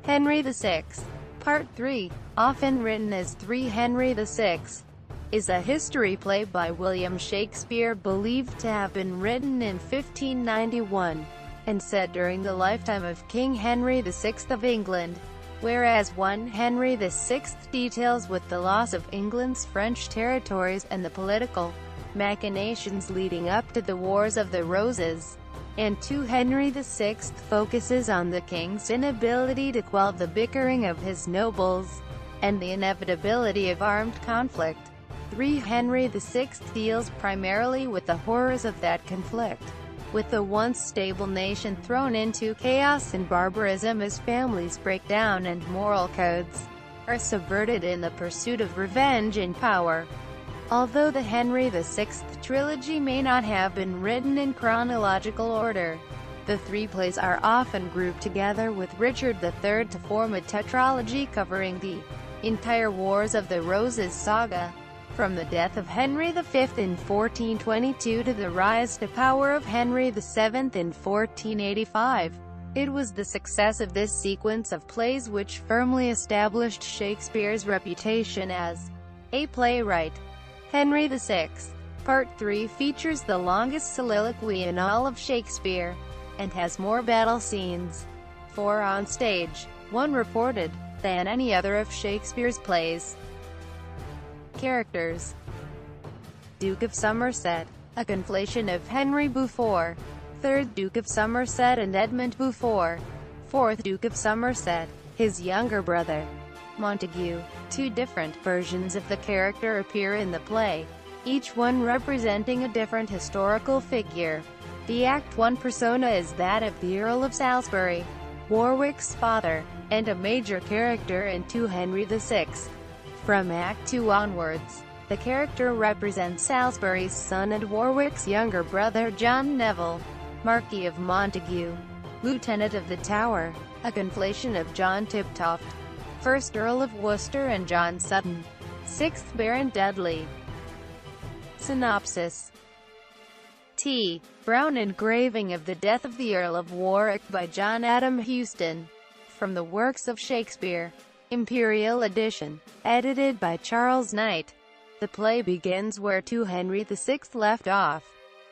Henry VI. Part 3, often written as 3 Henry VI, is a history play by William Shakespeare believed to have been written in 1591, and set during the lifetime of King Henry VI of England, whereas 1 Henry VI deals with the loss of England's French territories and the political machinations leading up to the Wars of the Roses, and 2 Henry VI focuses on the king's inability to quell the bickering of his nobles, and the inevitability of armed conflict. 3 Henry VI deals primarily with the horrors of that conflict, with the once stable nation thrown into chaos and barbarism as families break down and moral codes are subverted in the pursuit of revenge and power. Although the Henry VI trilogy may not have been written in chronological order, the 3 plays are often grouped together with Richard III to form a tetralogy covering the entire Wars of the Roses saga, from the death of Henry V in 1422 to the rise to power of Henry VII in 1485. It was the success of this sequence of plays which firmly established Shakespeare's reputation as a playwright. Henry VI. Part 3 features the longest soliloquy in all of Shakespeare, and has more battle scenes, 4 on stage, 1 reported, than any other of Shakespeare's plays. Characters: Duke of Somerset, a conflation of Henry Beaufort, 3rd Duke of Somerset and Edmund Beaufort, 4th Duke of Somerset, his younger brother, Montague. 2 different versions of the character appear in the play, each one representing a different historical figure. The Act 1 persona is that of the Earl of Salisbury, Warwick's father, and a major character in 2 Henry VI. From Act 2 onwards, the character represents Salisbury's son and Warwick's younger brother John Neville, Marquis of Montague, Lieutenant of the Tower, a conflation of John Tiptoft, 1st Earl of Worcester and John Sutton, 6th Baron Dudley. Synopsis: T. Brown engraving of the Death of the Earl of Warwick by John Adam Houston, from the Works of Shakespeare, Imperial Edition, edited by Charles Knight. The play begins where 2 Henry VI left off,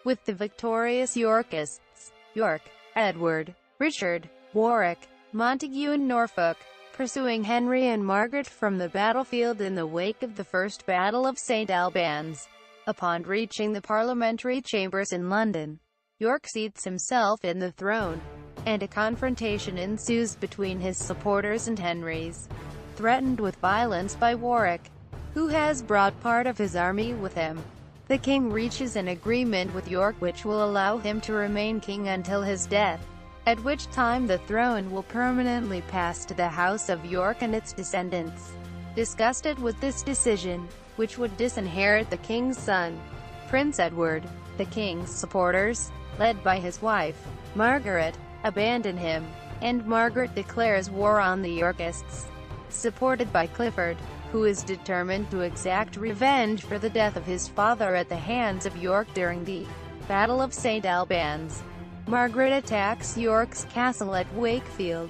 with the victorious Yorkists, York, Edward, Richard, Warwick, Montague and Norfolk, pursuing Henry and Margaret from the battlefield in the wake of the First Battle of St. Albans. Upon reaching the parliamentary chambers in London, York seats himself in the throne, and a confrontation ensues between his supporters and Henry's, threatened with violence by Warwick, who has brought part of his army with him. The king reaches an agreement with York which will allow him to remain king until his death, at which time the throne will permanently pass to the House of York and its descendants. Disgusted with this decision, which would disinherit the king's son, Prince Edward, the king's supporters, led by his wife, Margaret, abandon him, and Margaret declares war on the Yorkists, supported by Clifford, who is determined to exact revenge for the death of his father at the hands of York during the Battle of St. Albans. Margaret attacks York's castle at Wakefield,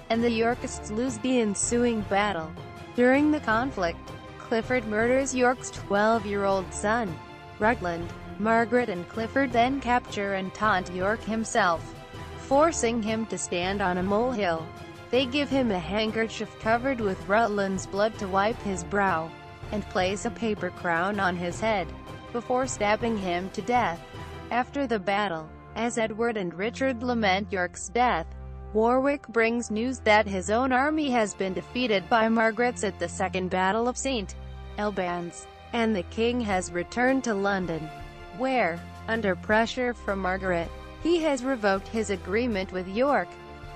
and the Yorkists lose the ensuing battle. During the conflict, Clifford murders York's 12-year-old son, Rutland. Margaret and Clifford then capture and taunt York himself, forcing him to stand on a molehill. They give him a handkerchief covered with Rutland's blood to wipe his brow, and place a paper crown on his head, before stabbing him to death. After the battle, as Edward and Richard lament York's death, Warwick brings news that his own army has been defeated by Margaret's at the Second Battle of St. Albans, and the king has returned to London, where, under pressure from Margaret, he has revoked his agreement with York.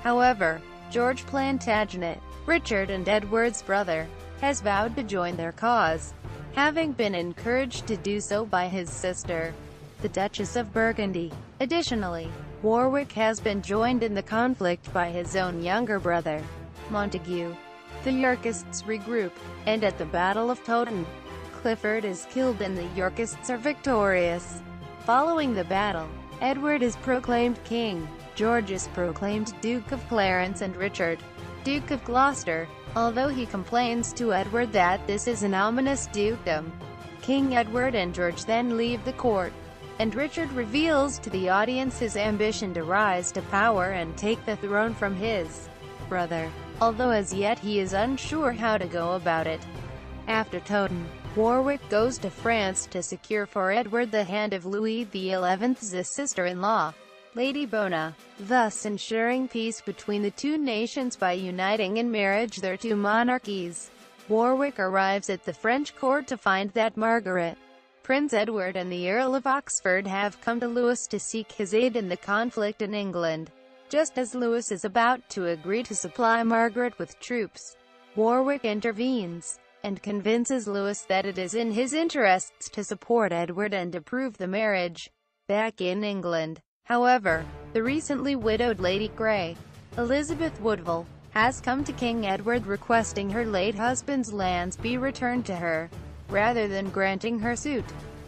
However, George Plantagenet, Richard and Edward's brother, has vowed to join their cause, having been encouraged to do so by his sister, the Duchess of Burgundy. Additionally, Warwick has been joined in the conflict by his own younger brother, Montague. The Yorkists regroup, and at the Battle of Towton, Clifford is killed and the Yorkists are victorious. Following the battle, Edward is proclaimed king, George is proclaimed Duke of Clarence and Richard, Duke of Gloucester, although he complains to Edward that this is an ominous dukedom. King Edward and George then leave the court, and Richard reveals to the audience his ambition to rise to power and take the throne from his brother, although as yet he is unsure how to go about it. After Towton, Warwick goes to France to secure for Edward the hand of Louis XI's sister-in-law, Lady Bona, thus ensuring peace between the two nations by uniting in marriage their two monarchies. Warwick arrives at the French court to find that Margaret, Prince Edward and the Earl of Oxford have come to Louis to seek his aid in the conflict in England. Just as Louis is about to agree to supply Margaret with troops, Warwick intervenes, and convinces Louis that it is in his interests to support Edward and approve the marriage. Back in England, however, the recently widowed Lady Grey, Elizabeth Woodville, has come to King Edward requesting her late husband's lands be returned to her, rather than granting her suit.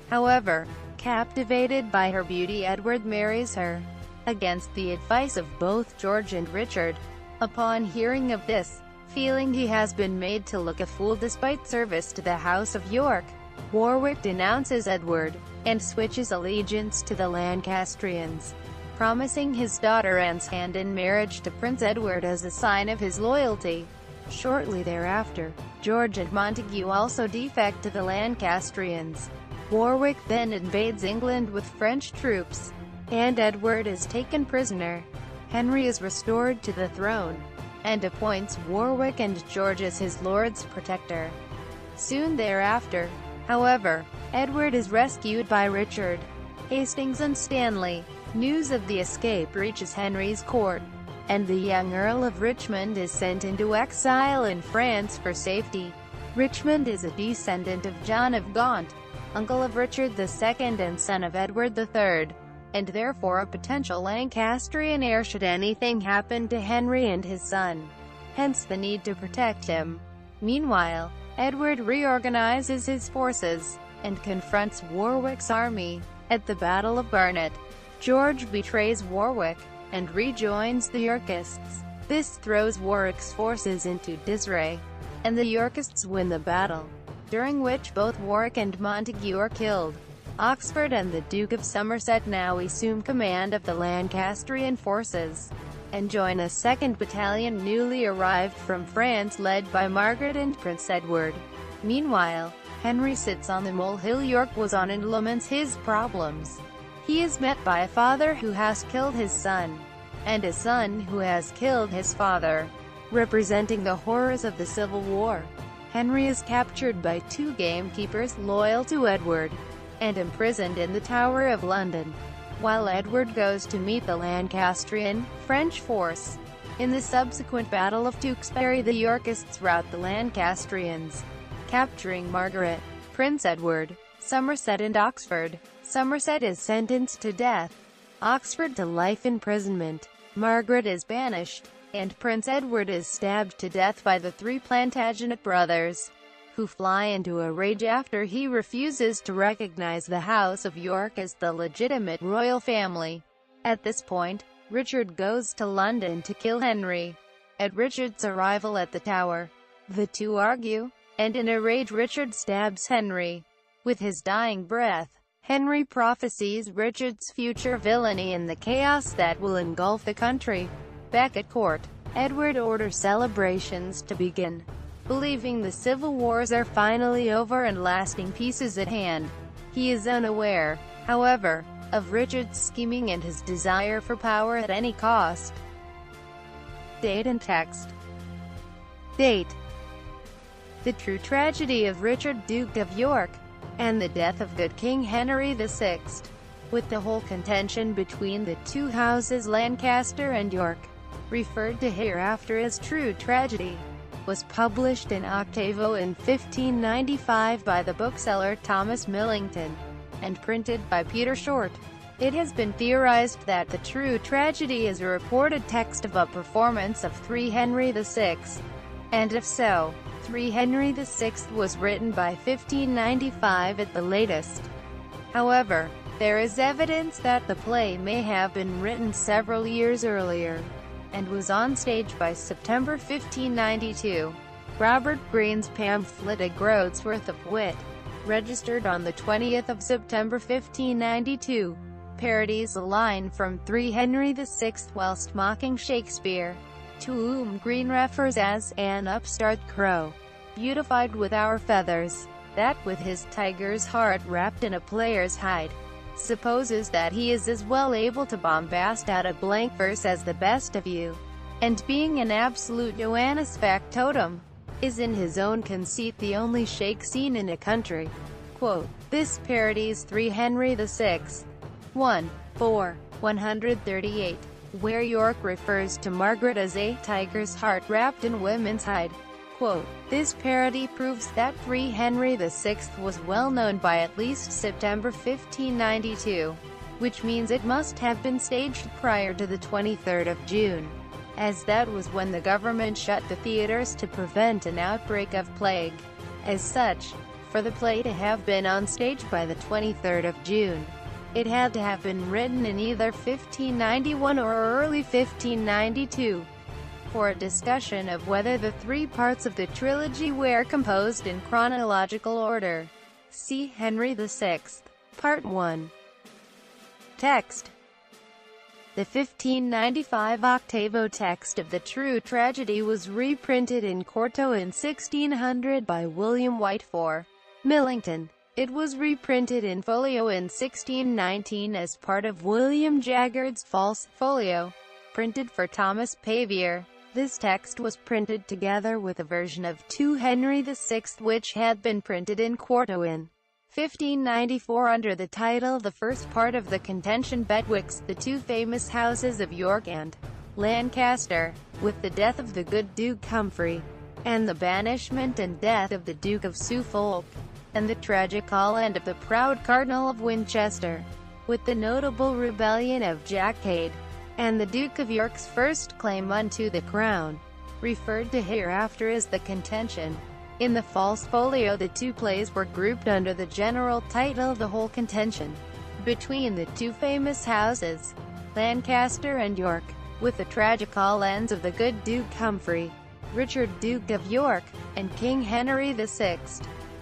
However, captivated by her beauty, Edward marries her, against the advice of both George and Richard. Upon hearing of this, feeling he has been made to look a fool despite service to the House of York, Warwick denounces Edward, and switches allegiance to the Lancastrians, promising his daughter Anne's hand in marriage to Prince Edward as a sign of his loyalty. Shortly thereafter, George and Montague also defect to the Lancastrians. Warwick then invades England with French troops, and Edward is taken prisoner. Henry is restored to the throne, and appoints Warwick and George as his lord's protector. Soon thereafter, however, Edward is rescued by Richard, Hastings and Stanley. News of the escape reaches Henry's court, and the young Earl of Richmond is sent into exile in France for safety. Richmond is a descendant of John of Gaunt, uncle of Richard II and son of Edward III, and therefore a potential Lancastrian heir should anything happen to Henry and his son. Hence the need to protect him. Meanwhile, Edward reorganizes his forces, and confronts Warwick's army. At the Battle of Barnet, George betrays Warwick, and rejoins the Yorkists. This throws Warwick's forces into disarray, and the Yorkists win the battle, during which both Warwick and Montague are killed. Oxford and the Duke of Somerset now assume command of the Lancastrian forces, and join a 2nd Battalion newly arrived from France led by Margaret and Prince Edward. Meanwhile, Henry sits on the molehill York was on and laments his problems. He is met by a father who has killed his son, and a son who has killed his father, representing the horrors of the Civil War. Henry is captured by 2 gamekeepers loyal to Edward, and imprisoned in the Tower of London, while Edward goes to meet the Lancastrian, French force. In the subsequent Battle of Tewkesbury, the Yorkists rout the Lancastrians, capturing Margaret, Prince Edward, Somerset and Oxford. Somerset is sentenced to death, Oxford to life imprisonment, Margaret is banished, and Prince Edward is stabbed to death by the 3 Plantagenet brothers, who fly into a rage after he refuses to recognize the House of York as the legitimate royal family. At this point, Richard goes to London to kill Henry. At Richard's arrival at the Tower, the two argue, and in a rage Richard stabs Henry. With his dying breath, Henry prophesies Richard's future villainy and the chaos that will engulf the country. Back at court, Edward orders celebrations to begin, believing the civil wars are finally over and lasting peace is at hand. He is unaware, however, of Richard's scheming and his desire for power at any cost. Date and text. Date: the true tragedy of Richard, Duke of York, and the death of good King Henry VI, with the whole contention between the two houses Lancaster and York, referred to hereafter as true tragedy, was published in octavo in 1595 by the bookseller Thomas Millington, and printed by Peter Short. It has been theorized that the true tragedy is a reported text of a performance of 3 Henry VI, and if so, 3 Henry VI was written by 1595 at the latest. However, there is evidence that the play may have been written several years earlier. and was on stage by September 1592. Robert Greene's pamphlet A Groat's Worth of Wit, registered on the 20th of September 1592, parodies a line from 3 Henry VI whilst mocking Shakespeare, to whom Greene refers as an upstart crow, beautified with our feathers, that with his tiger's heart wrapped in a player's hide, supposes that he is as well able to bombast out a blank verse as the best of you, and being an absolute Joannis factotum, is in his own conceit the only shake seen in a country. Quote, this parodies 3 Henry VI. 138, where York refers to Margaret as a tiger's heart wrapped in women's hide. Quote, this parody proves that 3 Henry VI was well known by at least September 1592, which means it must have been staged prior to the 23rd of June, as that was when the government shut the theaters to prevent an outbreak of plague. As such, for the play to have been on stage by the 23rd of June, it had to have been written in either 1591 or early 1592. For a discussion of whether the 3 parts of the trilogy were composed in chronological order, see Henry VI, Part 1. Text. The 1595 octavo text of the true tragedy was reprinted in quarto in 1600 by William White for Millington. It was reprinted in folio in 1619 as part of William Jaggard's false folio, printed for Thomas Pavier. This text was printed together with a version of 2 Henry VI which had been printed in quarto in 1594 under the title The First Part of the Contention betwixt the 2 famous houses of York and Lancaster, with the death of the good Duke Humphrey, and the banishment and death of the Duke of Suffolk, and the tragical end of the proud Cardinal of Winchester, with the notable rebellion of Jack Cade, and the Duke of York's first claim unto the crown, referred to hereafter as the Contention. In the false folio the 2 plays were grouped under the general title The Whole Contention, between the 2 famous houses, Lancaster and York, with the tragical ends of the good Duke Humphrey, Richard Duke of York, and King Henry VI.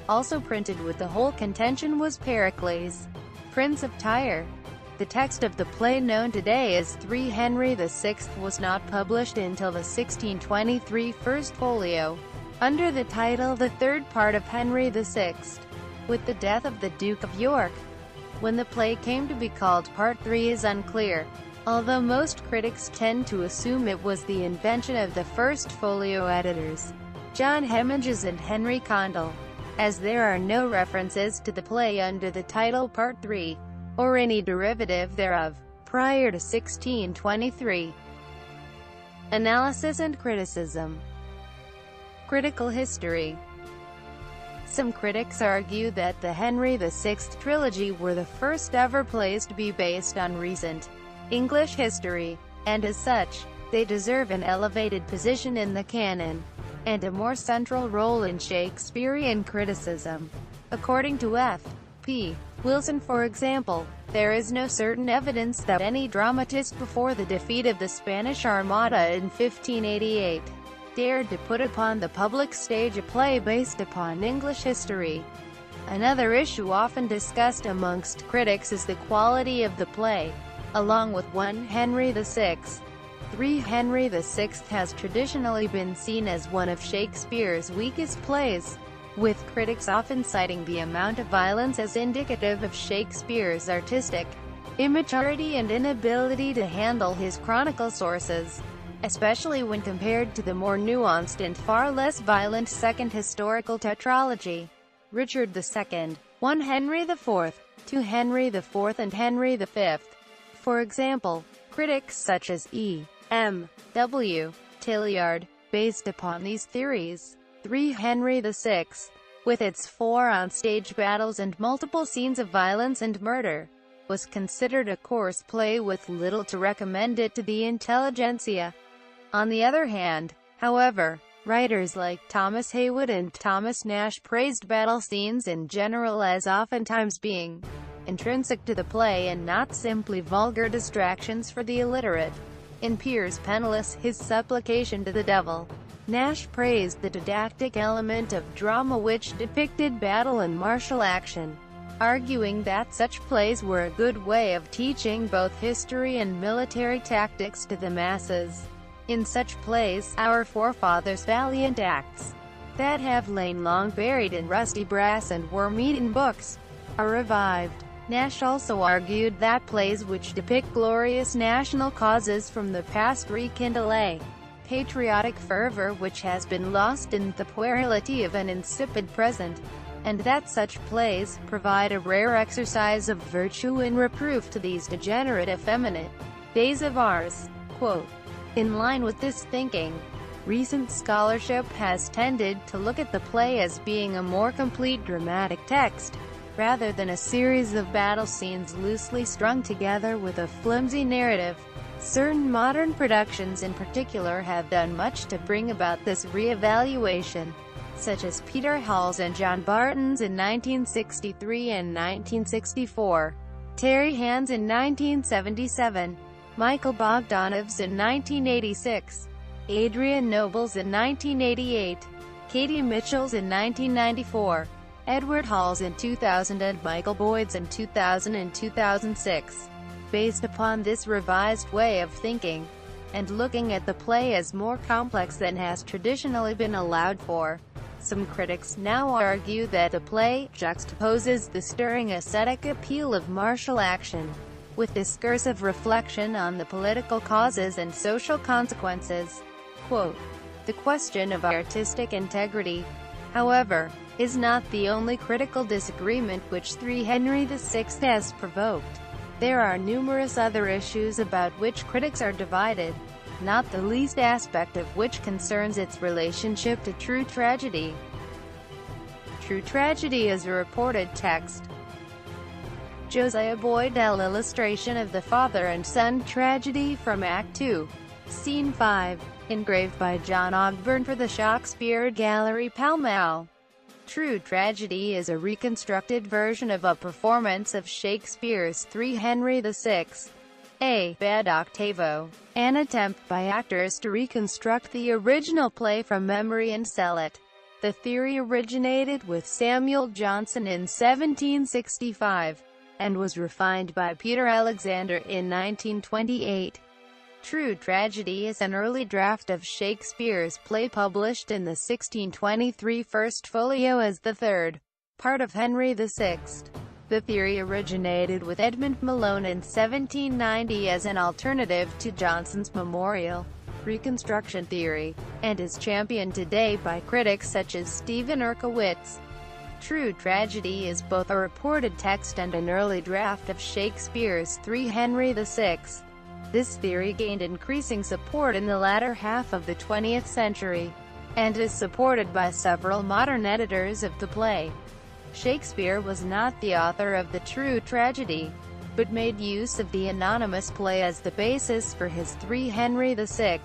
Also printed with The Whole Contention was Pericles, Prince of Tyre. The text of the play known today as 3 Henry VI was not published until the 1623 first folio, under the title The Third Part of Henry VI, with the death of the Duke of York. When the play came to be called Part 3 is unclear, although most critics tend to assume it was the invention of the first folio editors, John Hemminges and Henry Condell, as there are no references to the play under the title Part 3, or any derivative thereof, prior to 1623. Analysis and criticism. Critical history. Some critics argue that the Henry VI trilogy were the first ever plays to be based on recent English history, and as such, they deserve an elevated position in the canon, and a more central role in Shakespearean criticism. According to F. P. Wilson, for example, there is no certain evidence that any dramatist before the defeat of the Spanish Armada in 1588 dared to put upon the public stage a play based upon English history. Another issue often discussed amongst critics is the quality of the play. Along with 1 Henry VI, 3 Henry VI has traditionally been seen as one of Shakespeare's weakest plays, with critics often citing the amount of violence as indicative of Shakespeare's artistic immaturity and inability to handle his chronicle sources, especially when compared to the more nuanced and far less violent second historical tetralogy, Richard II, 1 Henry IV, 2 Henry IV and Henry V. For example, critics such as E. M. W. Tilliard, based upon these theories, 3 Henry VI, with its 4 on-stage battles and multiple scenes of violence and murder, was considered a coarse play with little to recommend it to the intelligentsia. On the other hand, however, writers like Thomas Heywood and Thomas Nash praised battle scenes in general as oftentimes being intrinsic to the play and not simply vulgar distractions for the illiterate. In Piers Penniless, his supplication to the devil, Nash praised the didactic element of drama which depicted battle and martial action, arguing that such plays were a good way of teaching both history and military tactics to the masses. In such plays, our forefathers' valiant acts, that have lain long buried in rusty brass and worm-eaten books, are revived. Nash also argued that plays which depict glorious national causes from the past rekindle a patriotic fervor which has been lost in the puerility of an insipid present, and that such plays provide a rare exercise of virtue in reproof to these degenerate effeminate days of ours. Quote, in line with this thinking, recent scholarship has tended to look at the play as being a more complete dramatic text, rather than a series of battle scenes loosely strung together with a flimsy narrative. Certain modern productions in particular have done much to bring about this re-evaluation, such as Peter Hall's and John Barton's in 1963 and 1964, Terry Hand's in 1977, Michael Bogdanov's in 1986, Adrian Noble's in 1988, Katie Mitchell's in 1994, Edward Hall's in 2000 and Michael Boyd's in 2000 and 2006. Based upon this revised way of thinking, and looking at the play as more complex than has traditionally been allowed for, some critics now argue that the play juxtaposes the stirring ascetic appeal of martial action with discursive reflection on the political causes and social consequences. Quote, the question of artistic integrity, however, is not the only critical disagreement which Henry VI has provoked. There are numerous other issues about which critics are divided, not the least aspect of which concerns its relationship to true tragedy. True tragedy is a reported text. Josiah Boydell illustration of the father and son tragedy from Act 2, Scene 5, engraved by John Ogburn for the Shakespeare Gallery, Pall Mall. True Tragedy is a reconstructed version of a performance of Shakespeare's Henry VI, a bad octavo, an attempt by actors to reconstruct the original play from memory and sell it. The theory originated with Samuel Johnson in 1765, and was refined by Peter Alexander in 1928. True Tragedy is an early draft of Shakespeare's play published in the 1623 First Folio as the third part of Henry VI. The theory originated with Edmund Malone in 1790 as an alternative to Johnson's memorial reconstruction theory, and is championed today by critics such as Stephen Erkowitz. True Tragedy is both a reported text and an early draft of Shakespeare's Henry VI. This theory gained increasing support in the latter half of the 20th century, and is supported by several modern editors of the play. Shakespeare was not the author of the True Tragedy, but made use of the anonymous play as the basis for his Henry VI.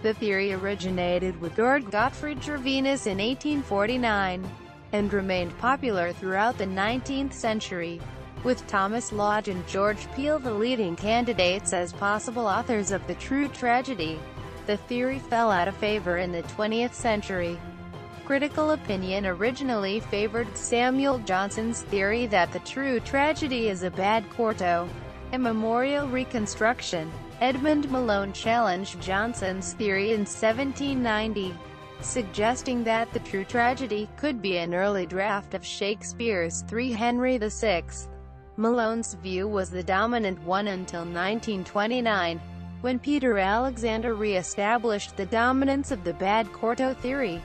The theory originated with Lord Gottfried Gervinus in 1849, and remained popular throughout the 19th century, with Thomas Lodge and George Peele the leading candidates as possible authors of the True Tragedy. The theory fell out of favor in the 20th century. Critical opinion originally favored Samuel Johnson's theory that the True Tragedy is a bad quarto, a memorial reconstruction. Edmund Malone challenged Johnson's theory in 1790, suggesting that the True Tragedy could be an early draft of Shakespeare's Henry VI. Malone's view was the dominant one until 1929, when Peter Alexander re-established the dominance of the bad quarto theory.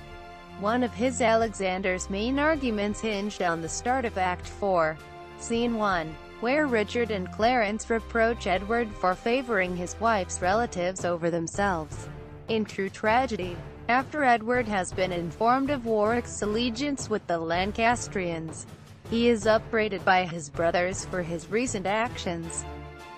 One of Alexander's main arguments hinged on the start of Act 4, Scene 1, where Richard and Clarence reproach Edward for favoring his wife's relatives over themselves. In True Tragedy, after Edward has been informed of Warwick's allegiance with the Lancastrians, he is upbraided by his brothers for his recent actions.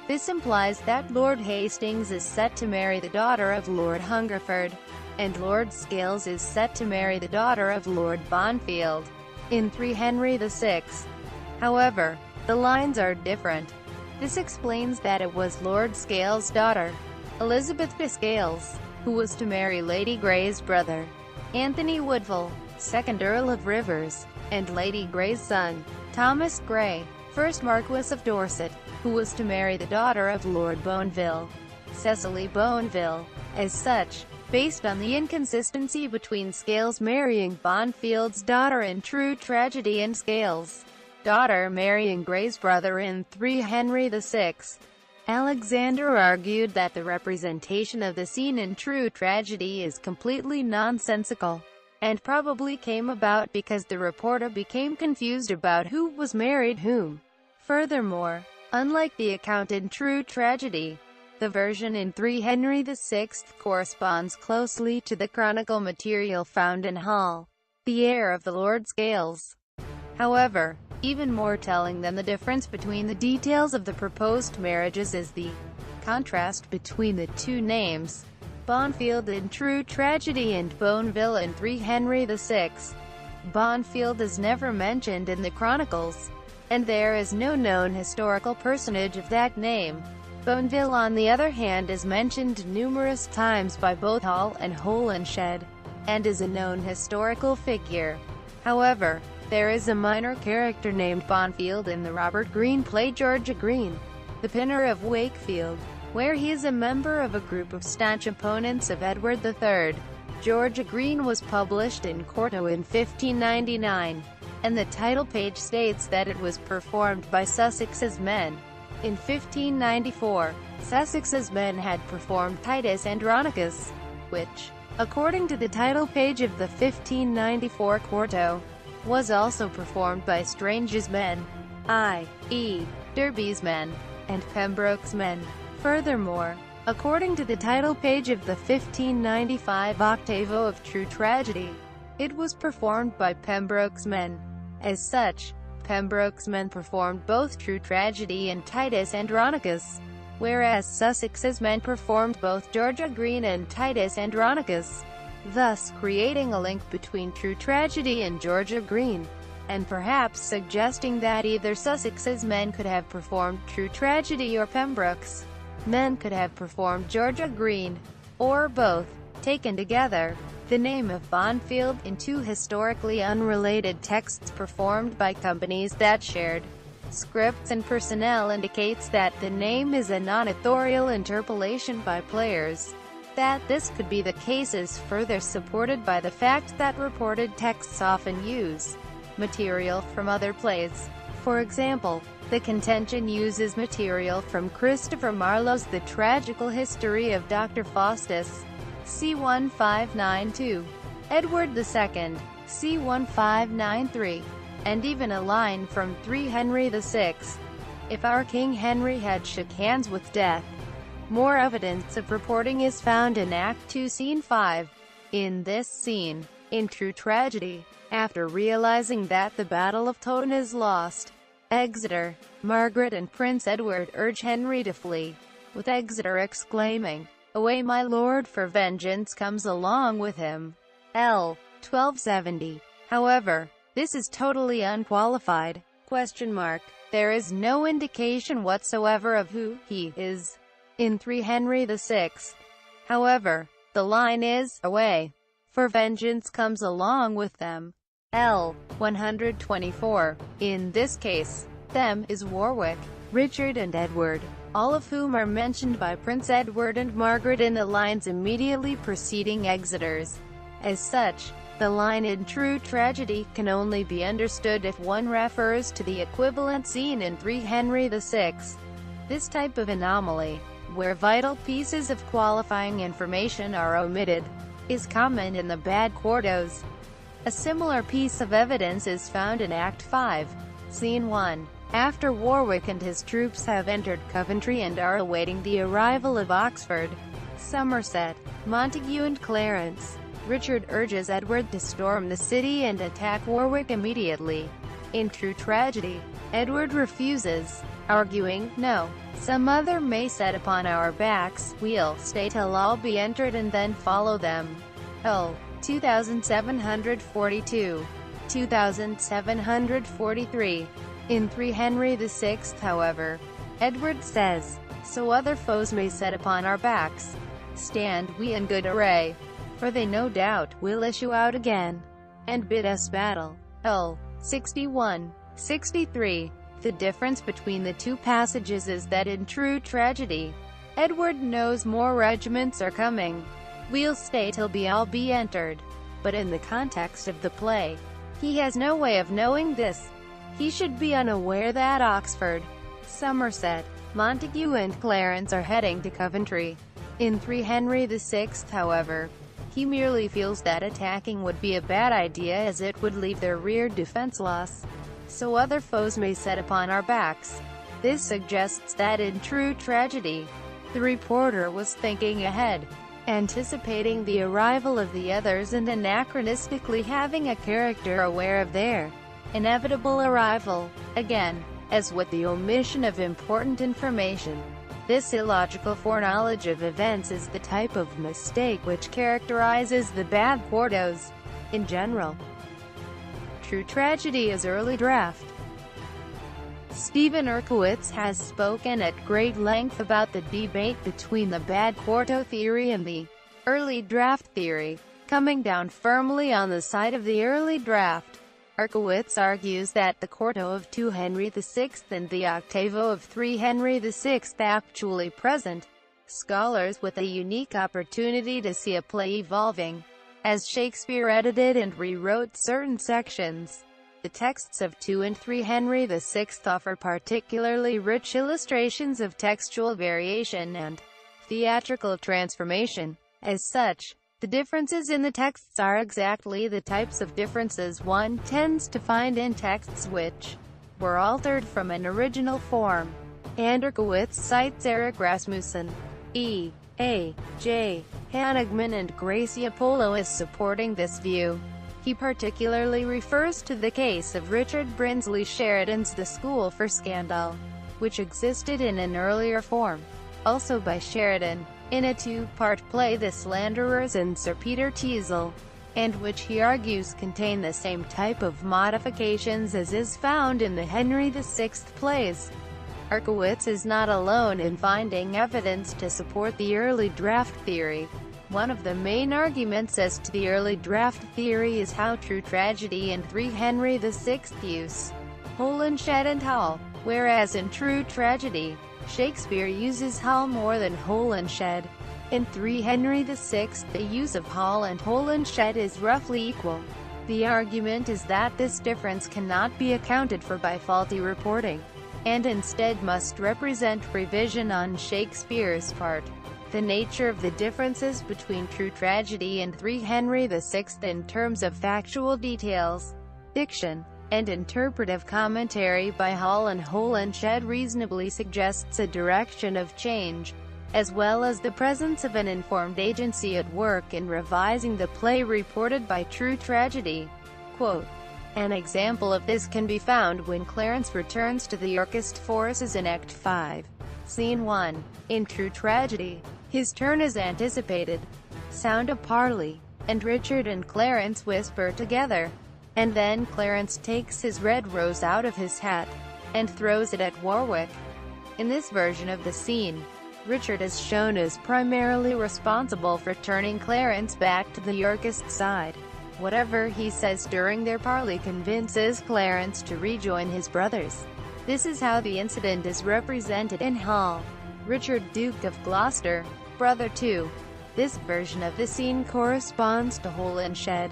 This implies that Lord Hastings is set to marry the daughter of Lord Hungerford, and Lord Scales is set to marry the daughter of Lord Bonfield, in Henry VI. However, the lines are different. This explains that it was Lord Scales' daughter Elizabeth Scales, who was to marry Lady Grey's brother, Anthony Woodville, 2nd Earl of Rivers, and Lady Grey's son, Thomas Grey, 1st Marquess of Dorset, who was to marry the daughter of Lord Bournville, Cecily Bournville. As such, based on the inconsistency between Scales marrying Bonfield's daughter in True Tragedy and Scales' daughter marrying Grey's brother in 3 Henry VI, Alexander argued that the representation of the scene in True Tragedy is completely nonsensical, and probably came about because the reporter became confused about who was married whom. Furthermore, unlike the account in True Tragedy, the version in 3 Henry VI corresponds closely to the chronicle material found in Hall, the heir of the Lord Scales. However, even more telling than the difference between the details of the proposed marriages is the contrast between the two names, Bonfield in True Tragedy and Bournville in 3 Henry VI. Bonfield is never mentioned in the chronicles, and there is no known historical personage of that name. Bournville, on the other hand, is mentioned numerous times by both Hall and Holinshed, and is a known historical figure. However, there is a minor character named Bonfield in the Robert Greene play George Greene, the Pinner of Wakefield, where he is a member of a group of staunch opponents of Edward III. George Greene was published in quarto in 1599, and the title page states that it was performed by Sussex's men. In 1594, Sussex's men had performed Titus Andronicus, which, according to the title page of the 1594 quarto, was also performed by Strange's men, i.e., Derby's men, and Pembroke's men. Furthermore, according to the title page of the 1595 octavo of True Tragedy, it was performed by Pembroke's men. As such, Pembroke's men performed both True Tragedy and Titus Andronicus, whereas Sussex's men performed both George Greene and Titus Andronicus, thus creating a link between True Tragedy and George Greene, and perhaps suggesting that either Sussex's men could have performed True Tragedy or Pembroke's men could have performed George Greene, or both. Taken together, the name of Bonfield in two historically unrelated texts performed by companies that shared scripts and personnel indicates that the name is a non-authorial interpolation by players. That this could be the case is further supported by the fact that reported texts often use material from other plays. For example, the contention uses material from Christopher Marlowe's The Tragical History of Dr. Faustus, c. 1592, Edward II, c. 1593, and even a line from 3 Henry VI. If our King Henry had shook hands with death. More evidence of reporting is found in Act 2 Scene 5. In this scene, in True Tragedy, after realizing that the Battle of Towton is lost, Exeter, Margaret and Prince Edward urge Henry to flee, with Exeter exclaiming, "Away my lord, for vengeance comes along with him." L. 1270. However, this is totally unqualified. There is no indication whatsoever of who he is in 3 Henry VI. However, the line is, "Away, for vengeance comes along with them." L. 124. In this case, them is Warwick, Richard and Edward, all of whom are mentioned by Prince Edward and Margaret in the lines immediately preceding Exeter's. As such, the line in True Tragedy can only be understood if one refers to the equivalent scene in 3 Henry VI. This type of anomaly, where vital pieces of qualifying information are omitted, is common in the bad quartos. A similar piece of evidence is found in Act 5, Scene 1. After Warwick and his troops have entered Coventry and are awaiting the arrival of Oxford, Somerset, Montague and Clarence, Richard urges Edward to storm the city and attack Warwick immediately. In True Tragedy, Edward refuses, arguing, "No, some other may set upon our backs, we'll stay till all be entered and then follow them." L. 2742. 2743. In 3 Henry VI, however, Edward says, so other foes may set upon our backs. Stand we in good array, for they no doubt will issue out again, and bid us battle. L. 61. 63. The difference between the two passages is that in true tragedy, Edward knows more regiments are coming. We'll stay till all be entered. But in the context of the play, he has no way of knowing this. He should be unaware that Oxford, Somerset, Montague and Clarence are heading to Coventry. In 3 Henry VI, however, he merely feels that attacking would be a bad idea as it would leave their rear defenseless, so other foes may set upon our backs. This suggests that in true tragedy, the reporter was thinking ahead, anticipating the arrival of the others and anachronistically having a character aware of their inevitable arrival, again, as with the omission of important information. This illogical foreknowledge of events is the type of mistake which characterizes the bad quartos in general. True tragedy is early draft. Stephen Erkowitz has spoken at great length about the debate between the bad quarto theory and the early draft theory, coming down firmly on the side of the early draft. Erkowitz argues that the quarto of 2 Henry VI and the octavo of 3 Henry VI actually present scholars with a unique opportunity to see a play evolving. As Shakespeare edited and rewrote certain sections, the texts of 2 and 3 Henry VI offer particularly rich illustrations of textual variation and theatrical transformation. As such, the differences in the texts are exactly the types of differences one tends to find in texts which were altered from an original form. And Erkowitz cites Eric Rasmussen, E. A. J. Hanigman and Gracia Polo as supporting this view. He particularly refers to the case of Richard Brinsley Sheridan's The School for Scandal, which existed in an earlier form, also by Sheridan, in a 2-part play The Slanderers and Sir Peter Teazle, and which he argues contain the same type of modifications as is found in the Henry VI plays. Erkowitz is not alone in finding evidence to support the early draft theory. One of the main arguments as to the early draft theory is how true tragedy in 3 Henry VI use Holinshed and Hall, whereas in true tragedy, Shakespeare uses Hall more than Holinshed. In 3 Henry VI, the use of Hall and Holinshed is roughly equal. The argument is that this difference cannot be accounted for by faulty reporting, and instead must represent revision on Shakespeare's part. The nature of the differences between true tragedy and 3 Henry VI in terms of factual details, diction, and interpretive commentary by Hall and Holinshed reasonably suggests a direction of change, as well as the presence of an informed agency at work in revising the play reported by true tragedy. Quote, an example of this can be found when Clarence returns to the Yorkist forces in Act 5, Scene 1. In true tragedy, his turn is anticipated. Sound of parley, and Richard and Clarence whisper together. And then Clarence takes his red rose out of his hat, and throws it at Warwick. In this version of the scene, Richard is shown as primarily responsible for turning Clarence back to the Yorkist side. Whatever he says during their parley convinces Clarence to rejoin his brothers. This is how the incident is represented in Hall. Richard, Duke of Gloucester, brother to. This version of the scene corresponds to Holinshed,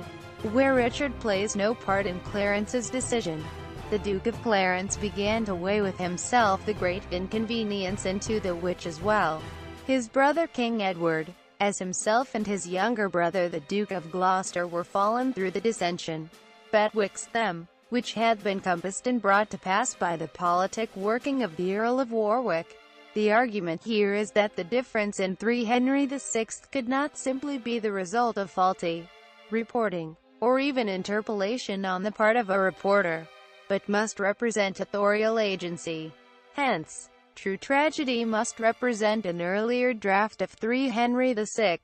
where Richard plays no part in Clarence's decision. The Duke of Clarence began to weigh with himself the great inconvenience into the which as well his brother King Edward, as himself and his younger brother the Duke of Gloucester were fallen through the dissension betwixt them, which had been compassed and brought to pass by the politic working of the Earl of Warwick. The argument here is that the difference in 3 Henry VI could not simply be the result of faulty reporting, or even interpolation on the part of a reporter, but must represent authorial agency. Hence, true tragedy must represent an earlier draft of 3 Henry VI.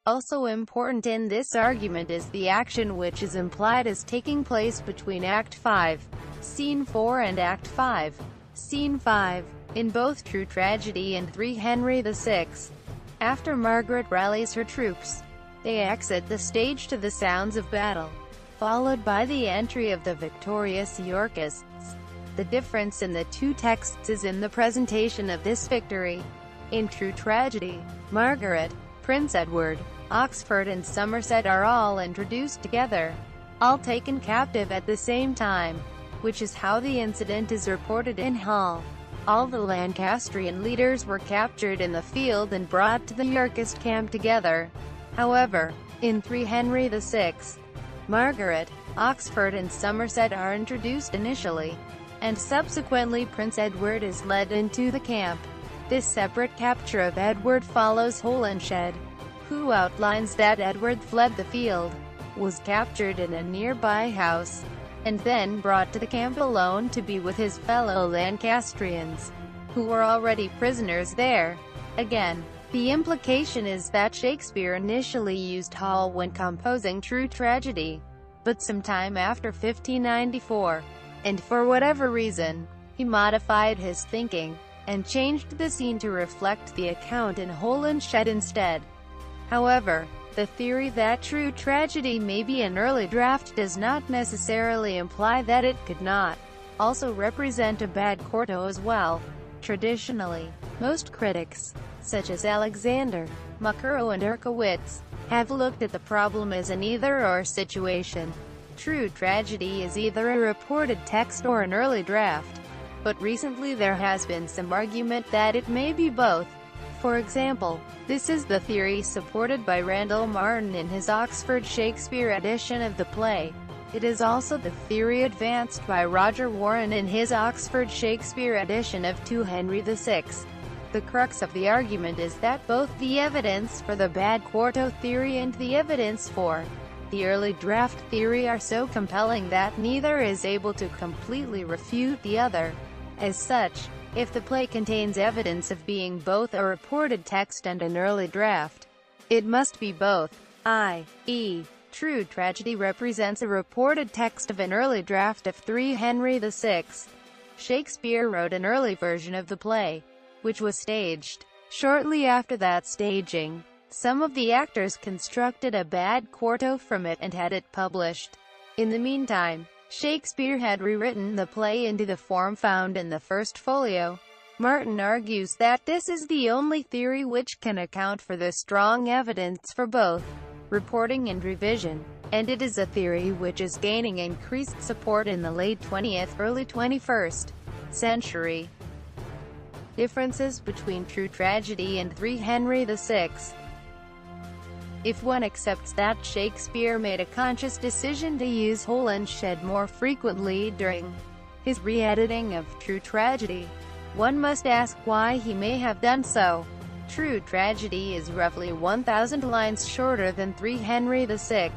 Also important in this argument is the action which is implied as taking place between Act 5, Scene 4 and Act 5, Scene 5. in both True Tragedy and 3 Henry VI. After Margaret rallies her troops, they exit the stage to the sounds of battle, followed by the entry of the victorious Yorkists. The difference in the two texts is in the presentation of this victory. In True Tragedy, Margaret, Prince Edward, Oxford and Somerset are all introduced together, all taken captive at the same time, which is how the incident is reported in Hull. All the Lancastrian leaders were captured in the field and brought to the Yorkist camp together. However, in 3 Henry VI, Margaret, Oxford and Somerset are introduced initially, and subsequently Prince Edward is led into the camp. This separate capture of Edward follows Holinshed, who outlines that Edward fled the field, was captured in a nearby house, and then brought to the camp alone to be with his fellow Lancastrians, who were already prisoners there. Again, the implication is that Shakespeare initially used Hull when composing True Tragedy, but sometime after 1594, and for whatever reason, he modified his thinking, and changed the scene to reflect the account in Holinshed instead. However, the theory that True Tragedy may be an early draft does not necessarily imply that it could not also represent a bad quarto as well. Traditionally, most critics, such as Alexander, Muckrow and Erkowitz, have looked at the problem as an either-or situation. True Tragedy is either a reported text or an early draft, but recently there has been some argument that it may be both. For example, this is the theory supported by Randall Martin in his Oxford Shakespeare edition of the play. It is also the theory advanced by Roger Warren in his Oxford Shakespeare edition of 2 Henry VI. The crux of the argument is that both the evidence for the bad quarto theory and the evidence for the early draft theory are so compelling that neither is able to completely refute the other. As such, if the play contains evidence of being both a reported text and an early draft, it must be both, i.e., True Tragedy represents a reported text of an early draft of 3 Henry VI. Shakespeare wrote an early version of the play, which was staged. Shortly after that staging, some of the actors constructed a bad quarto from it and had it published. In the meantime, Shakespeare had rewritten the play into the form found in the first folio. Martin argues that this is the only theory which can account for the strong evidence for both reporting and revision, and it is a theory which is gaining increased support in the late 20th, early 21st century. Differences between True Tragedy and 3 Henry VI. If one accepts that Shakespeare made a conscious decision to use Holinshed more frequently during his re-editing of True Tragedy, one must ask why he may have done so. True Tragedy is roughly 1,000 lines shorter than 3 Henry VI,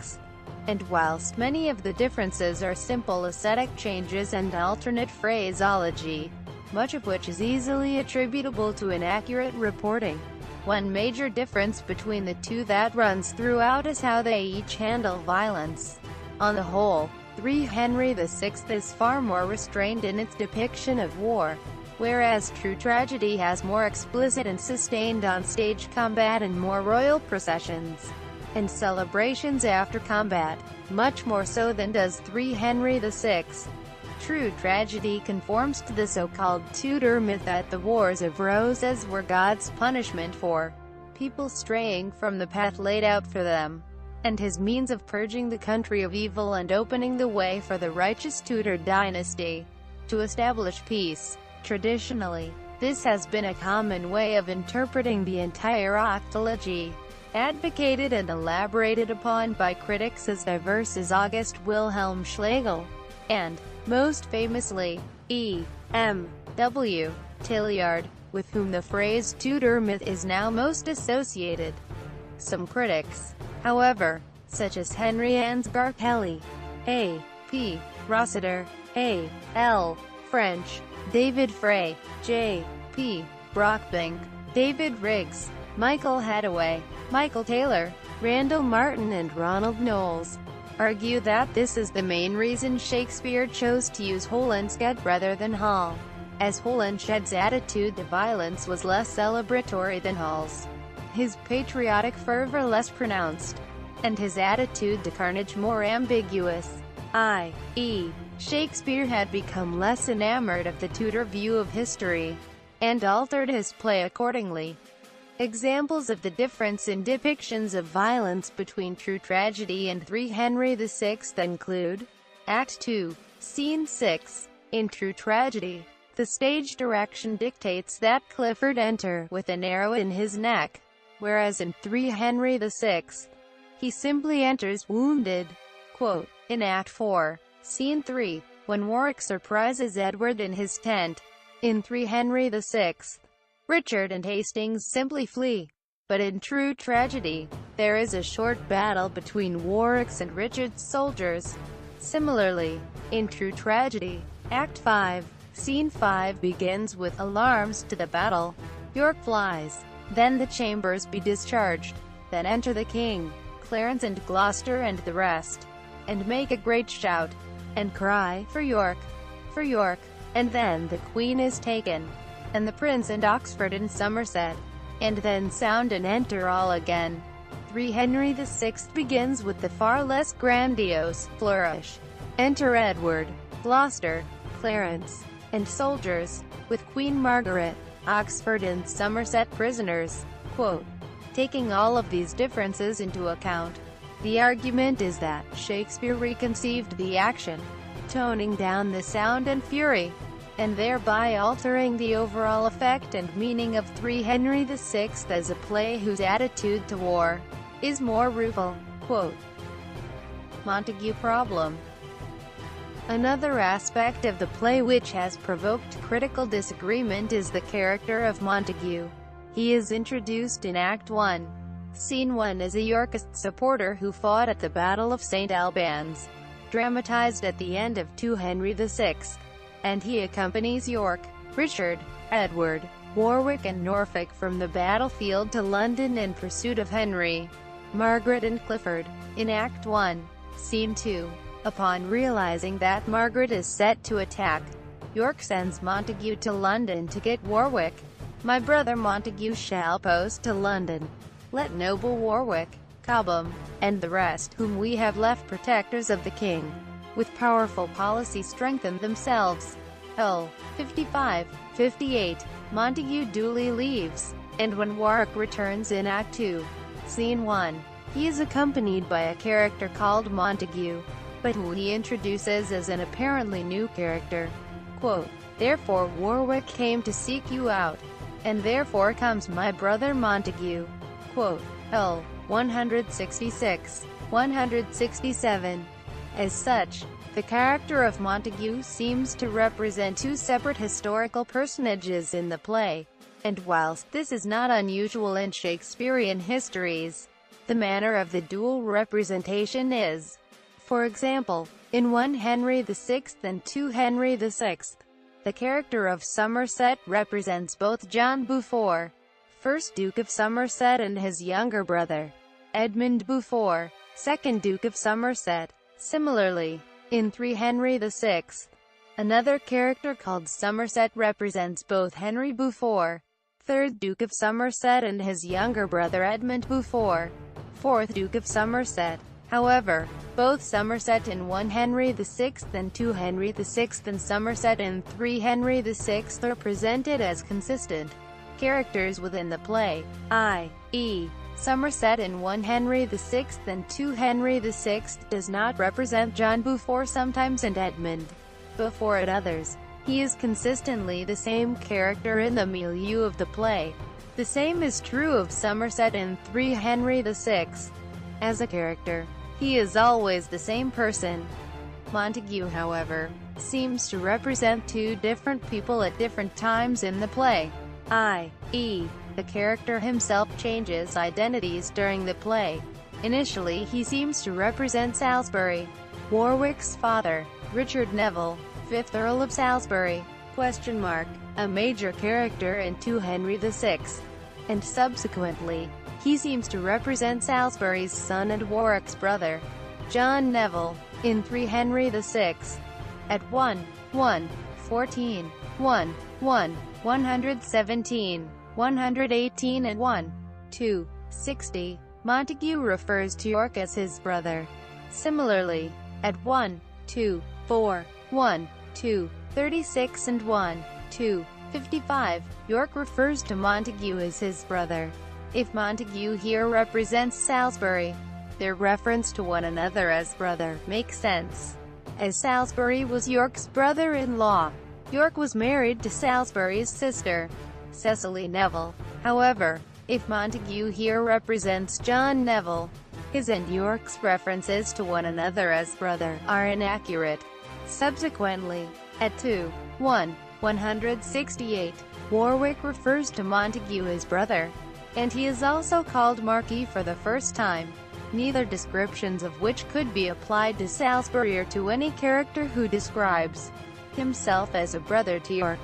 and whilst many of the differences are simple aesthetic changes and alternate phraseology, much of which is easily attributable to inaccurate reporting, one major difference between the two that runs throughout is how they each handle violence. On the whole, 3 Henry VI is far more restrained in its depiction of war, whereas True Tragedy has more explicit and sustained on-stage combat and more royal processions and celebrations after combat, much more so than does 3 Henry VI. True Tragedy conforms to the so-called Tudor myth that the Wars of Roses were God's punishment for people straying from the path laid out for them, and his means of purging the country of evil and opening the way for the righteous Tudor dynasty to establish peace. Traditionally, this has been a common way of interpreting the entire octology, advocated and elaborated upon by critics as diverse as August Wilhelm Schlegel, and, most famously, E. M. W. Tilliard, with whom the phrase Tudor myth is now most associated. Some critics, however, such as Henry Ansgar Kelly, A. P. Rossiter, A. L. French, David Frey, J. P. Brockbank, David Riggs, Michael Hadaway, Michael Taylor, Randall Martin and Ronald Knowles, argue that this is the main reason Shakespeare chose to use Holinshed rather than Hull. as Holinshed's attitude to violence was less celebratory than Hall's, his patriotic fervor less pronounced, and his attitude to carnage more ambiguous, i.e., Shakespeare had become less enamored of the Tudor view of history, and altered his play accordingly. Examples of the difference in depictions of violence between True Tragedy and 3 Henry VI include Act 2, Scene 6. In True Tragedy, the stage direction dictates that Clifford enter with an arrow in his neck, whereas in 3 Henry VI, he simply enters wounded. Quote, in Act 4, Scene 3, when Warwick surprises Edward in his tent, in 3 Henry VI, Richard and Hastings simply flee. But in True Tragedy, there is a short battle between Warwick's and Richard's soldiers. Similarly, in True Tragedy, Act 5, Scene 5 begins with alarms to the battle. York flies, then the chambers be discharged, then enter the king, Clarence and Gloucester and the rest, and make a great shout, and cry, for York, and then the queen is taken, and the prince and Oxford and Somerset, and then sound and enter all again. 3 Henry VI begins with the far less grandiose flourish. Enter Edward, Gloucester, Clarence, and soldiers, with Queen Margaret, Oxford and Somerset prisoners. Quote, taking all of these differences into account, the argument is that Shakespeare reconceived the action, toning down the sound and fury, and thereby altering the overall effect and meaning of 3 Henry VI as a play whose attitude to war is more rueful. Quote, Montague problem. Another aspect of the play which has provoked critical disagreement is the character of Montague. He is introduced in Act 1, Scene 1 as a Yorkist supporter who fought at the Battle of St. Albans, dramatized at the end of 2 Henry VI, and he accompanies York, Richard, Edward, Warwick and Norfolk from the battlefield to London in pursuit of Henry, Margaret and Clifford. In Act 1, Scene 2, upon realizing that Margaret is set to attack, York sends Montague to London to get Warwick. My brother Montague shall post to London. Let noble Warwick, Cobham, and the rest, whom we have left protectors of the king, with powerful policy strengthen themselves. L. 55-58. Montague duly leaves, and when Warwick returns in Act 2, Scene 1, he is accompanied by a character called Montague, but who he introduces as an apparently new character. Quote, therefore Warwick came to seek you out, and therefore comes my brother Montague. Quote, L. 166-167. As such, the character of Montague seems to represent 2 separate historical personages in the play, and whilst this is not unusual in Shakespearean histories, the manner of the dual representation is. For example, in 1 Henry VI and 2 Henry VI, the character of Somerset represents both John Beaufort, 1st Duke of Somerset, and his younger brother, Edmund Beaufort, 2nd Duke of Somerset. Similarly, in 3 Henry VI, another character called Somerset represents both Henry Beaufort, 3rd Duke of Somerset, and his younger brother Edmund Beaufort, 4th Duke of Somerset. However, both Somerset in 1 Henry VI and 2 Henry VI and Somerset in 3 Henry VI are presented as consistent characters within the play, i.e., Somerset in 1 Henry VI and 2 Henry VI does not represent John Beaufort sometimes and Edmund Beaufort at others. He is consistently the same character in the milieu of the play. The same is true of Somerset in 3 Henry VI. As a character, he is always the same person. Montague, however, seems to represent 2 different people at different times in the play, i.e., the character himself changes identities during the play. Initially he seems to represent Salisbury, Warwick's father, Richard Neville, 5th Earl of Salisbury, a major character in 2 Henry VI, and subsequently, he seems to represent Salisbury's son and Warwick's brother, John Neville, in 3 Henry VI. At 1:14, 1, 1, 117, 118 and 1, 2, 60. Montague refers to York as his brother. Similarly, at 1, 2, 4, 1, 2, 36 and 1, 2, 55, York refers to Montague as his brother. If Montague here represents Salisbury, their reference to one another as brother makes sense, as Salisbury was York's brother-in-law. York was married to Salisbury's sister, Cecily Neville. However, if Montague here represents John Neville, his and York's references to one another as brother are inaccurate. Subsequently, at 2, 1, 168, Warwick refers to Montague as brother, and he is also called Marquis for the first time, neither descriptions of which could be applied to Salisbury or to any character who describes himself as a brother to York.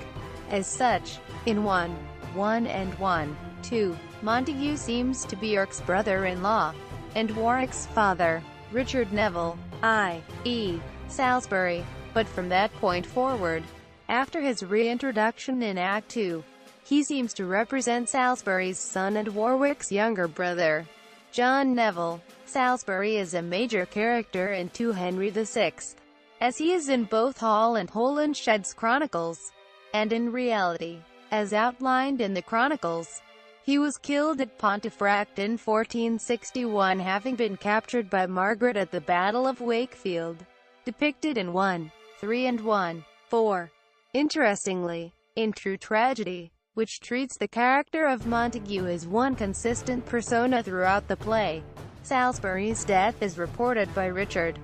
As such, in 1, 1 and 1, 2, Montague seems to be York's brother-in-law, and Warwick's father, Richard Neville, i.e., Salisbury. But from that point forward, after his reintroduction in Act 2, he seems to represent Salisbury's son and Warwick's younger brother, John Neville. Salisbury is a major character in 2 Henry VI, as he is in both Hall and Holinshed's chronicles, and in reality, as outlined in the chronicles, he was killed at Pontefract in 1461, having been captured by Margaret at the Battle of Wakefield, depicted in 1, 3 and 1, 4. Interestingly, in True Tragedy, which treats the character of Montague as one consistent persona throughout the play, Salisbury's death is reported by Richard.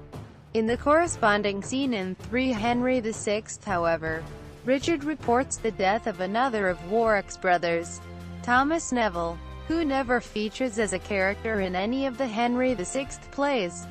In the corresponding scene in 3 Henry VI, however, Richard reports the death of another of Warwick's brothers, Thomas Neville, who never features as a character in any of the Henry VI plays.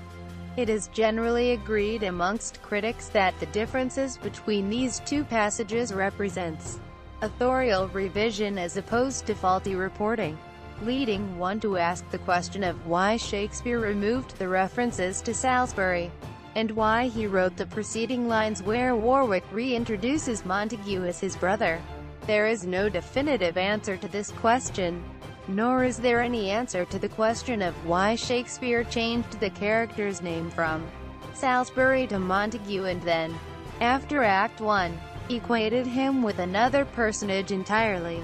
It is generally agreed amongst critics that the differences between these 2 passages represents authorial revision as opposed to faulty reporting, leading one to ask the question of why Shakespeare removed the references to Salisbury, and why he wrote the preceding lines where Warwick reintroduces Montague as his brother. There is no definitive answer to this question, nor is there any answer to the question of why Shakespeare changed the character's name from Salisbury to Montague and then, after Act 1, equated him with another personage entirely.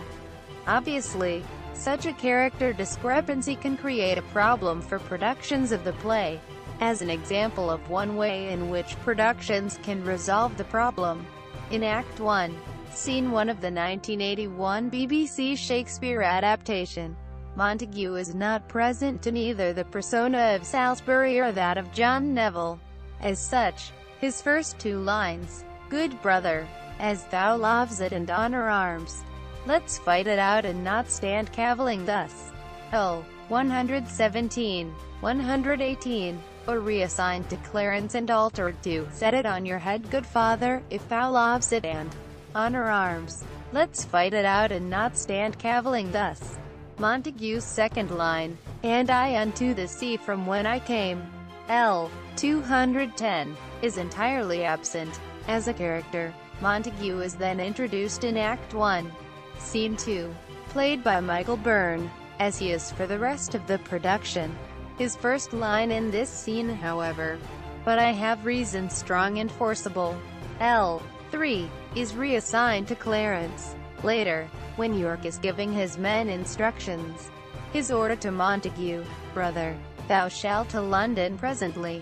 Obviously, such a character discrepancy can create a problem for productions of the play. As an example of one way in which productions can resolve the problem, in Act 1, Scene 1 of the 1981 BBC Shakespeare adaptation, Montague is not present in either the persona of Salisbury or that of John Neville. As such, his first 2 lines, "Good brother, as thou loves it and honor arms, let's fight it out and not stand cavilling thus," 117, 118, or reassigned to Clarence and altered to "Set it on your head, good father, if thou loves it and honor arms, let's fight it out and not stand cavilling thus." Montague's second line, "And I unto the sea from when I came," 210, is entirely absent. As a character, Montague is then introduced in Act 1, Scene 2, played by Michael Byrne, as he is for the rest of the production. His first line in this scene, however, "But I have reason strong and forcible," 3, is reassigned to Clarence. Later, when York is giving his men instructions, his order to Montague, "Brother, thou shalt to London presently,"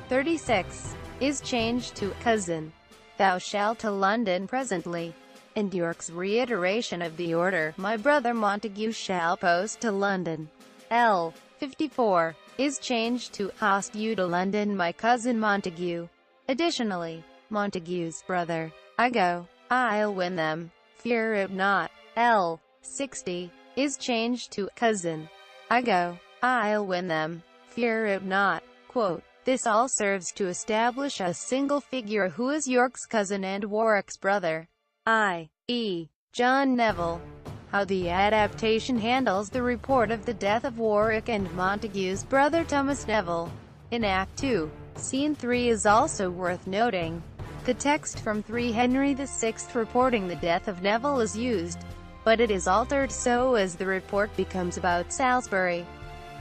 36, is changed to "Cousin, thou shalt to London presently," and York's reiteration of the order, "My brother Montague shall post to London," 54, is changed to "Host you to London, my cousin Montague." Additionally, Montague's "Brother, I go, I'll win them, fear it not," 60, is changed to "Cousin, I go, I'll win them, fear it not." Quote, "This all serves to establish a single figure who is York's cousin and Warwick's brother, i.e., John Neville." How the adaptation handles the report of the death of Warwick and Montague's brother Thomas Neville in Act 2, Scene 3 is also worth noting. The text from 3 Henry VI reporting the death of Neville is used, but it is altered so as the report becomes about Salisbury.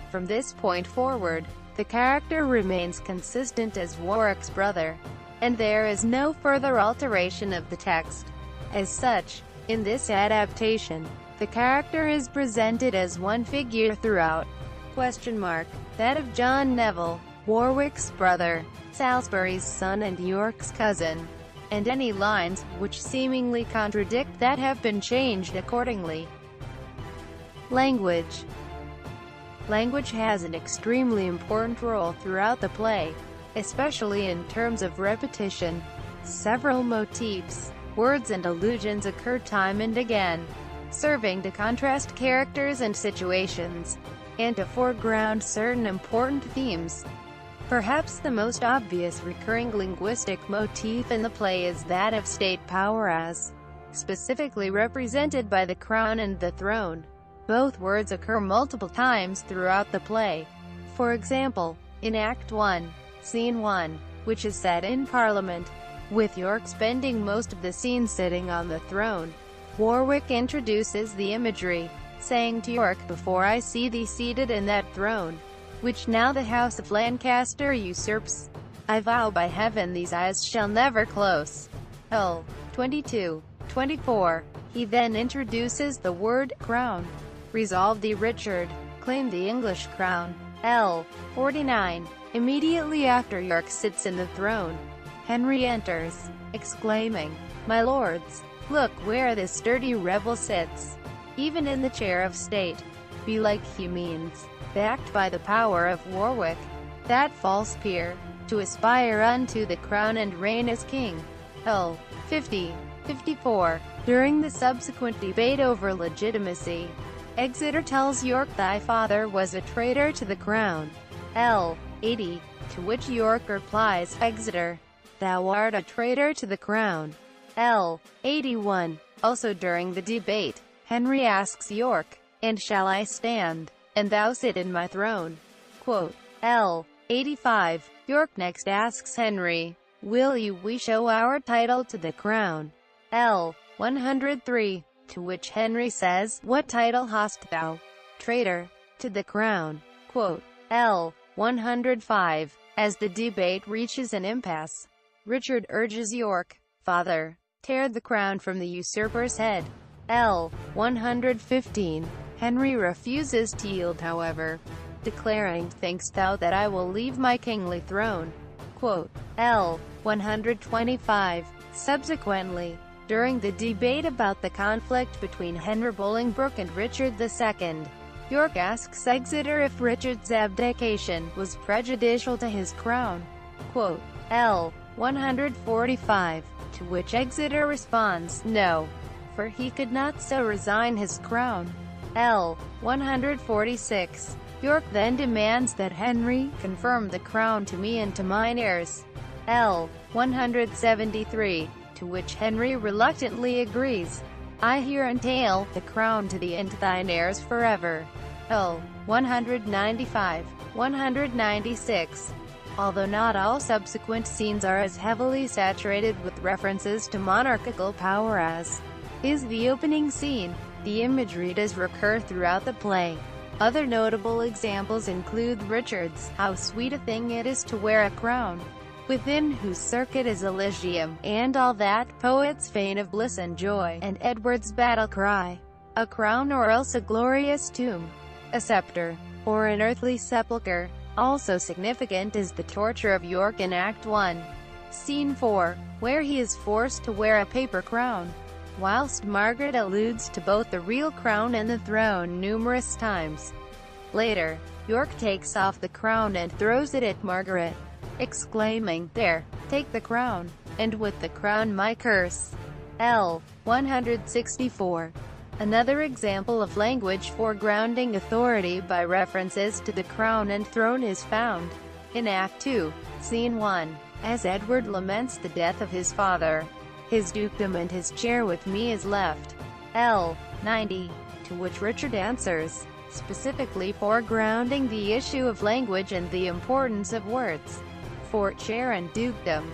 From this point forward, the character remains consistent as Warwick's brother, and there is no further alteration of the text. As such, in this adaptation, the character is presented as one figure throughout. That of John Neville, Warwick's brother, Salisbury's son and York's cousin, and any lines which seemingly contradict that have been changed accordingly. Language. Language has an extremely important role throughout the play, especially in terms of repetition. Several motifs, words and allusions occur time and again, serving to contrast characters and situations, and to foreground certain important themes. Perhaps the most obvious recurring linguistic motif in the play is that of state power as specifically represented by the crown and the throne. Both words occur multiple times throughout the play. For example, in Act 1, Scene 1, which is set in Parliament, with York spending most of the scene sitting on the throne, Warwick introduces the imagery, saying to York, "Before I see thee seated in that throne, which now the house of Lancaster usurps, I vow by heaven these eyes shall never close." L. 22:24. He then introduces the word crown. Resolve thee, Richard, claim the English crown. L. 49. Immediately after York sits in the throne, Henry enters, exclaiming, "My lords, look where this sturdy rebel sits, even in the chair of state." Belike he means, backed by the power of Warwick, that false peer, to aspire unto the crown and reign as king. L. 50:54. During the subsequent debate over legitimacy, Exeter tells York, "Thy father was a traitor to the crown." L. 80. To which York replies, "Exeter, thou art a traitor to the crown." L. 81. Also during the debate, Henry asks York, "And shall I stand, and thou sit in my throne?" Quote, L. 85. York next asks Henry, "Will we show our title to the crown?" L. 103. To which Henry says, "What title hast thou, traitor, to the crown?" Quote, L. 105. As the debate reaches an impasse, Richard urges York, "Father, tear the crown from the usurper's head." L. 115. Henry refuses to yield, however, declaring, "Think'st thou that I will leave my kingly throne?" Quote, L. 125. Subsequently, during the debate about the conflict between Henry Bolingbroke and Richard II, York asks Exeter if Richard's abdication was prejudicial to his crown. Quote, L. 145. To which Exeter responds, "No, for he could not so resign his crown." L. 146. York then demands that Henry confirm the crown to me and to mine heirs. L. 173. To which Henry reluctantly agrees. "I here entail the crown to thee and thine heirs forever." L. 195. 196. Although not all subsequent scenes are as heavily saturated with references to monarchical power as is the opening scene, the imagery does recur throughout the play. Other notable examples include Richard's "How sweet a thing it is to wear a crown, within whose circuit is Elysium," and "All that poets feign of bliss and joy," and Edward's battle cry, "A crown or else a glorious tomb, a scepter, or an earthly sepulchre." Also significant is the torture of York in Act 1, Scene 4, where he is forced to wear a paper crown, whilst Margaret alludes to both the real crown and the throne numerous times. Later, York takes off the crown and throws it at Margaret, exclaiming, "There, take the crown, and with the crown my curse." L. 164. Another example of language foregrounding authority by references to the crown and throne is found in Act 2, Scene 1, as Edward laments the death of his father. "His dukedom and his chair with me is left." L. 90. To which Richard answers, specifically foregrounding the issue of language and the importance of words for chair and dukedom.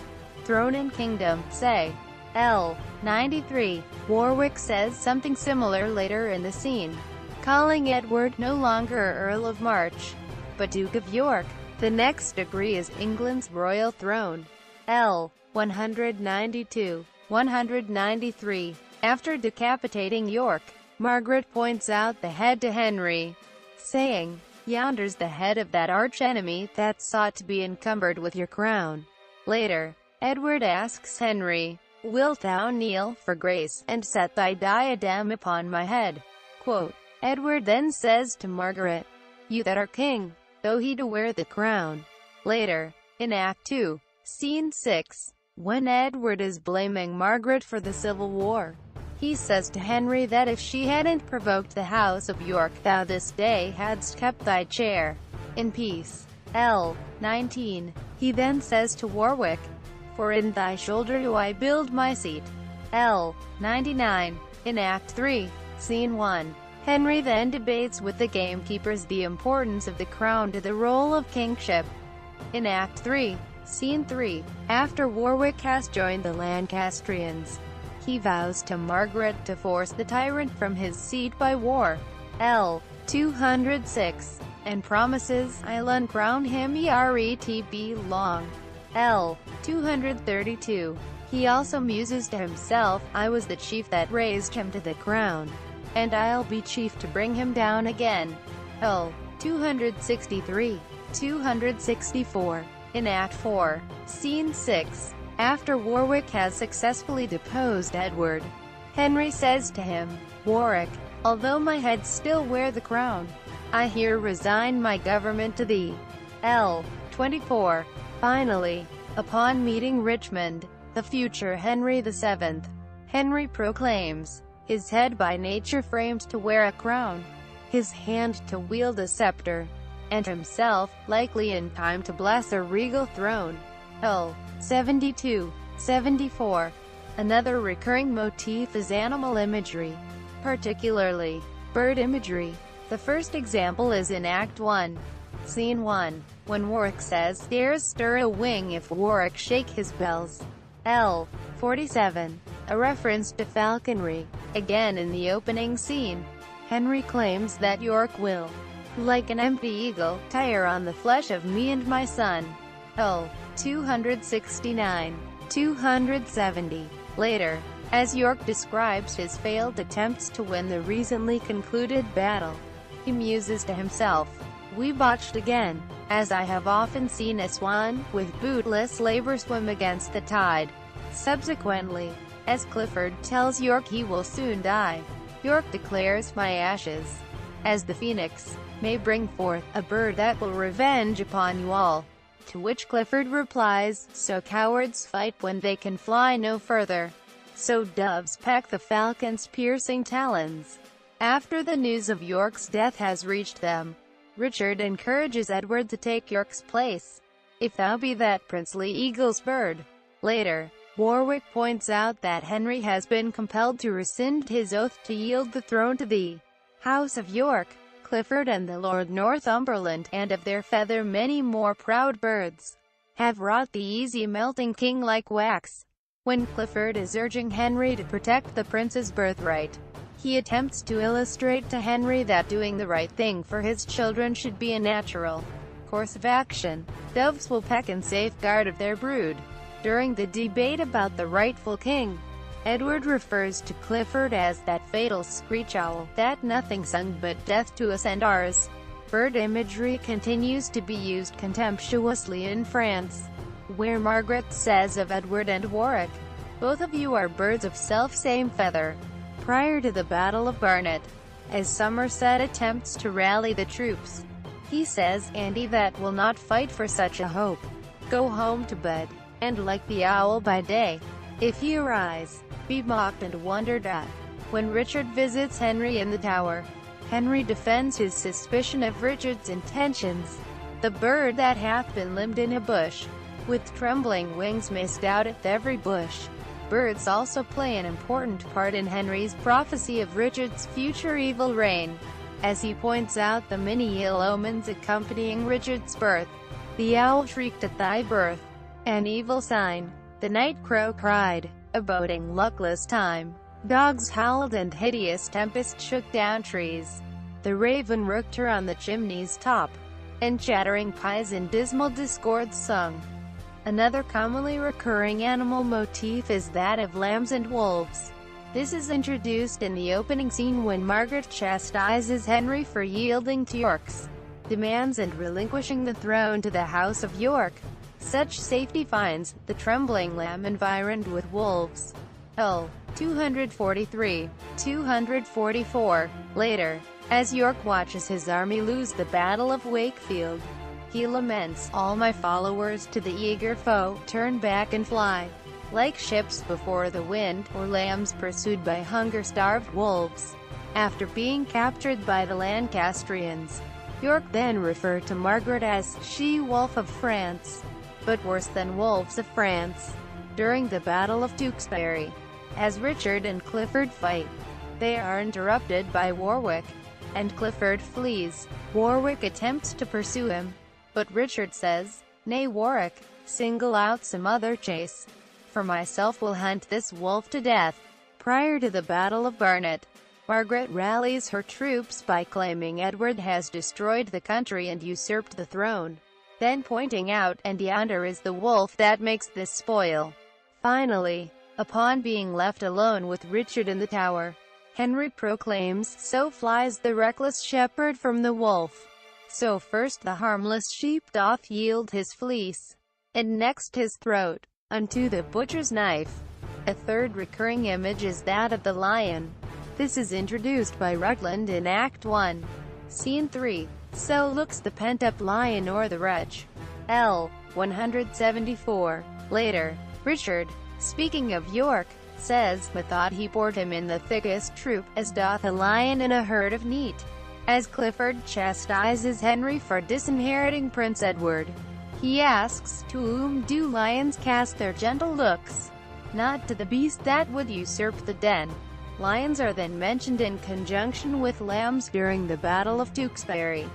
throne and kingdom, say. L. 93. Warwick says something similar later in the scene, calling Edward no longer Earl of March, but Duke of York. The next degree is England's royal throne. L. 192. 193. After decapitating York, Margaret points out the head to Henry, saying, "Yonder's the head of that arch-enemy that sought to be encumbered with your crown." Later, Edward asks Henry, "Wilt thou kneel for grace, and set thy diadem upon my head?" Quote, Edward then says to Margaret, "You that are king, go he to wear the crown." Later, in Act 2, Scene 6, when Edward is blaming Margaret for the Civil War, he says to Henry that if she hadn't provoked the House of York, thou this day hadst kept thy chair in peace. L. 19. He then says to Warwick, "For in thy shoulder do I build my seat." L. 99. In Act 3, Scene 1, Henry then debates with the gamekeepers the importance of the crown to the role of kingship. In Act 3, Scene 3, after Warwick has joined the Lancastrians, he vows to Margaret to force the tyrant from his seat by war. L. 206. And promises, "I'll uncrown him ere long." L. 232. He also muses to himself, "I was the chief that raised him to the crown, and I'll be chief to bring him down again." L. 263. 264. In Act 4, Scene 6, after Warwick has successfully deposed Edward, Henry says to him, "Warwick, although my head still wear the crown, I here resign my government to thee." L. 24. Finally, upon meeting Richmond, the future Henry VII, Henry proclaims, his head by nature framed to wear a crown, his hand to wield a scepter, and himself, likely in time to bless a regal throne. L. 72. 74. Another recurring motif is animal imagery, particularly bird imagery. The first example is in Act 1, Scene 1, when Warwick says, "Dares stir a wing if Warwick shake his bells." L. 47. A reference to falconry. Again in the opening scene, Henry claims that York will, like an empty eagle, tire on the flesh of me and my son. L. 269. 270. Later, as York describes his failed attempts to win the recently concluded battle, he muses to himself, "We botched again, as I have often seen a swan, with bootless labor swim against the tide." Subsequently, as Clifford tells York he will soon die, York declares, "My ashes, as the phoenix, may bring forth a bird that will revenge upon you all." To which Clifford replies, "So cowards fight when they can fly no further. So doves peck the falcon's piercing talons." After the news of York's death has reached them, Richard encourages Edward to take York's place, "if thou be that princely eagle's bird." Later, Warwick points out that Henry has been compelled to rescind his oath to yield the throne to the House of York, Clifford and the Lord Northumberland, and of their feather many more proud birds, have wrought the easy melting king like wax. When Clifford is urging Henry to protect the prince's birthright, he attempts to illustrate to Henry that doing the right thing for his children should be a natural course of action. Doves will peck in safeguard of their brood. During the debate about the rightful king, Edward refers to Clifford as that fatal screech owl, that nothing sung but death to us and ours. Bird imagery continues to be used contemptuously in France, where Margaret says of Edward and Warwick, "Both of you are birds of self-same feather." Prior to the Battle of Barnet, as Somerset attempts to rally the troops, he says, "And he that will not fight for such a hope, go home to bed, and like the owl by day, if he arise, be mocked and wondered at." When Richard visits Henry in the Tower, Henry defends his suspicion of Richard's intentions. "The bird that hath been limbed in a bush, with trembling wings may stouteth every bush." Birds also play an important part in Henry's prophecy of Richard's future evil reign, as he points out the many ill omens accompanying Richard's birth. "The owl shrieked at thy birth, an evil sign. The night crow cried, a boding luckless time. Dogs howled and hideous tempest shook down trees. The raven rooked her on the chimney's top, and chattering pies in dismal discord sung. Another commonly recurring animal motif is that of lambs and wolves. This is introduced in the opening scene when Margaret chastises Henry for yielding to York's demands and relinquishing the throne to the House of York. Such safety finds the trembling lamb environed with wolves. L. 243. 244. Later, as York watches his army lose the Battle of Wakefield, he laments, "All my followers to the eager foe turn back and fly, like ships before the wind, or lambs pursued by hunger-starved wolves." After being captured by the Lancastrians, York then referred to Margaret as "she-wolf of France," but worse than wolves of France. During the Battle of Tewkesbury, as Richard and Clifford fight, they are interrupted by Warwick, and Clifford flees. Warwick attempts to pursue him, but Richard says, "Nay, Warwick, single out some other chase. For myself will hunt this wolf to death." Prior to the Battle of Barnet, Margaret rallies her troops by claiming Edward has destroyed the country and usurped the throne, then pointing out, "And yonder is the wolf that makes this spoil." Finally, upon being left alone with Richard in the Tower, Henry proclaims, "So flies the reckless shepherd from the wolf. So first the harmless sheep doth yield his fleece, and next his throat unto the butcher's knife." A third recurring image is that of the lion. This is introduced by Rutland in Act 1, Scene 3. So looks the pent-up lion o'er the wretch. L. 174. Later, Richard, speaking of York, says, "Methought he bored him in the thickest troop, as doth a lion in a herd of neat." As Clifford chastises Henry for disinheriting Prince Edward, he asks, "To whom do lions cast their gentle looks? Not to the beast that would usurp the den." Lions are then mentioned in conjunction with lambs during the Battle of Tewkesbury.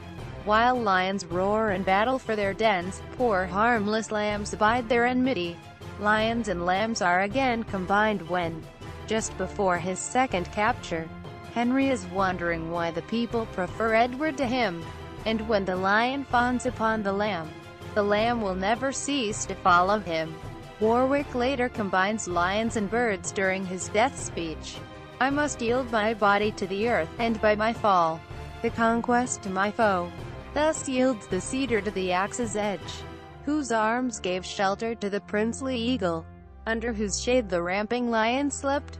While lions roar and battle for their dens, poor harmless lambs abide their enmity. Lions and lambs are again combined when, just before his second capture, Henry is wondering why the people prefer Edward to him, and when the lion fawns upon the lamb will never cease to follow him. Warwick later combines lions and birds during his death speech. "I must yield my body to the earth, and by my fall, the conquest to my foe." Thus yields the cedar to the axe's edge, whose arms gave shelter to the princely eagle, under whose shade the ramping lion slept.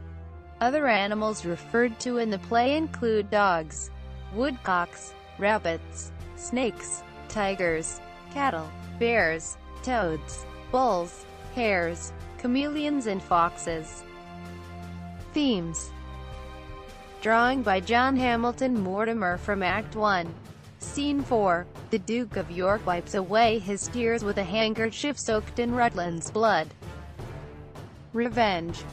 Other animals referred to in the play include dogs, woodcocks, rabbits, snakes, tigers, cattle, bears, toads, bulls, hares, chameleons and foxes. Themes. Drawing by John Hamilton Mortimer from Act 1. Scene 4. The Duke of York wipes away his tears with a handkerchief soaked in Rutland's blood. Revenge.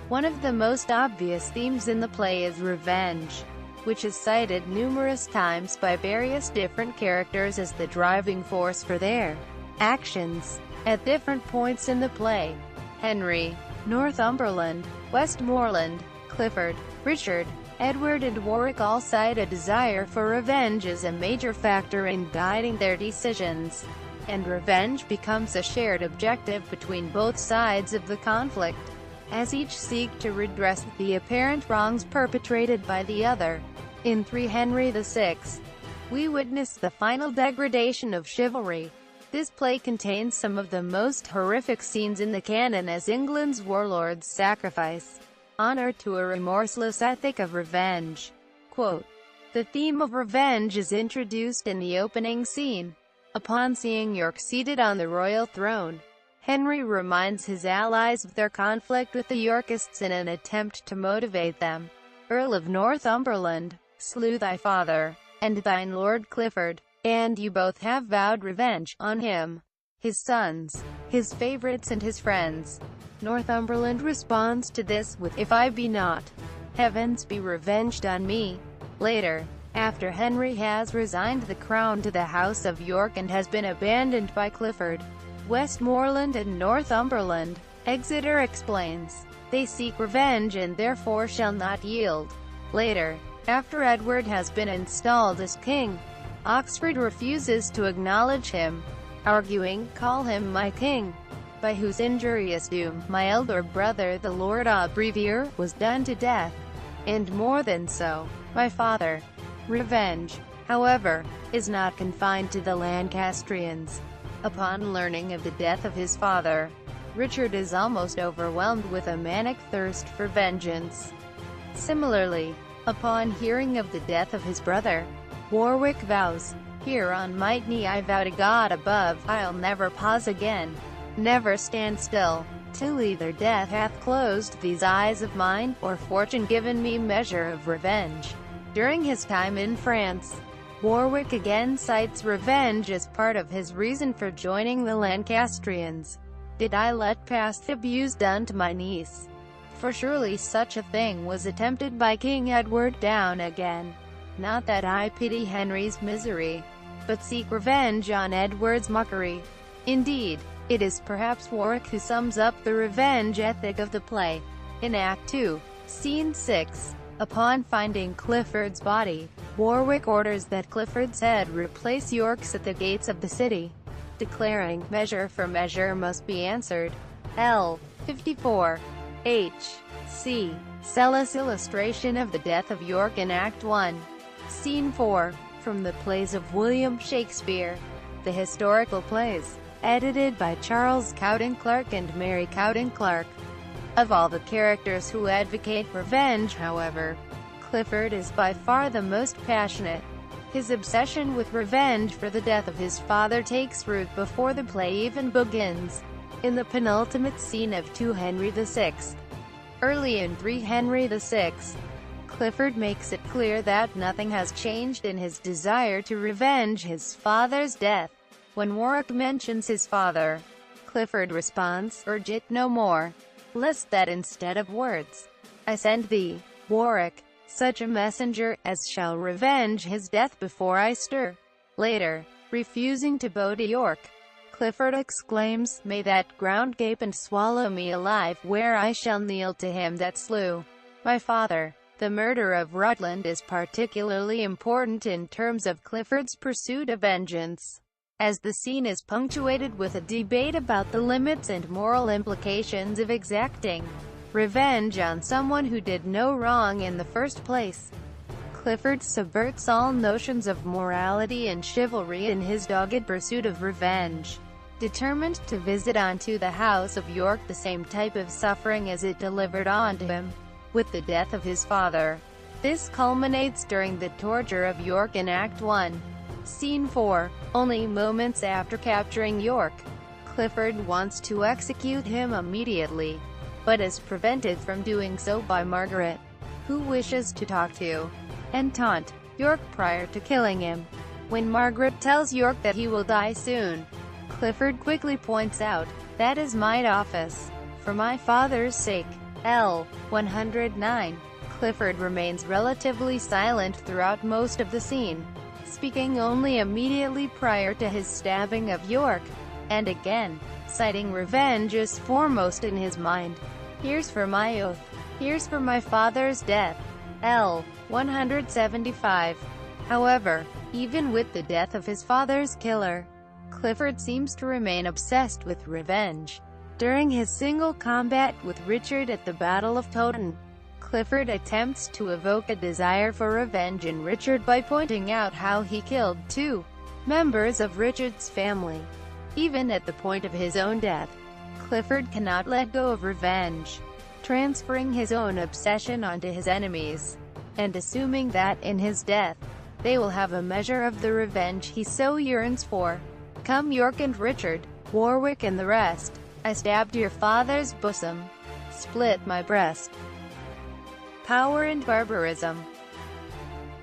One of the most obvious themes in the play is revenge, which is cited numerous times by various different characters as the driving force for their actions. At different points in the play, Henry, Northumberland, Westmoreland, Clifford, Richard, Edward and Warwick all cite a desire for revenge as a major factor in guiding their decisions, and revenge becomes a shared objective between both sides of the conflict, as each seek to redress the apparent wrongs perpetrated by the other. In 3 Henry VI, we witness the final degradation of chivalry. This play contains some of the most horrific scenes in the canon as England's warlords sacrifice honor to a remorseless ethic of revenge. Quote, "The theme of revenge is introduced in the opening scene. Upon seeing York seated on the royal throne, Henry reminds his allies of their conflict with the Yorkists in an attempt to motivate them. Earl of Northumberland, slew thy father, and thine Lord Clifford, and you both have vowed revenge on him, his sons, his favorites and his friends." Northumberland responds to this with, "If I be not, heavens be revenged on me." Later, after Henry has resigned the crown to the House of York and has been abandoned by Clifford, Westmoreland and Northumberland. Exeter explains, "They seek revenge and therefore shall not yield." Later, after Edward has been installed as king, Oxford refuses to acknowledge him, arguing, "Call him my king, by whose injurious doom my elder brother the Lord Abbrevier was done to death, and more than so, my father." Revenge, however, is not confined to the Lancastrians. Upon learning of the death of his father, Richard is almost overwhelmed with a manic thirst for vengeance. Similarly, upon hearing of the death of his brother, Warwick vows, "Here on my knee I vow to God above, I'll never pause again, never stand still, till either death hath closed these eyes of mine, or fortune given me measure of revenge." During his time in France, Warwick again cites revenge as part of his reason for joining the Lancastrians. "Did I let pass the abuse done to my niece? For surely such a thing was attempted by King Edward down again. Not that I pity Henry's misery, but seek revenge on Edward's mockery." Indeed, it is perhaps Warwick who sums up the revenge ethic of the play. In Act 2, Scene 6, upon finding Clifford's body, Warwick orders that Clifford's head replace York's at the gates of the city, declaring, "Measure for measure must be answered." L. 54. H. C. Sellis. Illustration of the death of York in Act 1. Scene 4, from the plays of William Shakespeare. The historical plays, edited by Charles Cowden Clarke and Mary Cowden Clarke. Of all the characters who advocate revenge, however, Clifford is by far the most passionate. His obsession with revenge for the death of his father takes root before the play even begins, in the penultimate scene of 2 Henry VI. Early in 3 Henry VI, Clifford makes it clear that nothing has changed in his desire to revenge his father's death. When Warwick mentions his father, Clifford responds, "Urge it no more, lest that instead of words, I send thee, Warwick, such a messenger as shall revenge his death before I stir." Later, refusing to bow to York, Clifford exclaims, "May that ground gape and swallow me alive, where I shall kneel to him that slew my father." The murder of Rutland is particularly important in terms of Clifford's pursuit of vengeance, as the scene is punctuated with a debate about the limits and moral implications of exacting revenge on someone who did no wrong in the first place. Clifford subverts all notions of morality and chivalry in his dogged pursuit of revenge, determined to visit onto the House of York the same type of suffering as it delivered onto him with the death of his father. This culminates during the torture of York in Act 1. Scene 4, only moments after capturing York. Clifford wants to execute him immediately, but is prevented from doing so by Margaret, who wishes to talk to and taunt York prior to killing him. When Margaret tells York that he will die soon, Clifford quickly points out, "That is my office, for my father's sake." L. 109. Clifford remains relatively silent throughout most of the scene, speaking only immediately prior to his stabbing of York, and again, citing revenge as foremost in his mind. "Here's for my oath. Here's for my father's death." L. 175. However, even with the death of his father's killer, Clifford seems to remain obsessed with revenge. During his single combat with Richard at the Battle of Towton, Clifford attempts to evoke a desire for revenge in Richard by pointing out how he killed 2 members of Richard's family. Even at the point of his own death, Clifford cannot let go of revenge, transferring his own obsession onto his enemies, and assuming that, in his death, they will have a measure of the revenge he so yearns for. "Come York and Richard, Warwick and the rest, I stabbed your father's bosom, split my breast." Power and barbarism.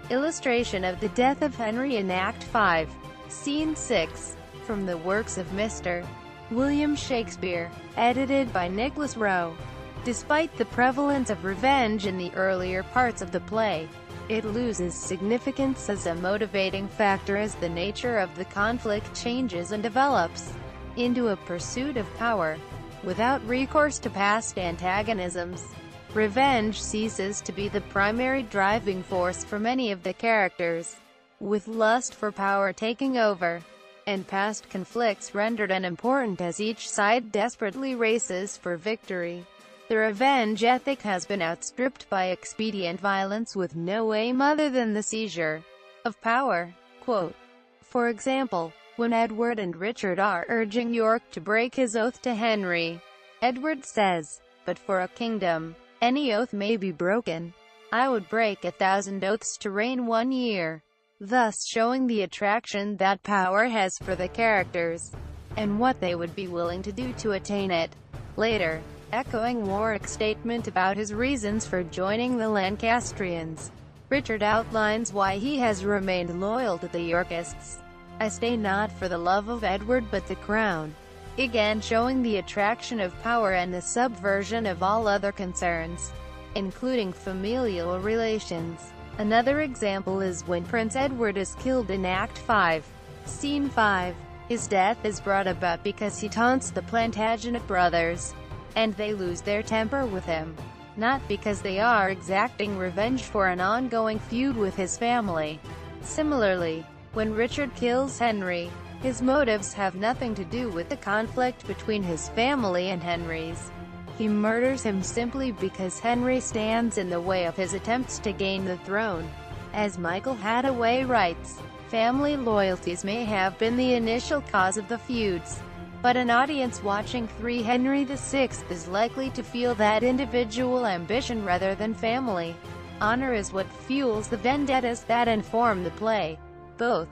Illustration of the death of Henry in Act 5, Scene 6, from the works of Mr. William Shakespeare, edited by Nicholas Rowe. Despite the prevalence of revenge in the earlier parts of the play, it loses significance as a motivating factor as the nature of the conflict changes and develops. into a pursuit of power, without recourse to past antagonisms. Revenge ceases to be the primary driving force for many of the characters, with lust for power taking over, and past conflicts rendered unimportant as each side desperately races for victory. The revenge ethic has been outstripped by expedient violence with no aim other than the seizure of power. Quote, for example, when Edward and Richard are urging York to break his oath to Henry, Edward says, "But for a kingdom, any oath may be broken. I would break 1,000 oaths to reign 1 year." Thus showing the attraction that power has for the characters, and what they would be willing to do to attain it. Later, echoing Warwick's statement about his reasons for joining the Lancastrians, Richard outlines why he has remained loyal to the Yorkists. "I stay not for the love of Edward but the crown," again showing the attraction of power and the subversion of all other concerns, including familial relations. Another example is when Prince Edward is killed in Act 5, Scene 5. His death is brought about because he taunts the Plantagenet brothers, and they lose their temper with him, not because they are exacting revenge for an ongoing feud with his family. Similarly, when Richard kills Henry, his motives have nothing to do with the conflict between his family and Henry's. He murders him simply because Henry stands in the way of his attempts to gain the throne. As Michael Hathaway writes, family loyalties may have been the initial cause of the feuds, but an audience watching 3 Henry VI is likely to feel that individual ambition rather than family honor is what fuels the vendettas that inform the play. Both.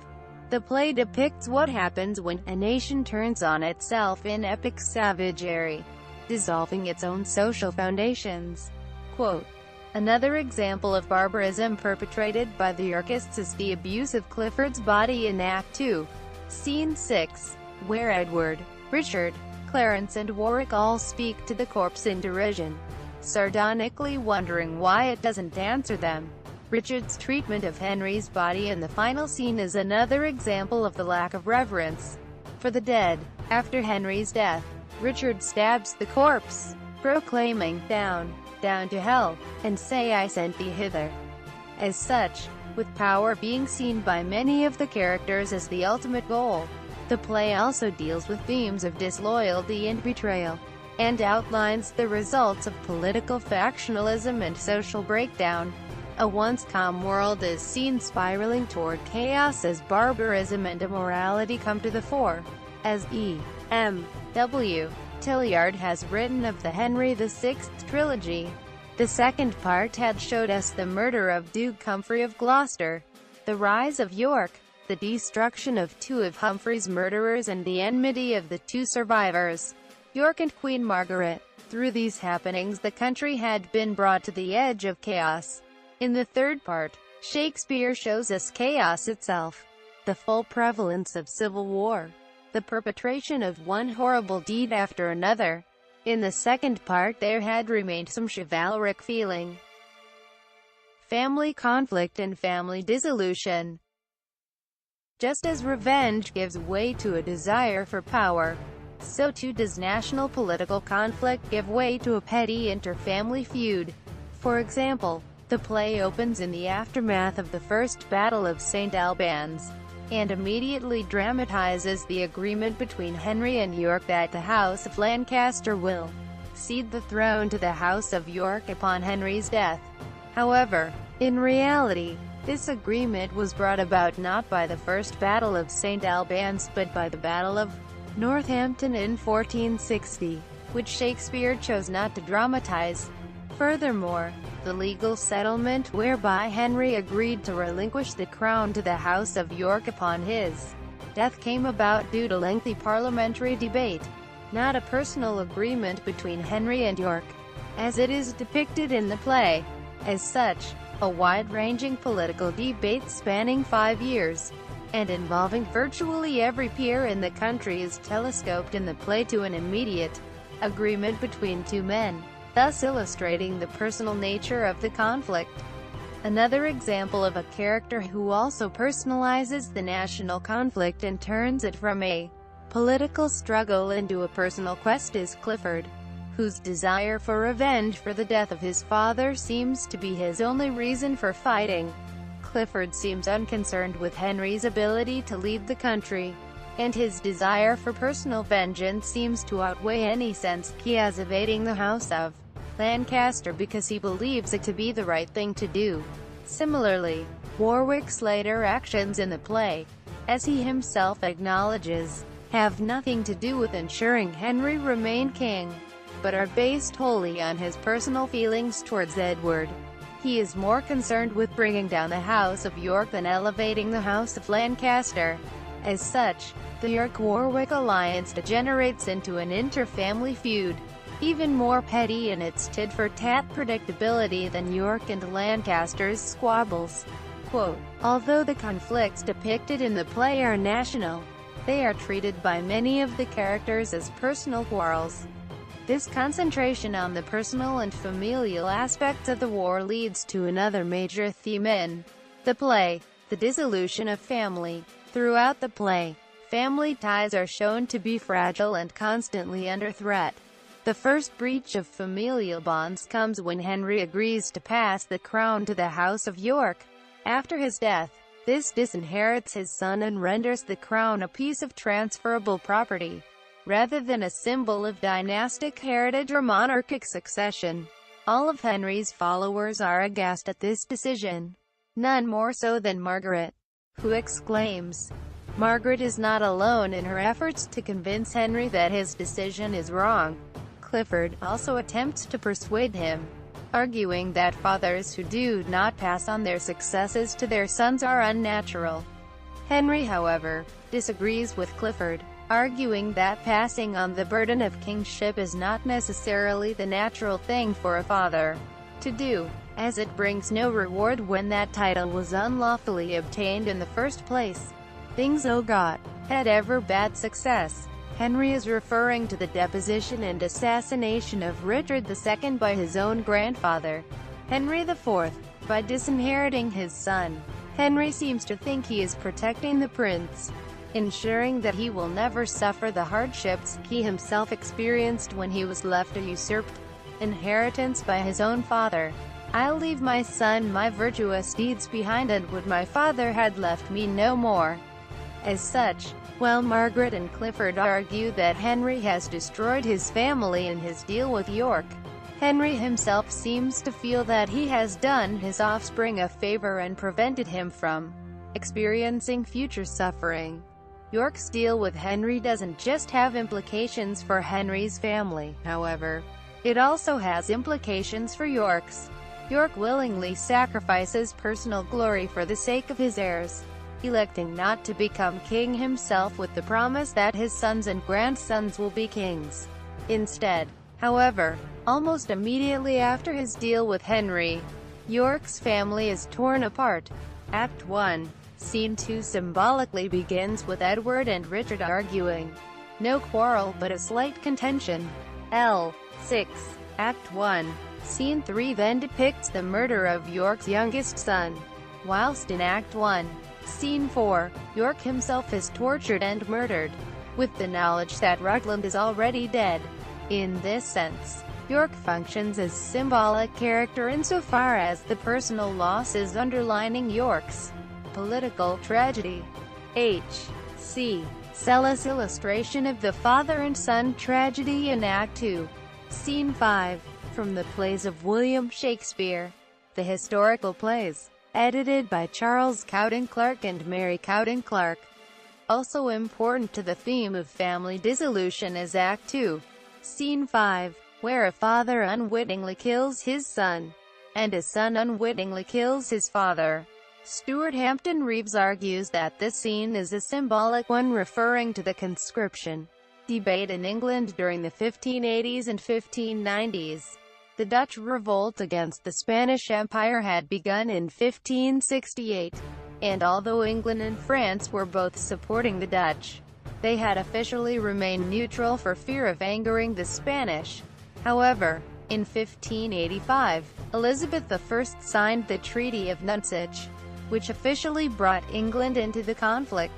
The play depicts what happens when a nation turns on itself in epic savagery, dissolving its own social foundations. Quote, another example of barbarism perpetrated by the Yorkists is the abuse of Clifford's body in Act 2, Scene 6, where Edward, Richard, Clarence and Warwick all speak to the corpse in derision, sardonically wondering why it doesn't answer them. Richard's treatment of Henry's body in the final scene is another example of the lack of reverence for the dead. After Henry's death, Richard stabs the corpse, proclaiming, "Down, down to hell, and say I sent thee hither." As such, with power being seen by many of the characters as the ultimate goal, the play also deals with themes of disloyalty and betrayal, and outlines the results of political factionalism and social breakdown. A once calm world is seen spiraling toward chaos as barbarism and immorality come to the fore. As E.M. W. Tillyard has written of the Henry VI trilogy, the second part had showed us the murder of Duke Humphrey of Gloucester, the rise of York, the destruction of 2 of Humphrey's murderers and the enmity of the 2 survivors, York and Queen Margaret. Through these happenings the country had been brought to the edge of chaos. In the third part, Shakespeare shows us chaos itself, the full prevalence of civil war, the perpetration of one horrible deed after another. In the second part there had remained some chivalric feeling, family conflict and family dissolution. Just as revenge gives way to a desire for power, so too does national political conflict give way to a petty inter-family feud. For example, the play opens in the aftermath of the First Battle of St. Albans, and immediately dramatizes the agreement between Henry and York that the House of Lancaster will cede the throne to the House of York upon Henry's death. However, in reality, this agreement was brought about not by the First Battle of St. Albans but by the Battle of Northampton in 1460, which Shakespeare chose not to dramatize. Furthermore, the legal settlement whereby Henry agreed to relinquish the crown to the House of York upon his death came about due to lengthy parliamentary debate, not a personal agreement between Henry and York, as it is depicted in the play. As such, a wide-ranging political debate spanning 5 years, and involving virtually every peer in the country is telescoped in the play to an immediate agreement between 2 men, thus illustrating the personal nature of the conflict. Another example of a character who also personalizes the national conflict and turns it from a political struggle into a personal quest is Clifford, whose desire for revenge for the death of his father seems to be his only reason for fighting. Clifford seems unconcerned with Henry's ability to lead the country, and his desire for personal vengeance seems to outweigh any sense he has of aiding the House of Lancaster because he believes it to be the right thing to do. Similarly, Warwick's later actions in the play, as he himself acknowledges, have nothing to do with ensuring Henry remain king, but are based wholly on his personal feelings towards Edward. He is more concerned with bringing down the House of York than elevating the House of Lancaster. As such, the York-Warwick alliance degenerates into an inter-family feud, even more petty in its tit-for-tat predictability than York and Lancaster's squabbles. Quote, although the conflicts depicted in the play are national, they are treated by many of the characters as personal quarrels. This concentration on the personal and familial aspects of the war leads to another major theme in the play, the dissolution of family. Throughout the play, family ties are shown to be fragile and constantly under threat. The first breach of familial bonds comes when Henry agrees to pass the crown to the House of York. After his death, this disinherits his son and renders the crown a piece of transferable property, rather than a symbol of dynastic heritage or monarchic succession. All of Henry's followers are aghast at this decision, none more so than Margaret, who exclaims, "Margaret is not alone in her efforts to convince Henry that his decision is wrong." Clifford also attempts to persuade him, arguing that fathers who do not pass on their successes to their sons are unnatural. Henry, however, disagrees with Clifford, arguing that passing on the burden of kingship is not necessarily the natural thing for a father to do, as it brings no reward when that title was unlawfully obtained in the first place. Things had ever bad success. Henry is referring to the deposition and assassination of Richard II by his own grandfather, Henry IV. By disinheriting his son, Henry seems to think he is protecting the prince, ensuring that he will never suffer the hardships he himself experienced when he was left a usurped inheritance by his own father. "I'll leave my son my virtuous deeds behind, and what my father had left me no more." As such, while Margaret and Clifford argue that Henry has destroyed his family in his deal with York, Henry himself seems to feel that he has done his offspring a favor and prevented him from experiencing future suffering. York's deal with Henry doesn't just have implications for Henry's family, however. It also has implications for York's. York willingly sacrifices personal glory for the sake of his heirs, electing not to become king himself with the promise that his sons and grandsons will be kings. Instead, however, almost immediately after his deal with Henry, York's family is torn apart. Act 1, Scene 2 symbolically begins with Edward and Richard arguing. No quarrel but a slight contention. L6. Act 1, Scene 3 then depicts the murder of York's youngest son, whilst in Act 1, Scene 4, York himself is tortured and murdered, with the knowledge that Rutland is already dead. In this sense, York functions as symbolic character insofar as the personal loss is underlining York's political tragedy. H.C. Sellis' illustration of the father and son tragedy in Act 2. Scene 5, from the plays of William Shakespeare. The historical plays, edited by Charles Cowden Clarke and Mary Cowden Clarke. Also important to the theme of family dissolution is Act 2, Scene 5, where a father unwittingly kills his son, and a son unwittingly kills his father. Stuart Hampton Reeves argues that this scene is a symbolic one referring to the conscription debate in England during the 1580s and 1590s. The Dutch revolt against the Spanish Empire had begun in 1568, and although England and France were both supporting the Dutch, they had officially remained neutral for fear of angering the Spanish. However, in 1585, Elizabeth I signed the Treaty of Nonsuch, which officially brought England into the conflict,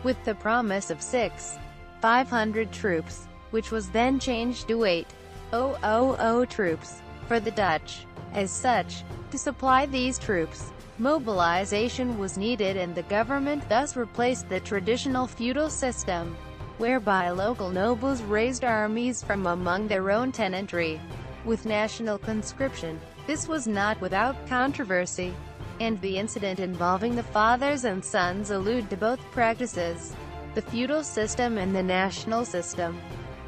with the promise of 6 500 troops, which was then changed to 8,000 troops, for the Dutch. As such, to supply these troops, mobilization was needed, and the government thus replaced the traditional feudal system, whereby local nobles raised armies from among their own tenantry, with national conscription. This was not without controversy, and the incident involving the fathers and sons allude to both practices, the feudal system and the national system.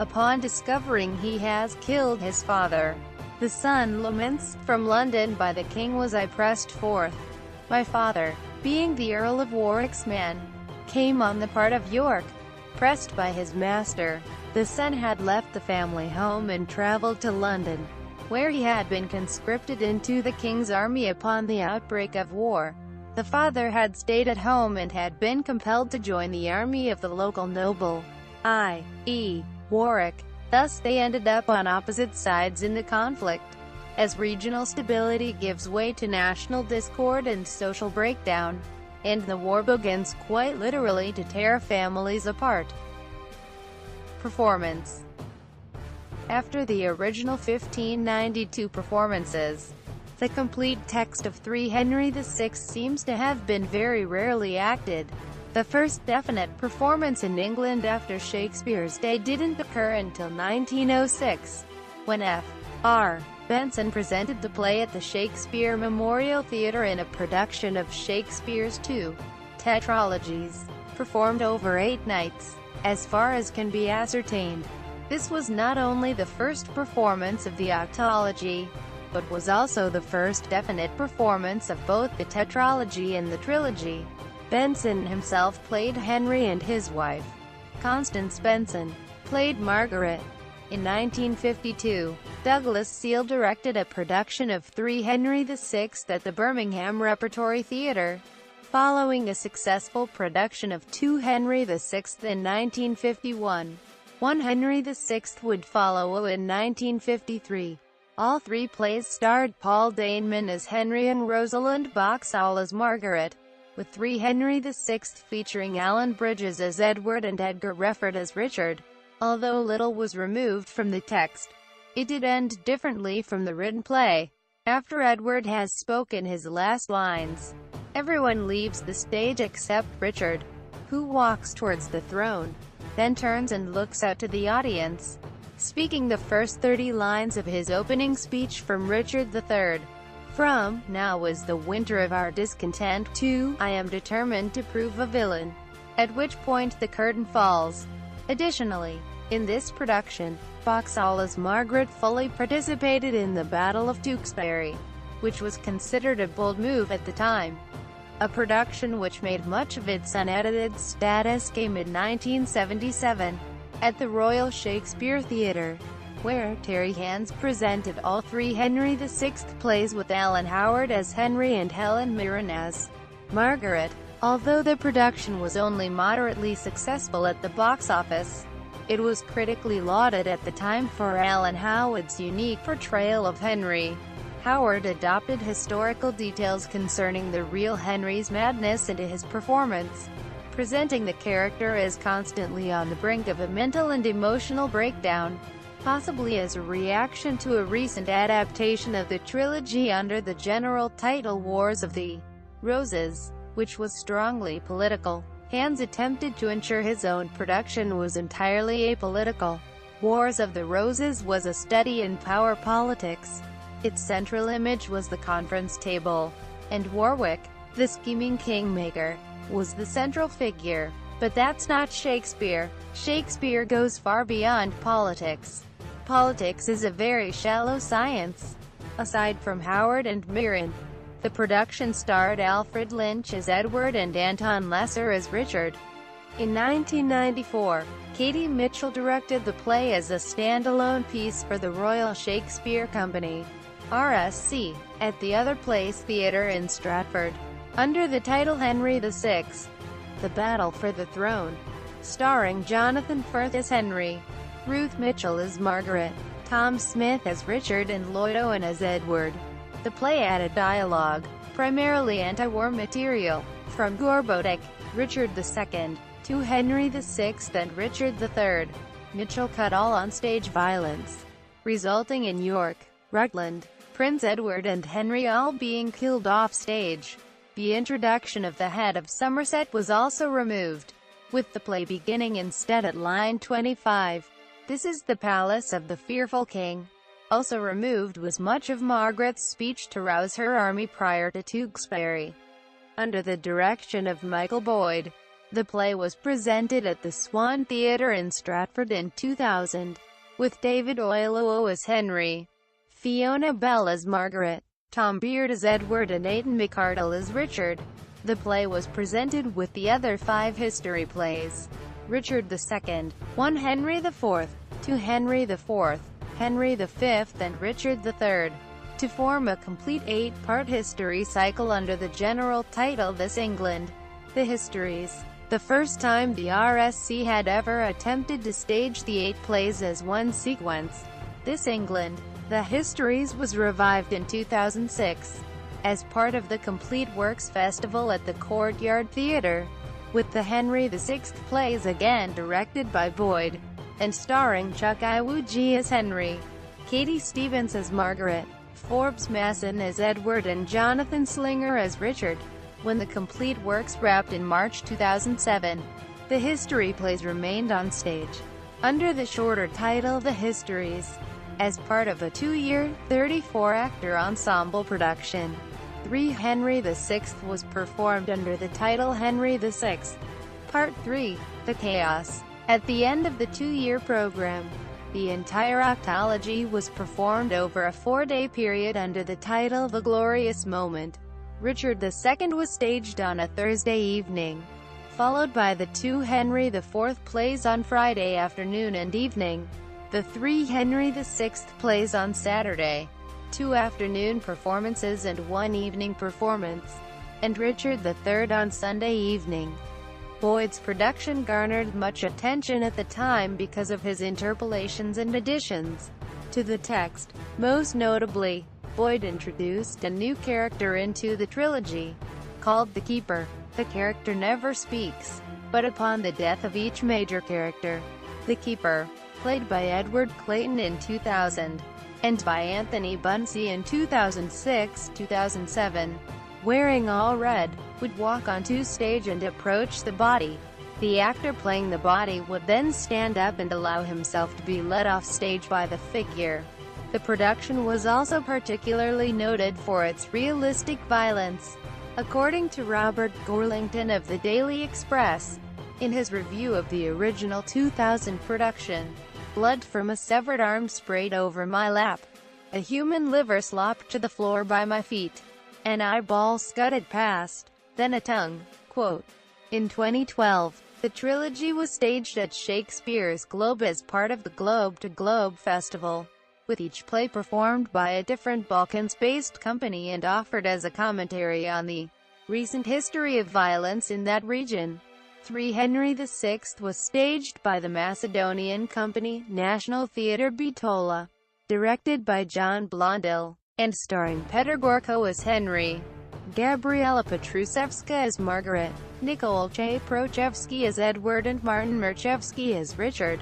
Upon discovering he has killed his father, the son laments, "From London by the king was I pressed forth. My father, being the Earl of Warwick's man, came on the part of York, pressed by his master." The son had left the family home and travelled to London, where he had been conscripted into the king's army upon the outbreak of war. The father had stayed at home and had been compelled to join the army of the local noble, i.e., Warwick. Thus they ended up on opposite sides in the conflict. As regional stability gives way to national discord and social breakdown, and the war begins quite literally to tear families apart. Performance. After the original 1592 performances, the complete text of 3 Henry VI seems to have been very rarely acted. The first definite performance in England after Shakespeare's day didn't occur until 1906, when F.R. Benson presented the play at the Shakespeare Memorial Theatre in a production of Shakespeare's 2 tetralogies, performed over 8 nights. As far as can be ascertained, this was not only the first performance of the octology, but was also the first definite performance of both the tetralogy and the trilogy. Benson himself played Henry and his wife, Constance Benson, played Margaret. In 1952, Douglas Seal directed a production of 3 Henry VI at the Birmingham Repertory Theatre. Following a successful production of 2 Henry VI in 1951, 1 Henry VI would follow in 1953. All 3 plays starred Paul Daneman as Henry and Rosalind Boxall as Margaret, with 3 Henry VI featuring Alan Bridges as Edward and Edgar Refford as Richard. Although little was removed from the text, it did end differently from the written play. After Edward has spoken his last lines, everyone leaves the stage except Richard, who walks towards the throne, then turns and looks out to the audience, speaking the first 30 lines of his opening speech from Richard III. From "Now is the winter of our discontent" to "I am determined to prove a villain," at which point the curtain falls. Additionally, in this production, Boxall as Margaret fully participated in the Battle of Tewkesbury, which was considered a bold move at the time. A production which made much of its unedited status came in 1977, at the Royal Shakespeare Theatre, where Terry Hands presented all 3 Henry VI plays with Alan Howard as Henry and Helen Mirren as Margaret. Although the production was only moderately successful at the box office, it was critically lauded at the time for Alan Howard's unique portrayal of Henry. Howard adopted historical details concerning the real Henry's madness into his performance, presenting the character as constantly on the brink of a mental and emotional breakdown, possibly as a reaction to a recent adaptation of the trilogy under the general title Wars of the Roses, which was strongly political. Hands attempted to ensure his own production was entirely apolitical. Wars of the Roses was a study in power politics. Its central image was the conference table, and Warwick, the scheming kingmaker, was the central figure. But that's not Shakespeare. Shakespeare goes far beyond politics. Politics is a very shallow science. Aside from Howard and Mirren, the production starred Alfred Lynch as Edward and Anton Lesser as Richard. In 1994, Katie Mitchell directed the play as a standalone piece for the Royal Shakespeare Company, RSC, at the Other Place Theatre in Stratford, under the title Henry VI, The Battle for the Throne, starring Jonathan Firth as Henry, Ruth Mitchell as Margaret, Tom Smith as Richard and Lloyd Owen as Edward. The play added dialogue, primarily anti-war material, from Gorboduc, Richard II, to Henry VI and Richard III. Mitchell cut all on-stage violence, resulting in York, Rutland, Prince Edward and Henry all being killed off-stage. The introduction of the head of Somerset was also removed, with the play beginning instead at line 25. This is the palace of the fearful king. Also removed was much of Margaret's speech to rouse her army prior to Tewkesbury. Under the direction of Michael Boyd, the play was presented at the Swan Theatre in Stratford in 2000, with David Oyelowo as Henry, Fiona Bell as Margaret, Tom Beard as Edward and Aidan McArdle as Richard. The play was presented with the other 5 history plays. Richard II, 1 Henry IV, 2 Henry IV, Henry V and Richard III, to form a complete 8-part history cycle under the general title This England, The Histories. The first time the RSC had ever attempted to stage the 8 plays as one sequence. This England, The Histories was revived in 2006, as part of the Complete Works Festival at the Courtyard Theatre, with the Henry VI plays again directed by Boyd, and starring Chuck Iwuji as Henry, Katie Stevens as Margaret, Forbes Masson as Edward and Jonathan Slinger as Richard. When the Complete Works wrapped in March 2007, the history plays remained on stage, under the shorter title The Histories, as part of a 2-year, 34-actor ensemble production. 3 Henry VI was performed under the title Henry VI, Part 3, The Chaos. At the end of the 2-year program, the entire octology was performed over a 4-day period under the title The Glorious Moment. Richard II was staged on a Thursday evening, followed by the 2 Henry IV plays on Friday afternoon and evening, the 3 Henry VI plays on Saturday, 2 afternoon performances and 1 evening performance, and Richard III on Sunday evening. Boyd's production garnered much attention at the time because of his interpolations and additions to the text. Most notably, Boyd introduced a new character into the trilogy, called the Keeper. The character never speaks, but upon the death of each major character, the Keeper, played by Edward Clayton in 2000, and by Anthony Bunsey in 2006-2007, wearing all red, would walk onto stage and approach the body. The actor playing the body would then stand up and allow himself to be led off stage by the figure. The production was also particularly noted for its realistic violence, according to Robert Gorlington of the Daily Express, in his review of the original 2000 production. Blood from a severed arm sprayed over my lap. A human liver slopped to the floor by my feet. An eyeball scudded past. Then a tongue. Quote. In 2012, the trilogy was staged at Shakespeare's Globe as part of the Globe to Globe Festival, with each play performed by a different Balkans-based company and offered as a commentary on the recent history of violence in that region. 3 Henry VI was staged by the Macedonian company, National Theatre Bitola, directed by John Blondell, and starring Petr Gorko as Henry, Gabriela Petrusevska as Margaret, Nicole Cheprochevsky as Edward and Martin Merchevsky as Richard.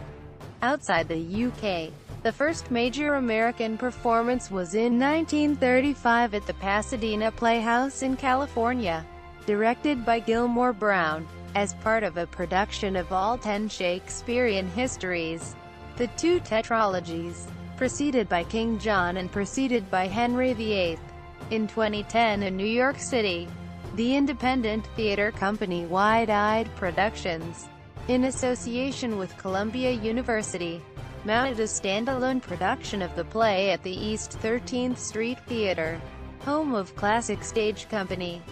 Outside the UK, the first major American performance was in 1935 at the Pasadena Playhouse in California, directed by Gilmore Brown, as part of a production of all 10 Shakespearean histories. The 2 tetralogies, preceded by King John and preceded by Henry VIII. In 2010 in New York City, the independent theater company Wide-Eyed Productions, in association with Columbia University, mounted a standalone production of the play at the East 13th Street Theater, home of Classic Stage Company.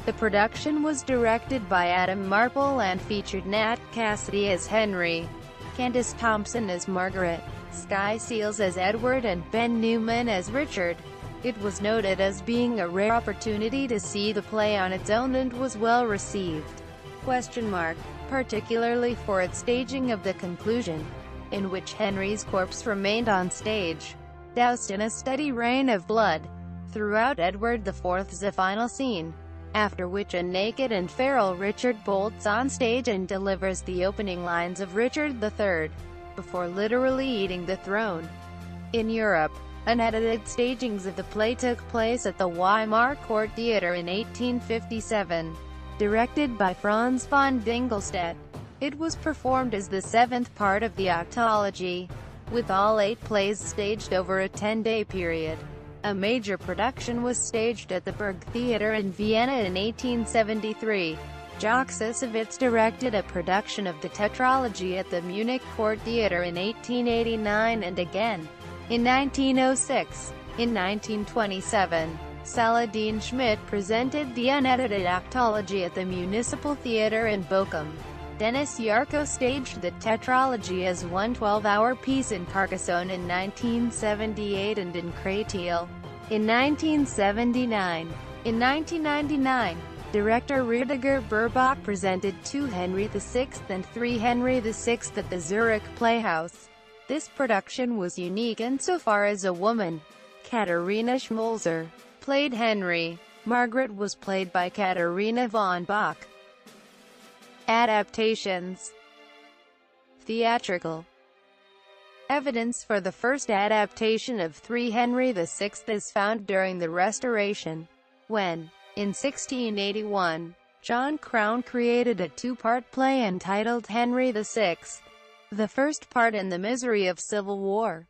The production was directed by Adam Marple and featured Nat Cassidy as Henry, Candace Thompson as Margaret, Sky Seals as Edward and Ben Newman as Richard. It was noted as being a rare opportunity to see the play on its own and was well received. Particularly for its staging of the conclusion, in which Henry's corpse remained on stage, doused in a steady rain of blood, throughout Edward IV's final scene. after which a naked and feral Richard bolts on stage and delivers the opening lines of Richard III, before literally eating the throne. In Europe, unedited stagings of the play took place at the Weimar Court Theatre in 1857. Directed by Franz von Dingelstedt, it was performed as the seventh part of the octology, with all 8 plays staged over a 10-day period. A major production was staged at the Burg Theatre in Vienna in 1873. Jacques Sisowitz directed a production of the tetralogy at the Munich Court Theatre in 1889 and again in 1906. In 1927, Saladin Schmidt presented the unedited octology at the Municipal Theatre in Bochum. Denis Yarko staged the tetralogy as one 12-hour piece in Carcassonne in 1978 and in Créteil in 1979. In 1999, director Rüdiger Burbach presented 2 Henry VI and 3 Henry VI at the Zurich Playhouse. This production was unique insofar as a woman, Katharina Schmolzer, played Henry. Margaret was played by Katharina von Bach. Adaptations. Theatrical evidence for the first adaptation of 3 Henry VI is found during the Restoration, when, in 1681, John Crown created a 2-part play entitled Henry VI. The first part in the misery of civil war.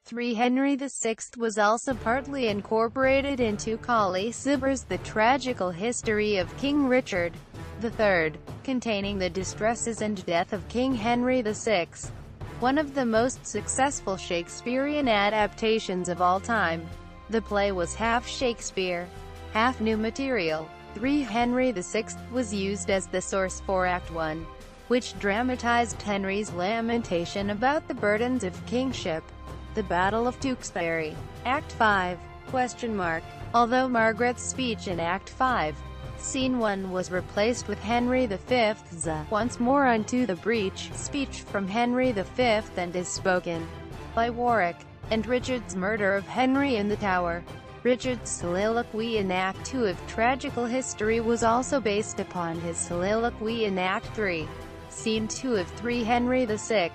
3 Henry VI was also partly incorporated into Colley Cibber's The Tragical History of King Richard III, containing the distresses and death of King Henry VI. One of the most successful Shakespearean adaptations of all time. The play was half Shakespeare, half new material. 3 Henry VI was used as the source for Act I, which dramatized Henry's lamentation about the burdens of kingship. The Battle of Tewkesbury. Act 5, ? Although Margaret's speech in Act 5, Scene 1 was replaced with Henry V's "Once more unto the breach" speech from Henry V and is spoken by Warwick, and Richard's murder of Henry in the Tower. Richard's soliloquy in Act 2 of Tragical History was also based upon his soliloquy in Act 3, Scene 2 of 3 Henry VI.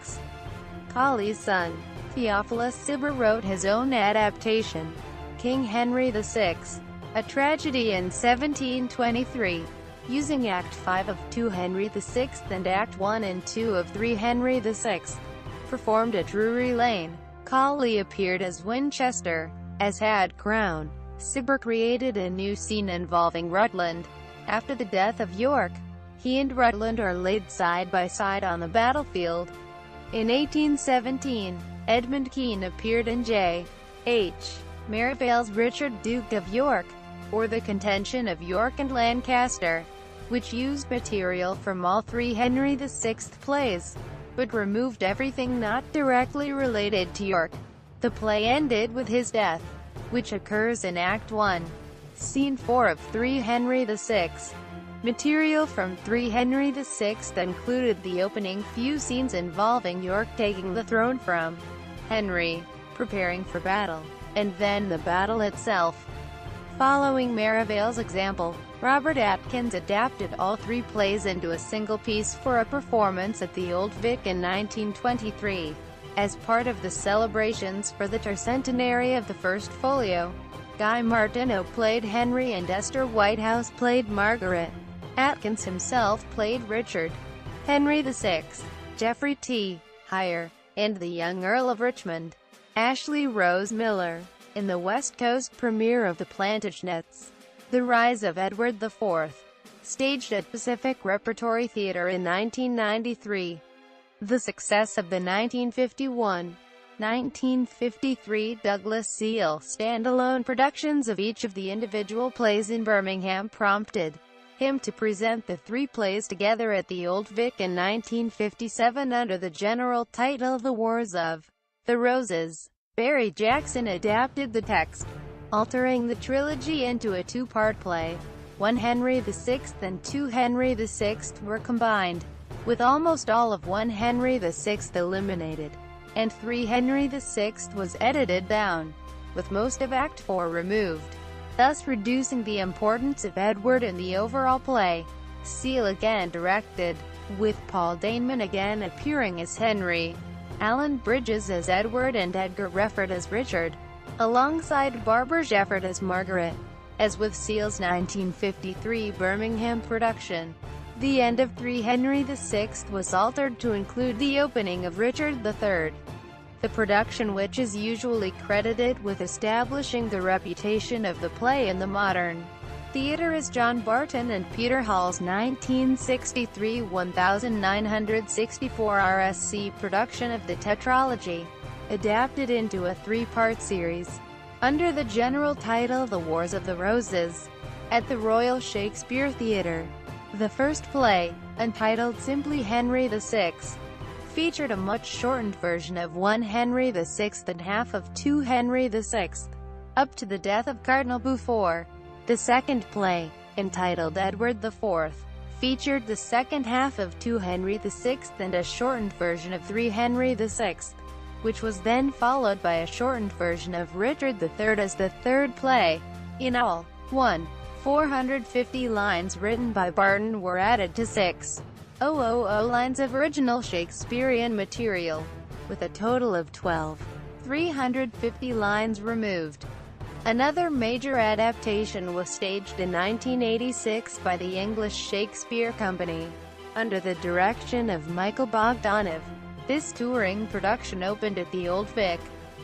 Colley's son, Theophilus Cibber, wrote his own adaptation, King Henry VI, a tragedy, in 1723, using Act 5 of 2 Henry VI and Act 1 and 2 of 3 Henry VI. Performed at Drury Lane, Colley appeared as Winchester, as had Crown. Cibber created a new scene involving Rutland. After the death of York, he and Rutland are laid side by side on the battlefield. In 1817, Edmund Kean appeared in J.H. Merivale's Richard, Duke of York, or The Contention of York and Lancaster, which used material from all 3 Henry VI plays, but removed everything not directly related to York. The play ended with his death, which occurs in Act 1, Scene 4 of 3 Henry VI. Material from 3 Henry VI included the opening few scenes involving York taking the throne from Henry, preparing for battle, and then the battle itself. Following Merivale's example, Robert Atkins adapted all 3 plays into a single piece for a performance at the Old Vic in 1923. As part of the celebrations for the tercentenary of the First Folio, Guy Martineau played Henry and Esther Whitehouse played Margaret. Atkins himself played Richard, Henry VI, Geoffrey T. Heyer, and the young Earl of Richmond, Ashley Rose Miller, in the West Coast premiere of The Plantagenets. The Rise of Edward IV, staged at Pacific Repertory Theatre in 1993. The success of the 1951-1953 Douglas Seal standalone productions of each of the individual plays in Birmingham prompted him to present the 3 plays together at the Old Vic in 1957 under the general title The Wars of the Roses. Barry Jackson adapted the text, altering the trilogy into a 2-part play. 1 Henry VI and 2 Henry VI were combined, with almost all of 1 Henry VI eliminated, and 3 Henry VI was edited down, with most of Act 4 removed. thus reducing the importance of Edward in the overall play. Seal again directed, with Paul Daneman again appearing as Henry, Alan Bridges as Edward and Edgar Refford as Richard, alongside Barbara Shefford as Margaret. As with Seal's 1953 Birmingham production, the end of 3 Henry VI was altered to include the opening of Richard III. The production, which is usually credited with establishing the reputation of the play in the modern theatre, is John Barton and Peter Hall's 1963 1964 RSC production of the tetralogy, adapted into a 3-part series, under the general title The Wars of the Roses, at the Royal Shakespeare Theatre. The first play, entitled simply Henry VI, featured a much shortened version of 1 Henry VI and half of 2 Henry VI, up to the death of Cardinal Beaufort. The second play, entitled Edward IV, featured the second half of 2 Henry VI and a shortened version of 3 Henry VI, which was then followed by a shortened version of Richard III as the third play. In all, 450 lines written by Barton were added to 6,000 lines of original Shakespearean material, with a total of 350 lines removed. Another major adaptation was staged in 1986 by the English Shakespeare Company, under the direction of Michael Bogdanov. This touring production opened at the Old Vic,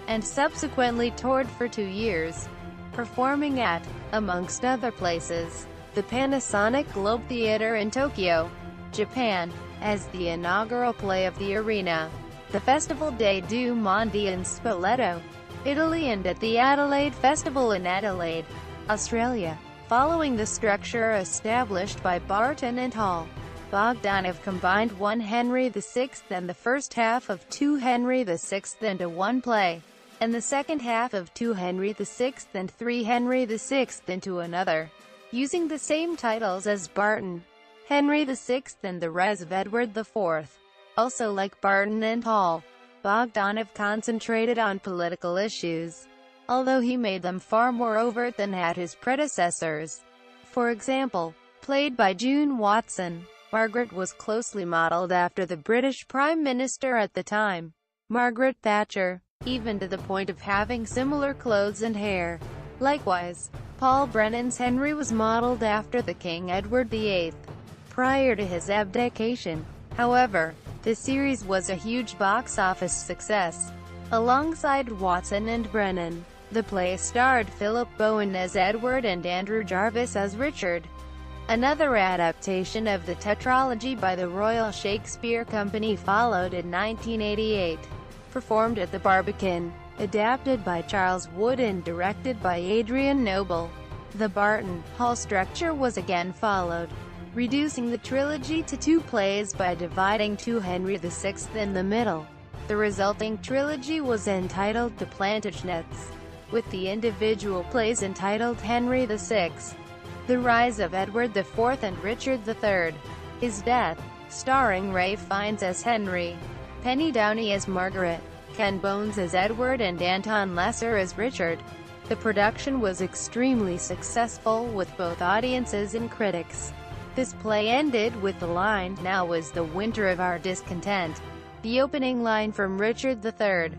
and subsequently toured for 2 years, performing at, amongst other places, the Panasonic Globe Theatre in Tokyo, Japan, as the inaugural play of the arena, the Festival dei du Mondi in Spoleto, Italy, and at the Adelaide Festival in Adelaide, Australia. Following the structure established by Barton and Hall, Bogdanov combined 1 Henry VI and the first half of 2 Henry VI into one play, and the second half of 2 Henry VI and 3 Henry VI into another, using the same titles as Barton, Henry VI and the Rise of Edward IV. Also, like Barton and Hall, Bogdanov concentrated on political issues, although he made them far more overt than had his predecessors. For example, played by June Watson, Margaret was closely modeled after the British Prime Minister at the time, Margaret Thatcher, even to the point of having similar clothes and hair. Likewise, Paul Brennan's Henry was modeled after the King Edward VIII, prior to his abdication. However, the series was a huge box office success. Alongside Watson and Brennan, the play starred Philip Bowen as Edward and Andrew Jarvis as Richard. Another adaptation of the tetralogy by the Royal Shakespeare Company followed in 1988, performed at the Barbican, adapted by Charles Wood and directed by Adrian Noble. The Barton-Hall structure was again followed, reducing the trilogy to 2 plays by dividing 2 Henry VI in the middle. The resulting trilogy was entitled The Plantagenets, with the individual plays entitled Henry VI, The Rise of Edward IV and Richard III, His Death, starring Ralph Fiennes as Henry, Penny Downey as Margaret, Ken Bones as Edward and Anton Lesser as Richard. The production was extremely successful with both audiences and critics. This play ended with the line, "Now is the winter of our discontent," the opening line from Richard III.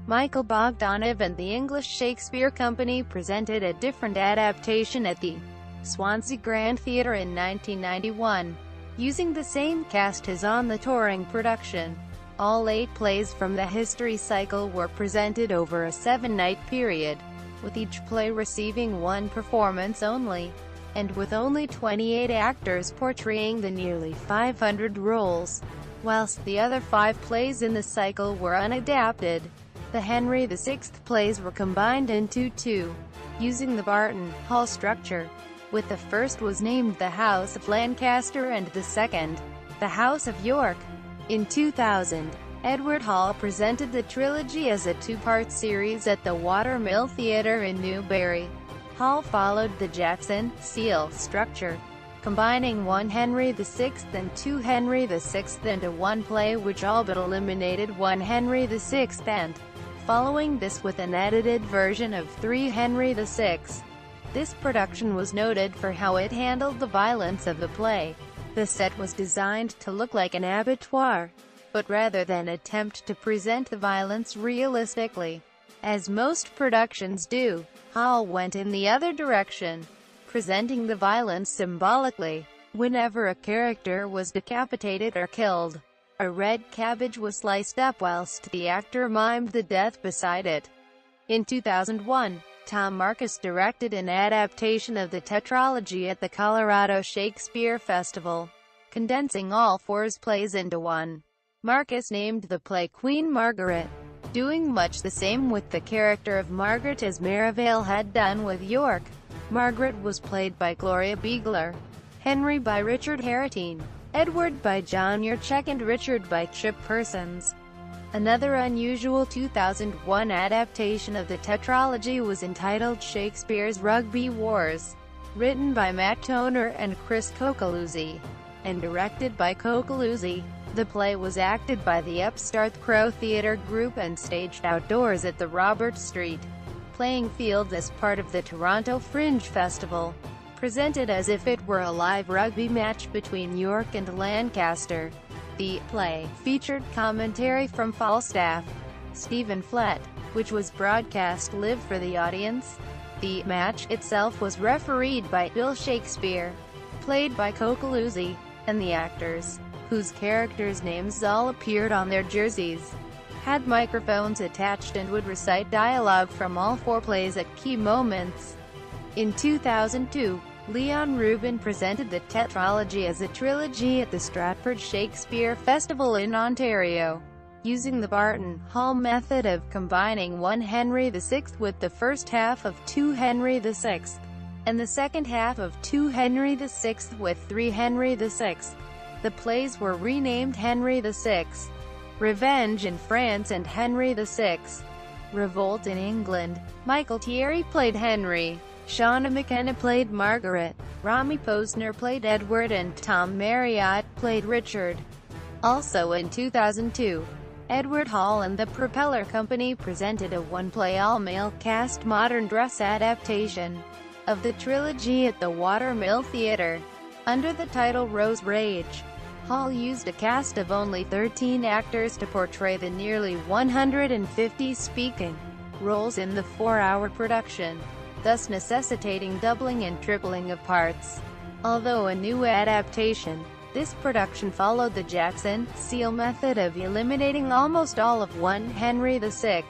Michael Bogdanov and the English Shakespeare Company presented a different adaptation at the Swansea Grand Theatre in 1991, using the same cast as on the touring production. All 8 plays from the History cycle were presented over a 7-night period, with each play receiving 1 performance only, and with only 28 actors portraying the nearly 500 roles. Whilst the other 5 plays in the cycle were unadapted, the Henry VI plays were combined into 2, using the Barton-Hall structure, with the first was named The House of Lancaster and the second, The House of York. In 2000, Edward Hall presented the trilogy as a 2-part series at the Watermill Theatre in Newbury. Hall followed the Jackson, Seal structure, combining 1 Henry VI and 2 Henry VI into one play, which all but eliminated 1 Henry VI, and following this with an edited version of 3 Henry VI. This production was noted for how it handled the violence of the play. The set was designed to look like an abattoir, but rather than attempt to present the violence realistically, as most productions do, Hall went in the other direction, presenting the violence symbolically. Whenever a character was decapitated or killed, a red cabbage was sliced up whilst the actor mimed the death beside it. In 2001, Tom Marcus directed an adaptation of the tetralogy at the Colorado Shakespeare Festival, condensing all four plays into one. Marcus named the play Queen Margaret, doing much the same with the character of Margaret as Merivale had done with York. Margaret was played by Gloria Biegler, Henry by Richard Haratine, Edward by John Yurchek, and Richard by Chip Persons. Another unusual 2001 adaptation of the tetralogy was entitled Shakespeare's Rugby Wars, written by Matt Toner and Chris Cocaluzzi, and directed by Cocaluzzi. The play was acted by the upstart Crow Theatre Group and staged outdoors at the Robert Street playing field as part of the Toronto Fringe Festival, presented as if it were a live rugby match between York and Lancaster. The play featured commentary from Falstaff, Stephen Flett, which was broadcast live for the audience. The match itself was refereed by Bill Shakespeare, played by Cocaluzzi, and the actors, whose characters' names all appeared on their jerseys, had microphones attached and would recite dialogue from all four plays at key moments. In 2002, Leon Rubin presented the tetralogy as a trilogy at the Stratford Shakespeare Festival in Ontario, using the Barton Hall method of combining 1 Henry VI with the first half of 2 Henry VI, and the second half of 2 Henry VI with 3 Henry VI. The plays were renamed Henry VI, Revenge in France, and Henry VI, Revolt in England. Michael Thierry played Henry, Shauna McKenna played Margaret, Rami Posner played Edward, and Tom Marriott played Richard. Also in 2002, Edward Hall and the Propeller Company presented a one-play all-male cast modern dress adaptation of the trilogy at the Watermill Theatre, under the title Rose Rage. Hall used a cast of only 13 actors to portray the nearly 150 speaking roles in the 4-hour production, thus necessitating doubling and tripling of parts. Although a new adaptation, this production followed the Jackson Seal method of eliminating almost all of 1 Henry VI.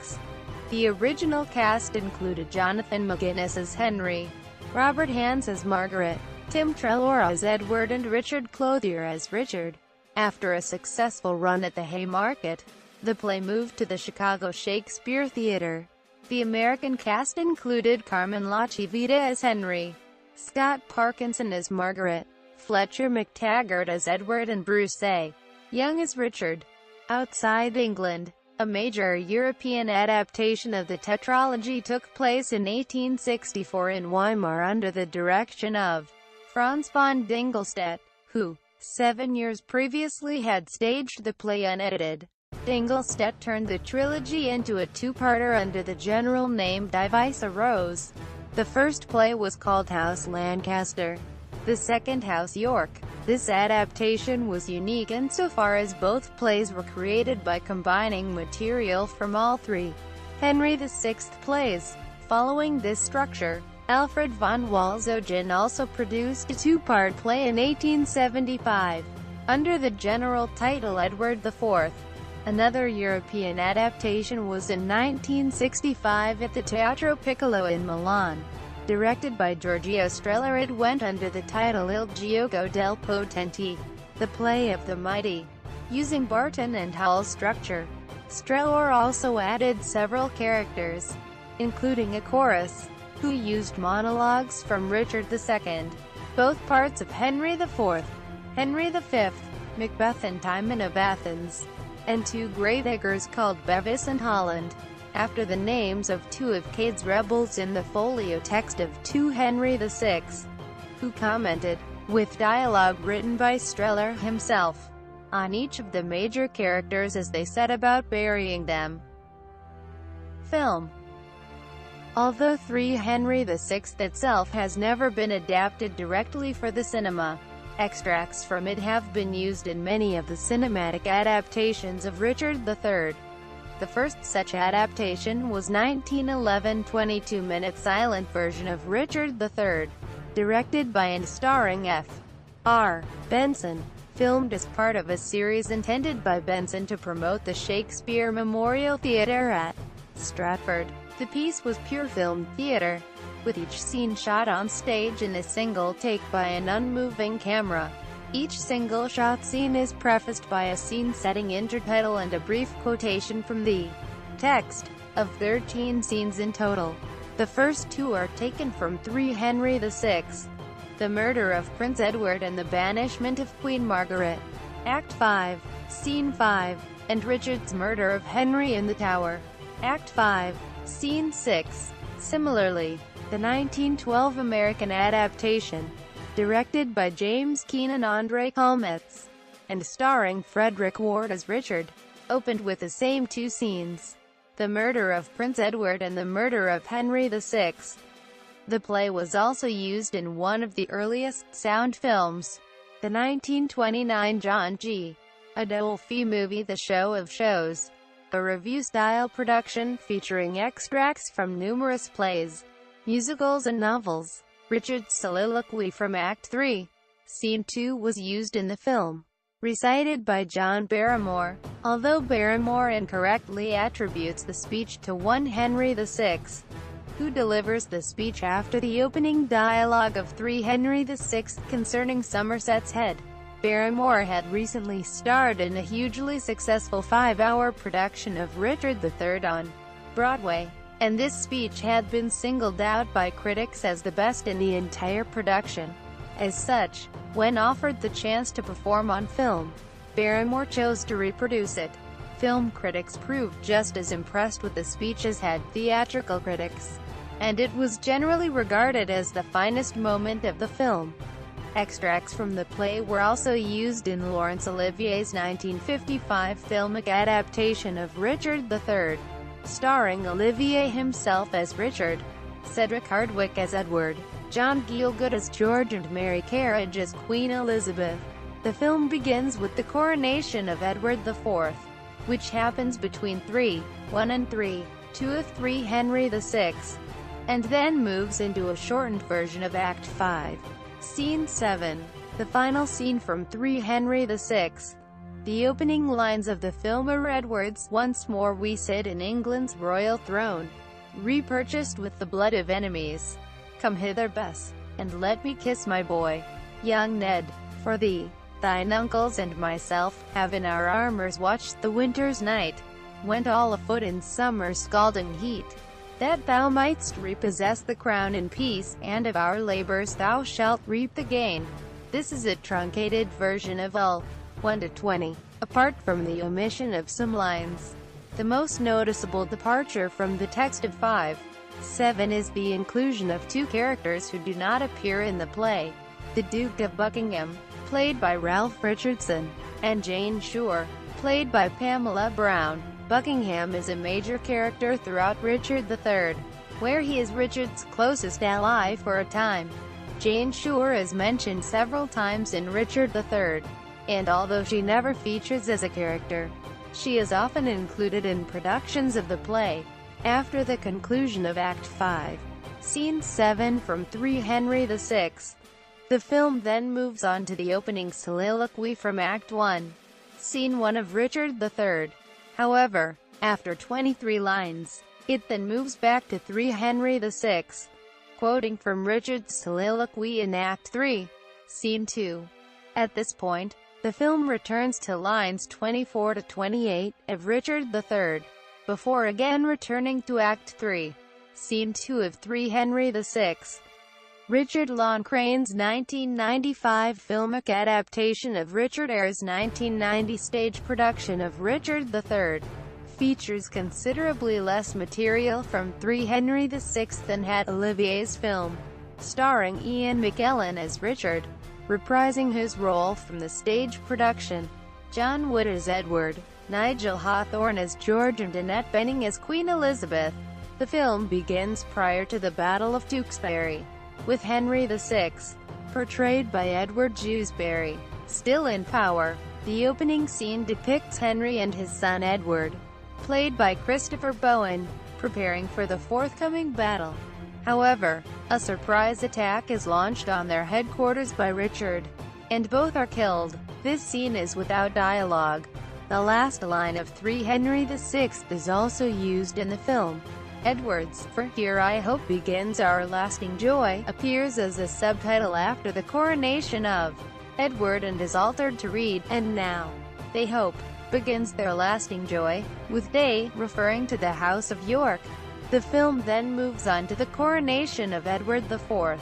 The original cast included Jonathan McGuinness as Henry, Robert Hands as Margaret, Tim Treloar as Edward, and Richard Clothier as Richard. After a successful run at the Haymarket, the play moved to the Chicago Shakespeare Theatre. The American cast included Carmen Lachivita as Henry, Scott Parkinson as Margaret, Fletcher McTaggart as Edward, and Bruce A. Young as Richard. Outside England, a major European adaptation of the tetralogy took place in 1864 in Weimar under the direction of Franz von Dingelstedt, who, 7 years previously had staged the play unedited. Dingelstedt turned the trilogy into a two-parter under the general name Die Weiße Rose. The first play was called House Lancaster, the second House York. This adaptation was unique insofar as both plays were created by combining material from all 3 Henry VI plays. Following this structure, Alfred von Walzogen also produced a two-part play in 1875, under the general title Edward IV. Another European adaptation was in 1965 at the Teatro Piccolo in Milan. Directed by Giorgio Strehler, it went under the title Il Gioco del Potente, the play of the mighty. Using Barton and Hall's structure, Strehler also added several characters, including a chorus, who used monologues from Richard II, both parts of Henry IV, Henry V, Macbeth, and Timon of Athens, and 2 gravediggers called Bevis and Holland, after the names of 2 of Cade's rebels in the folio text of 2 Henry VI, who commented, with dialogue written by Strehler himself, on each of the major characters as they set about burying them. Film. Although 3 Henry VI itself has never been adapted directly for the cinema, extracts from it have been used in many of the cinematic adaptations of Richard III. The first such adaptation was 1911's 22-minute silent version of Richard III, directed by and starring F.R. Benson. Filmed as part of a series intended by Benson to promote the Shakespeare Memorial Theatre at Stratford. The piece was pure film theatre, with each scene shot on stage in a single take by an unmoving camera. Each single shot scene is prefaced by a scene-setting intertitle and a brief quotation from the text. Of 13 scenes in total, the first 2 are taken from 3 Henry VI. The murder of Prince Edward and the banishment of Queen Margaret, Act 5, Scene 5, and Richard's murder of Henry in the Tower, Act 5, Scene 6. Similarly, the 1912 American adaptation, directed by James Keane and Andre Kalmetz, and starring Frederick Ward as Richard, opened with the same 2 scenes: the murder of Prince Edward and the murder of Henry VI. The play was also used in one of the earliest sound films, the 1929 John G. Adolphe movie The Show of Shows, a revue-style production featuring extracts from numerous plays, musicals and novels. Richard's soliloquy from Act 3, Scene 2 was used in the film, recited by John Barrymore, although Barrymore incorrectly attributes the speech to 1 Henry VI, who delivers the speech after the opening dialogue of 3 Henry VI concerning Somerset's head. Barrymore had recently starred in a hugely successful 5-hour production of Richard III on Broadway, and this speech had been singled out by critics as the best in the entire production. As such, when offered the chance to perform on film, Barrymore chose to reproduce it. Film critics proved just as impressed with the speech as had theatrical critics, and it was generally regarded as the finest moment of the film. Extracts from the play were also used in Laurence Olivier's 1955 filmic adaptation of Richard III, starring Olivier himself as Richard, Cedric Hardwicke as Edward, John Gielgud as George and Mary Carriage as Queen Elizabeth. The film begins with the coronation of Edward IV, which happens between 3:1 and 3:2 of 3 Henry VI, and then moves into a shortened version of Act 5, Scene 7, the final scene from 3 Henry VI. The opening lines of the film are Edward's "Once more we sit in England's royal throne, repurchased with the blood of enemies. Come hither, Bess, and let me kiss my boy, young Ned, for thee, thine uncles and myself, have in our armours watched the winter's night, went all afoot in summer's scalding heat, that thou mightst repossess the crown in peace, and of our labours thou shalt reap the gain." This is a truncated version of all 1-20, apart from the omission of some lines. The most noticeable departure from the text of 5:7 is the inclusion of 2 characters who do not appear in the play: the Duke of Buckingham, played by Ralph Richardson, and Jane Shore, played by Pamela Brown. Buckingham is a major character throughout Richard III, where he is Richard's closest ally for a time. Jane Shore is mentioned several times in Richard III, and although she never features as a character, she is often included in productions of the play. After the conclusion of Act 5, Scene 7 from 3 Henry VI, the film then moves on to the opening soliloquy from Act 1, Scene 1 of Richard III. However, after 23 lines, it then moves back to 3 Henry VI, quoting from Richard's soliloquy in Act 3, Scene 2. At this point, the film returns to lines 24 to 28 of Richard III, before again returning to Act 3, Scene 2 of 3 Henry VI. Richard Loncrane's 1995 filmic adaptation of Richard Eyre's 1990 stage production of Richard III features considerably less material from 3 Henry VI than had Olivier's film, starring Ian McKellen as Richard, reprising his role from the stage production, John Wood as Edward, Nigel Hawthorne as George and Annette Bening as Queen Elizabeth. The film begins prior to the Battle of Tewkesbury, with Henry VI, portrayed by Edward Dewsbury, still in power. The opening scene depicts Henry and his son Edward, played by Christopher Bowen, preparing for the forthcoming battle. However, a surprise attack is launched on their headquarters by Richard, and both are killed. This scene is without dialogue. The last line of 3 Henry VI is also used in the film. Edward's "For Here I Hope Begins Our Lasting Joy" appears as a subtitle after the coronation of Edward and is altered to read, "And now, they hope, begins their lasting joy," with "they" referring to the House of York. The film then moves on to the coronation of Edward IV,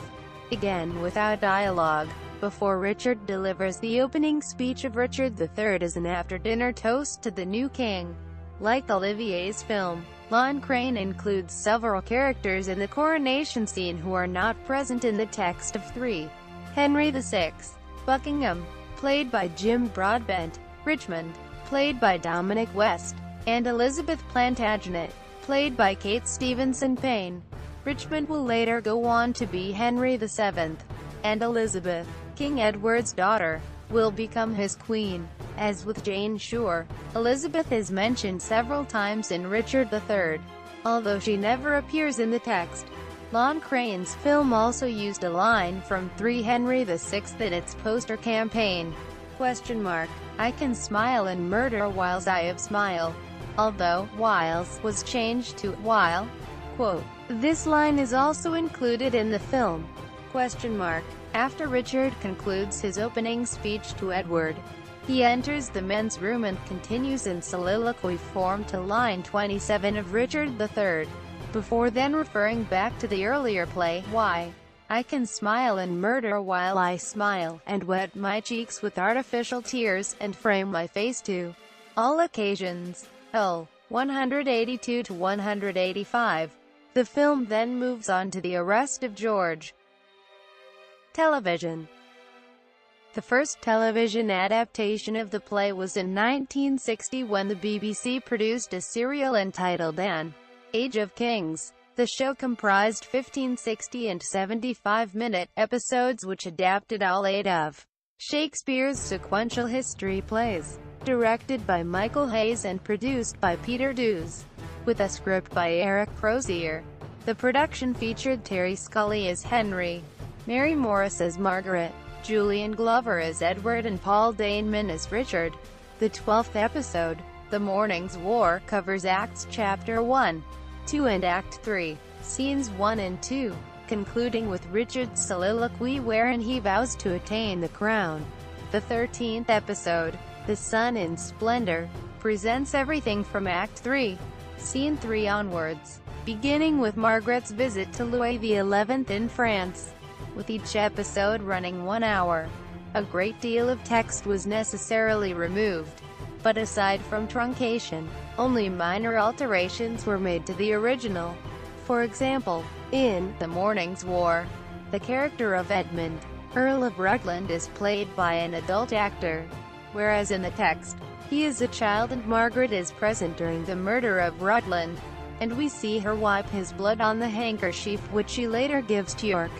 again without dialogue, before Richard delivers the opening speech of Richard III as an after-dinner toast to the new king. Like Olivier's film, Lon Crane includes several characters in the coronation scene who are not present in the text of 3 Henry VI. Buckingham, played by Jim Broadbent; Richmond, played by Dominic West; and Elizabeth Plantagenet, played by Kate Stevenson Payne. Richmond will later go on to be Henry VII, and Elizabeth, King Edward's daughter, will become his queen. As with Jane Shore, Elizabeth is mentioned several times in Richard III, although she never appears in the text. Lon Crane's film also used a line from 3 Henry VI in its poster campaign. "I can smile and murder whiles I have smile," although "whiles" was changed to "while." Quote, this line is also included in the film. After Richard concludes his opening speech to Edward, he enters the men's room and continues in soliloquy form to line 27 of Richard III, before then referring back to the earlier play, "Why, I can smile and murder while I smile, and wet my cheeks with artificial tears, and frame my face to all occasions." L. 182 to 185. The film then moves on to the arrest of George. Television. The first television adaptation of the play was in 1960 when the BBC produced a serial entitled An Age of Kings. The show comprised 15 60 and 75-minute episodes which adapted all 8 of Shakespeare's sequential history plays. Directed by Michael Hayes and produced by Peter Dews, with a script by Eric Crozier. The production featured Terry Scully as Henry, Mary Morris as Margaret, Julian Glover as Edward and Paul Daneman as Richard. The 12th episode, The Morning's War, covers Acts Chapter 1, 2 and Act 3, Scenes 1 and 2, concluding with Richard's soliloquy wherein he vows to attain the crown. The 13th episode, The Sun in Splendor, presents everything from Act 3, Scene 3 onwards, beginning with Margaret's visit to Louis XI in France, with each episode running 1 hour. A great deal of text was necessarily removed, but aside from truncation, only minor alterations were made to the original. For example, in The Morning's War, the character of Edmund, Earl of Rutland, is played by an adult actor, whereas in the text, he is a child and Margaret is present during the murder of Rutland, and we see her wipe his blood on the handkerchief which she later gives to York.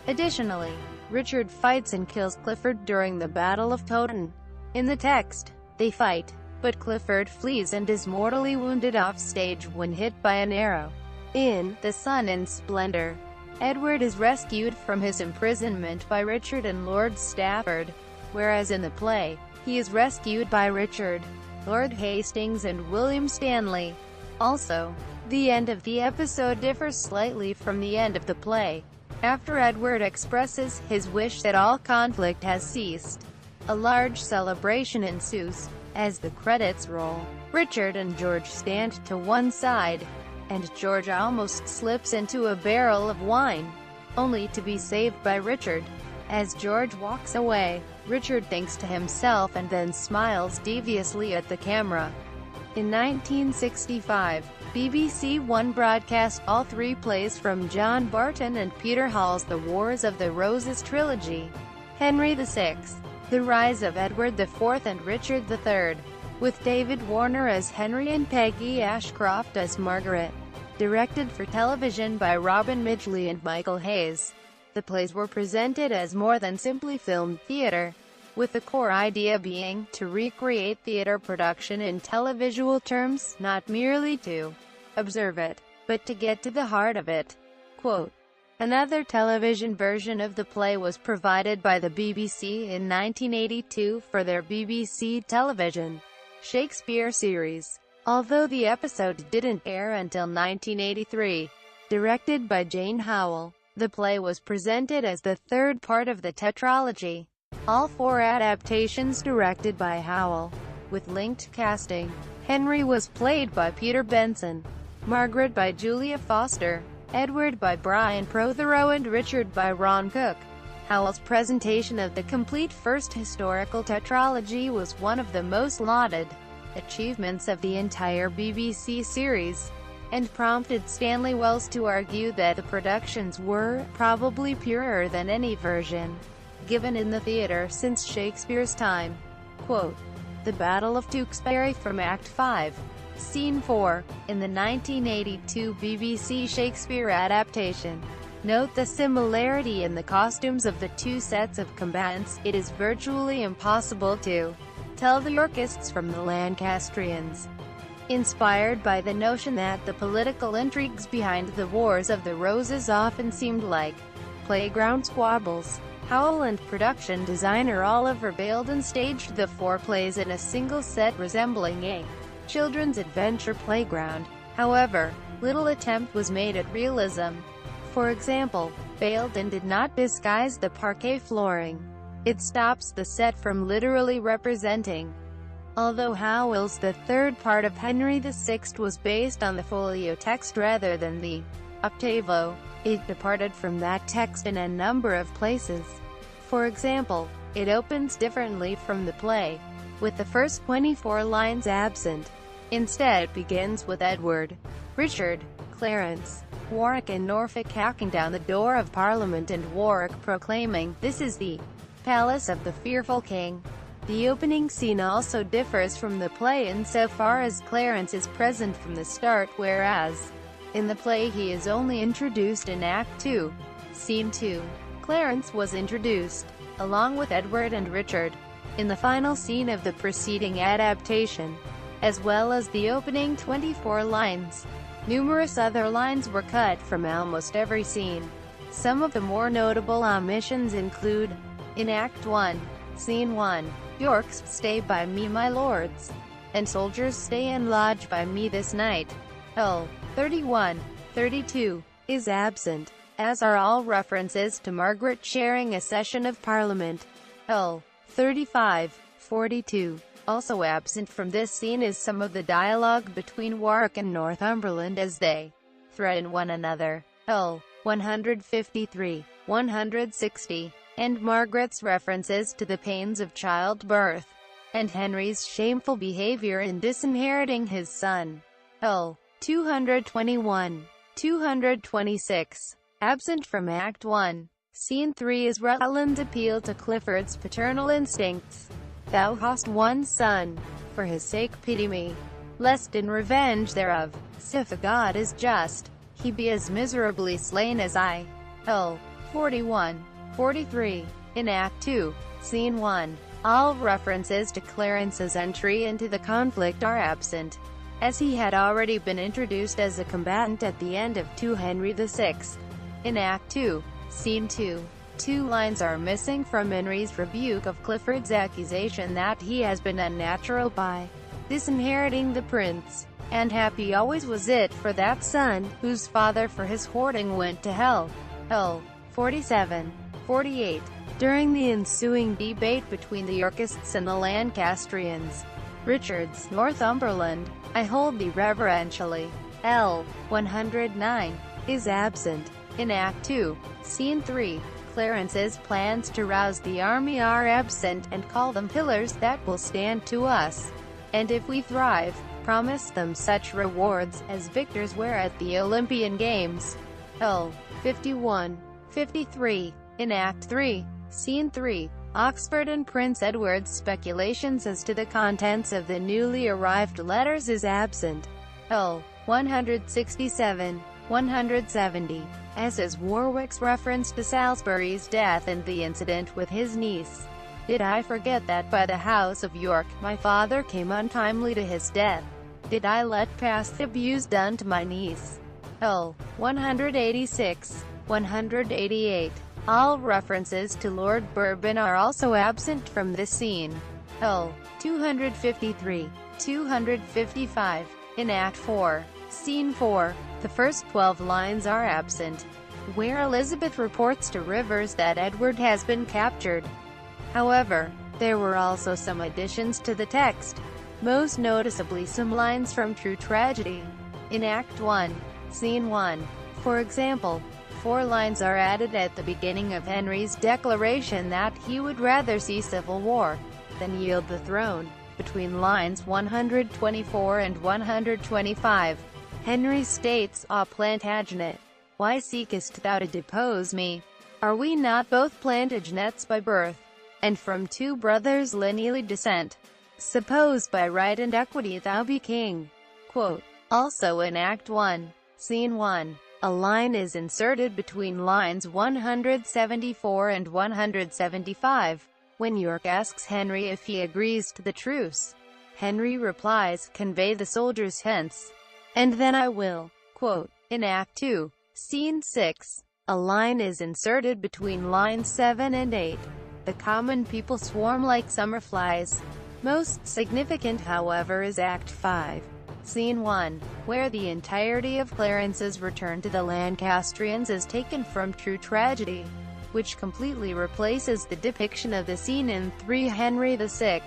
Additionally, Richard fights and kills Clifford during the Battle of Towton. In the text, they fight, but Clifford flees and is mortally wounded off-stage when hit by an arrow. In The Sun in Splendor, Edward is rescued from his imprisonment by Richard and Lord Stafford, whereas in the play, he is rescued by Richard, Lord Hastings and William Stanley. Also, the end of the episode differs slightly from the end of the play. After Edward expresses his wish that all conflict has ceased, a large celebration ensues. As the credits roll, Richard and George stand to one side, and George almost slips into a barrel of wine, only to be saved by Richard. As George walks away, Richard thinks to himself and then smiles deviously at the camera. In 1965, BBC One broadcast all 3 plays from John Barton and Peter Hall's The Wars of the Roses trilogy. Henry VI, The Rise of Edward IV and Richard III, with David Warner as Henry and Peggy Ashcroft as Margaret. directed for television by Robin Midgley and Michael Hayes. The plays were presented as more than simply filmed theater, with the core idea being to recreate theater production in televisual terms, not merely to observe it, but to get to the heart of it. Quote, another television version of the play was provided by the BBC in 1982 for their BBC television Shakespeare series, although the episode didn't air until 1983. Directed by Jane Howell, the play was presented as the third part of the tetralogy. All four adaptations directed by Howell, with linked casting. Henry was played by Peter Benson, Margaret by Julia Foster, Edward by Brian Prothero and Richard by Ron Cook. Howell's presentation of the complete first historical tetralogy was one of the most lauded achievements of the entire BBC series, and prompted Stanley Wells to argue that the productions were probably purer than any version given in the theatre since Shakespeare's time. Quote, the Battle of Tewkesbury from Act 5, Scene 4, in the 1982 BBC Shakespeare adaptation. Note the similarity in the costumes of the two sets of combatants. It is virtually impossible to tell the Yorkists from the Lancastrians. Inspired by the notion that the political intrigues behind the Wars of the Roses often seemed like playground squabbles, Howell and production designer Oliver Baildon staged the four plays in a single set resembling a children's adventure playground. However, little attempt was made at realism. For example, Baildon did not disguise the parquet flooring. It stops the set from literally representing. Although Howell's The Third Part of Henry VI was based on the folio text rather than the octavo, it departed from that text in a number of places. For example, it opens differently from the play, with the first 24 lines absent. Instead it begins with Edward, Richard, Clarence, Warwick and Norfolk hacking down the door of Parliament and Warwick proclaiming, "This is the palace of the fearful king." The opening scene also differs from the play insofar as Clarence is present from the start, whereas in the play he is only introduced in Act 2, Scene 2. Clarence was introduced, along with Edward and Richard, in the final scene of the preceding adaptation, as well as the opening 24 lines. Numerous other lines were cut from almost every scene. Some of the more notable omissions include, in Act 1, Scene 1, "Yorks, stay by me my lords," and "Soldiers, stay and lodge by me this night." L. 31, 32, is absent, as are all references to Margaret sharing a session of Parliament. L. 35, 42. Also absent from this scene is some of the dialogue between Warwick and Northumberland as they threaten one another. L. 153, 160, and Margaret's references to the pains of childbirth, and Henry's shameful behavior in disinheriting his son. L. 221, 226. Absent from Act 1, Scene 3 is Rutland's appeal to Clifford's paternal instincts. "Thou hast one son. For his sake pity me, lest in revenge thereof, sith a God is just, he be as miserably slain as I." L. 41, 43. In Act 2, Scene 1, all references to Clarence's entry into the conflict are absent, as he had already been introduced as a combatant at the end of 2 Henry VI. In Act 2, Scene 2, 2 lines are missing from Henry's rebuke of Clifford's accusation that he has been unnatural by disinheriting the prince, and happy always was it for that son, whose father for his hoarding went to hell. L. 47, 48. During the ensuing debate between the Yorkists and the Lancastrians, Richard's Northumberland, "I hold thee reverentially," L. 109, is absent. In Act 2, Scene 3, Clarence's plans to rouse the army are absent, and call them pillars that will stand to us, and if we thrive, promise them such rewards as victors were at the Olympian Games. L. 51, 53. In Act 3, Scene 3, Oxford and Prince Edward's speculations as to the contents of the newly arrived letters is absent. L. 167, 170. As is Warwick's reference to Salisbury's death and the incident with his niece. Did I forget that by the House of York, my father came untimely to his death? Did I let pass the abuse done to my niece? L. 186, 188. All references to Lord Bourbon are also absent from this scene. L. 253, 255. In Act 4, Scene 4, the first 12 lines are absent, where Elizabeth reports to Rivers that Edward has been captured. However, there were also some additions to the text, most noticeably some lines from True Tragedy. In Act 1, Scene 1, for example, 4 lines are added at the beginning of Henry's declaration that he would rather see civil war than yield the throne. Between lines 124 and 125, Henry states, "Ah, Plantagenet, why seekest thou to depose me? Are we not both Plantagenets by birth, and from 2 brothers lineally descent? Suppose by right and equity thou be king." Quote. Also in Act 1, Scene 1, a line is inserted between lines 174 and 175. When York asks Henry if he agrees to the truce, Henry replies, "Convey the soldiers hence, and then I will." Quote. In Act 2, Scene 6, a line is inserted between lines 7 and 8. The common people swarm like summer flies. Most significant, however, is Act 5, Scene 1, where the entirety of Clarence's return to the Lancastrians is taken from True Tragedy, which completely replaces the depiction of the scene in 3 Henry VI.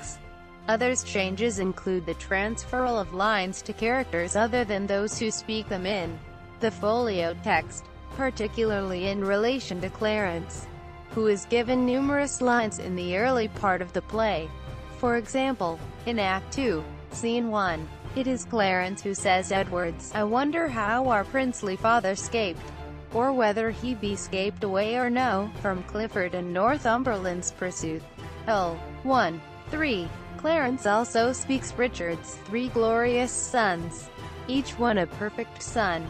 Other changes include the transferal of lines to characters other than those who speak them in the folio text, particularly in relation to Clarence, who is given numerous lines in the early part of the play. For example, in Act 2, Scene 1, it is Clarence who says Edwards, "I wonder how our princely father 'scaped, or whether he be 'scaped away or no, from Clifford and Northumberland's pursuit." L. 1, 3. Clarence also speaks Richard's 3 glorious sons, each one a perfect son,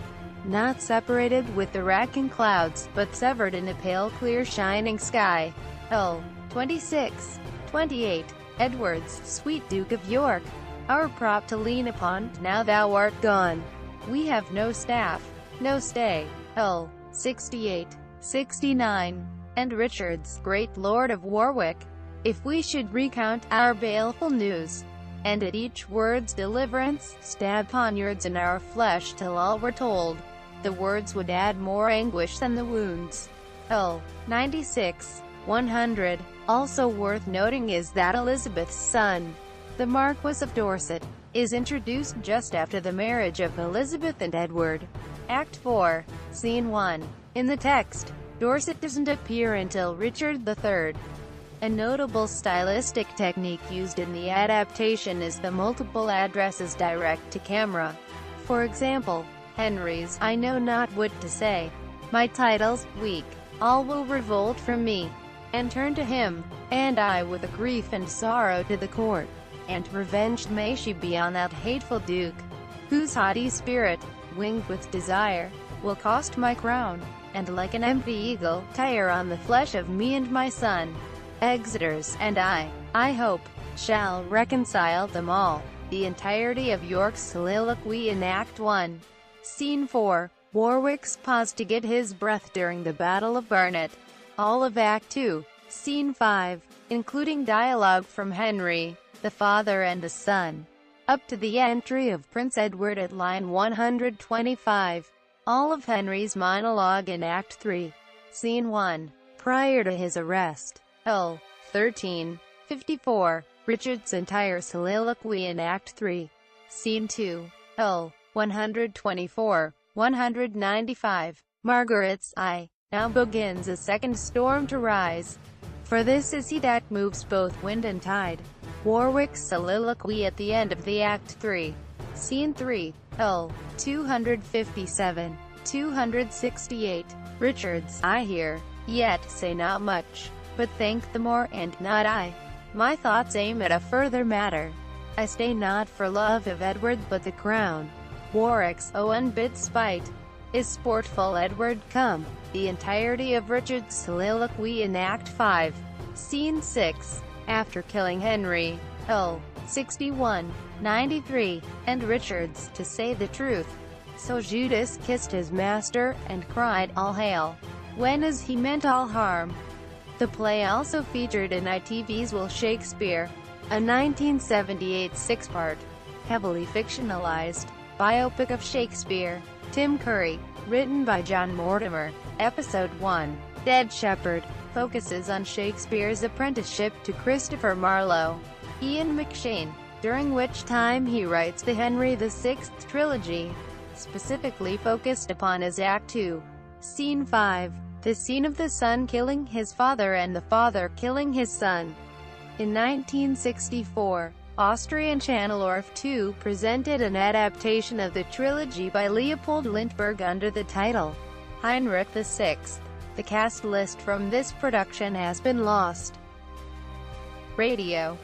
not separated with the racking clouds, but severed in a pale clear shining sky. L. 26, 28. Edwards, sweet Duke of York, our prop to lean upon, now thou art gone. We have no staff, no stay. L. 68, 69. And Richard's, great Lord of Warwick, if we should recount our baleful news, and at each word's deliverance, stab poniards in our flesh till all were told, the words would add more anguish than the wounds. L. 96, 100. Also worth noting is that Elizabeth's son, the Marquis of Dorset, is introduced just after the marriage of Elizabeth and Edward. Act 4, Scene 1. In the text, Dorset doesn't appear until Richard III. A notable stylistic technique used in the adaptation is the multiple addresses direct to camera. For example, Henry's, "I know not what to say. My title's weak. All will revolt from me, and turn to him, and I with a grief and sorrow to the court. And revenged may she be on that hateful duke, whose haughty spirit, winged with desire, will cost my crown, and like an empty eagle, tire on the flesh of me and my son. Exeter's, and I hope, shall reconcile them all." The entirety of York's soliloquy in Act 1. Scene 4. Warwick's pause to get his breath during the Battle of Barnet. All of Act 2. Scene 5, including dialogue from Henry, the father and the son, up to the entry of Prince Edward at line 125. All of Henry's monologue in Act 3. Scene 1, prior to his arrest. L. 13, 54. Richard's entire soliloquy in Act 3. Scene 2. L. 124, 195. Margaret's eye. Now begins a second storm to rise. For this is he that moves both wind and tide. Warwick's soliloquy at the end of the Act 3. Scene 3. L. 257, 268. Richard's, "I hear, yet say not much, but think the more, and not I. My thoughts aim at a further matter. I stay not for love of Edward but the crown. Warwick's own bit spite. Is sportful Edward come? The entirety of Richard's soliloquy in Act 5, Scene 6. After killing Henry, Hull, 61:93, and Richard's, to say the truth. So Judas kissed his master, and cried, "All hail," when as he meant all harm. The play also featured in ITV's Will Shakespeare, a 1978 six-part, heavily fictionalized, biopic of Shakespeare. Tim Curry, written by John Mortimer. Episode 1, Dead Shepherd, focuses on Shakespeare's apprenticeship to Christopher Marlowe, Ian McShane, during which time he writes the Henry VI trilogy, specifically focused upon his Act 2, Scene 5, the scene of the son killing his father and the father killing his son. In 1964, Austrian Channel ORF 2 presented an adaptation of the trilogy by Leopold Lindbergh under the title Heinrich VI. The cast list from this production has been lost. Radio.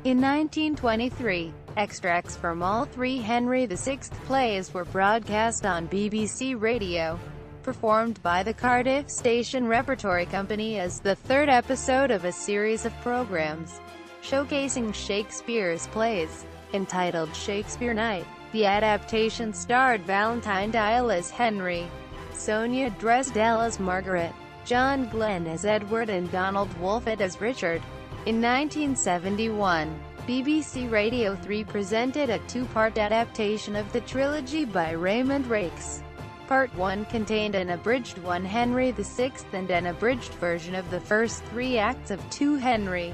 In 1923, extracts from all three Henry VI plays were broadcast on BBC Radio, performed by the Cardiff Station Repertory Company as the third episode of a series of programs showcasing Shakespeare's plays, entitled Shakespeare Night. The adaptation starred Valentine Dyal as Henry, Sonia Dresdel as Margaret, John Glenn as Edward and Donald Wolfett as Richard. In 1971, BBC Radio 3 presented a two-part adaptation of the trilogy by Raymond Rakes. Part 1 contained an abridged 1 Henry VI and an abridged version of the first three acts of 2 Henry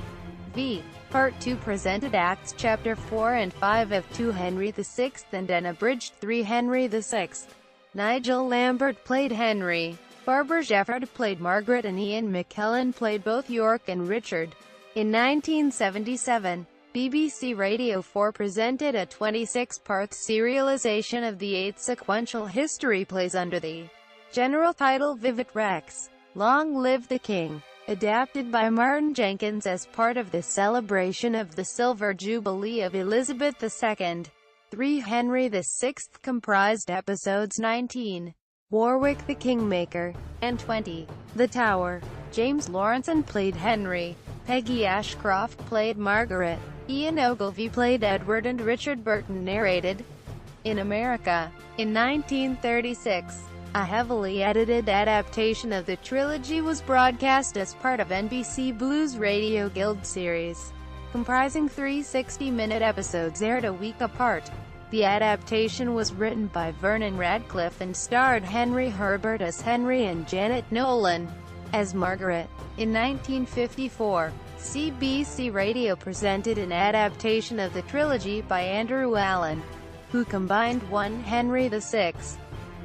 v. Part 2 presented Acts Chapter 4 and 5 of 2 Henry VI and an abridged 3 Henry VI. Nigel Lambert played Henry, Barbara Shefford played Margaret and Ian McKellen played both York and Richard. In 1977, BBC Radio 4 presented a 26-part serialization of the 8 sequential history plays under the general title Vivat Rex, Long Live the King, adapted by Martin Jenkins as part of the celebration of the Silver Jubilee of Elizabeth II. 3 Henry VI comprised episodes 19, Warwick the Kingmaker, and 20, The Tower. James Lawrenson played Henry, Peggy Ashcroft played Margaret, Ian Ogilvy played Edward and Richard Burton narrated. In America, in 1936, a heavily edited adaptation of the trilogy was broadcast as part of NBC Blues Radio Guild series, comprising 3 60-minute episodes aired a week apart. The adaptation was written by Vernon Radcliffe and starred Henry Herbert as Henry and Janet Nolan as Margaret. In 1954, CBC Radio presented an adaptation of the trilogy by Andrew Allen, who combined 1 Henry VI,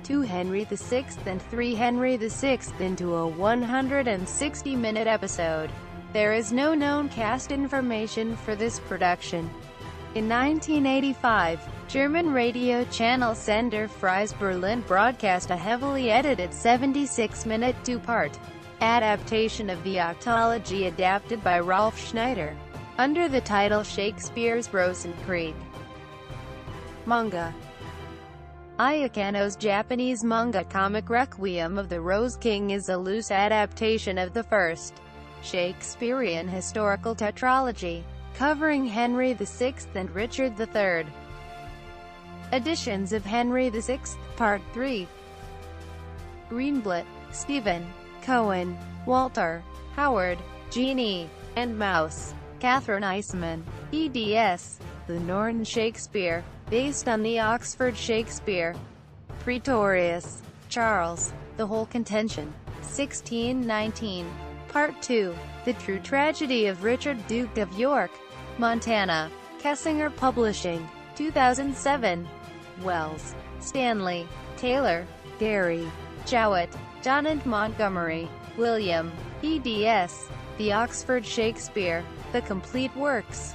2 Henry VI and 3 Henry VI into a 160-minute episode. There is no known cast information for this production. In 1985, German radio channel Sender Freies Berlin broadcast a heavily edited 76-minute two-part adaptation of the octology adapted by Rolf Schneider, under the title Shakespeare's Rosenkrieg. Manga. Ayakano's Japanese manga comic Requiem of the Rose King is a loose adaptation of the first Shakespearean historical tetralogy, covering Henry VI and Richard III. Editions of Henry VI, Part 3. Greenblatt, Stephen, Cohen, Walter, Howard, Jeannie, and Mouse. Catherine Eisman, eds. The Norton Shakespeare, based on the Oxford Shakespeare. Pretorius, Charles, The Whole Contention, 1619. Part 2, The True Tragedy of Richard, Duke of York. Montana, Kessinger Publishing, 2007. Wells, Stanley, Taylor, Gary, Jowett, John and Montgomery, William, eds. The Oxford Shakespeare, The Complete Works.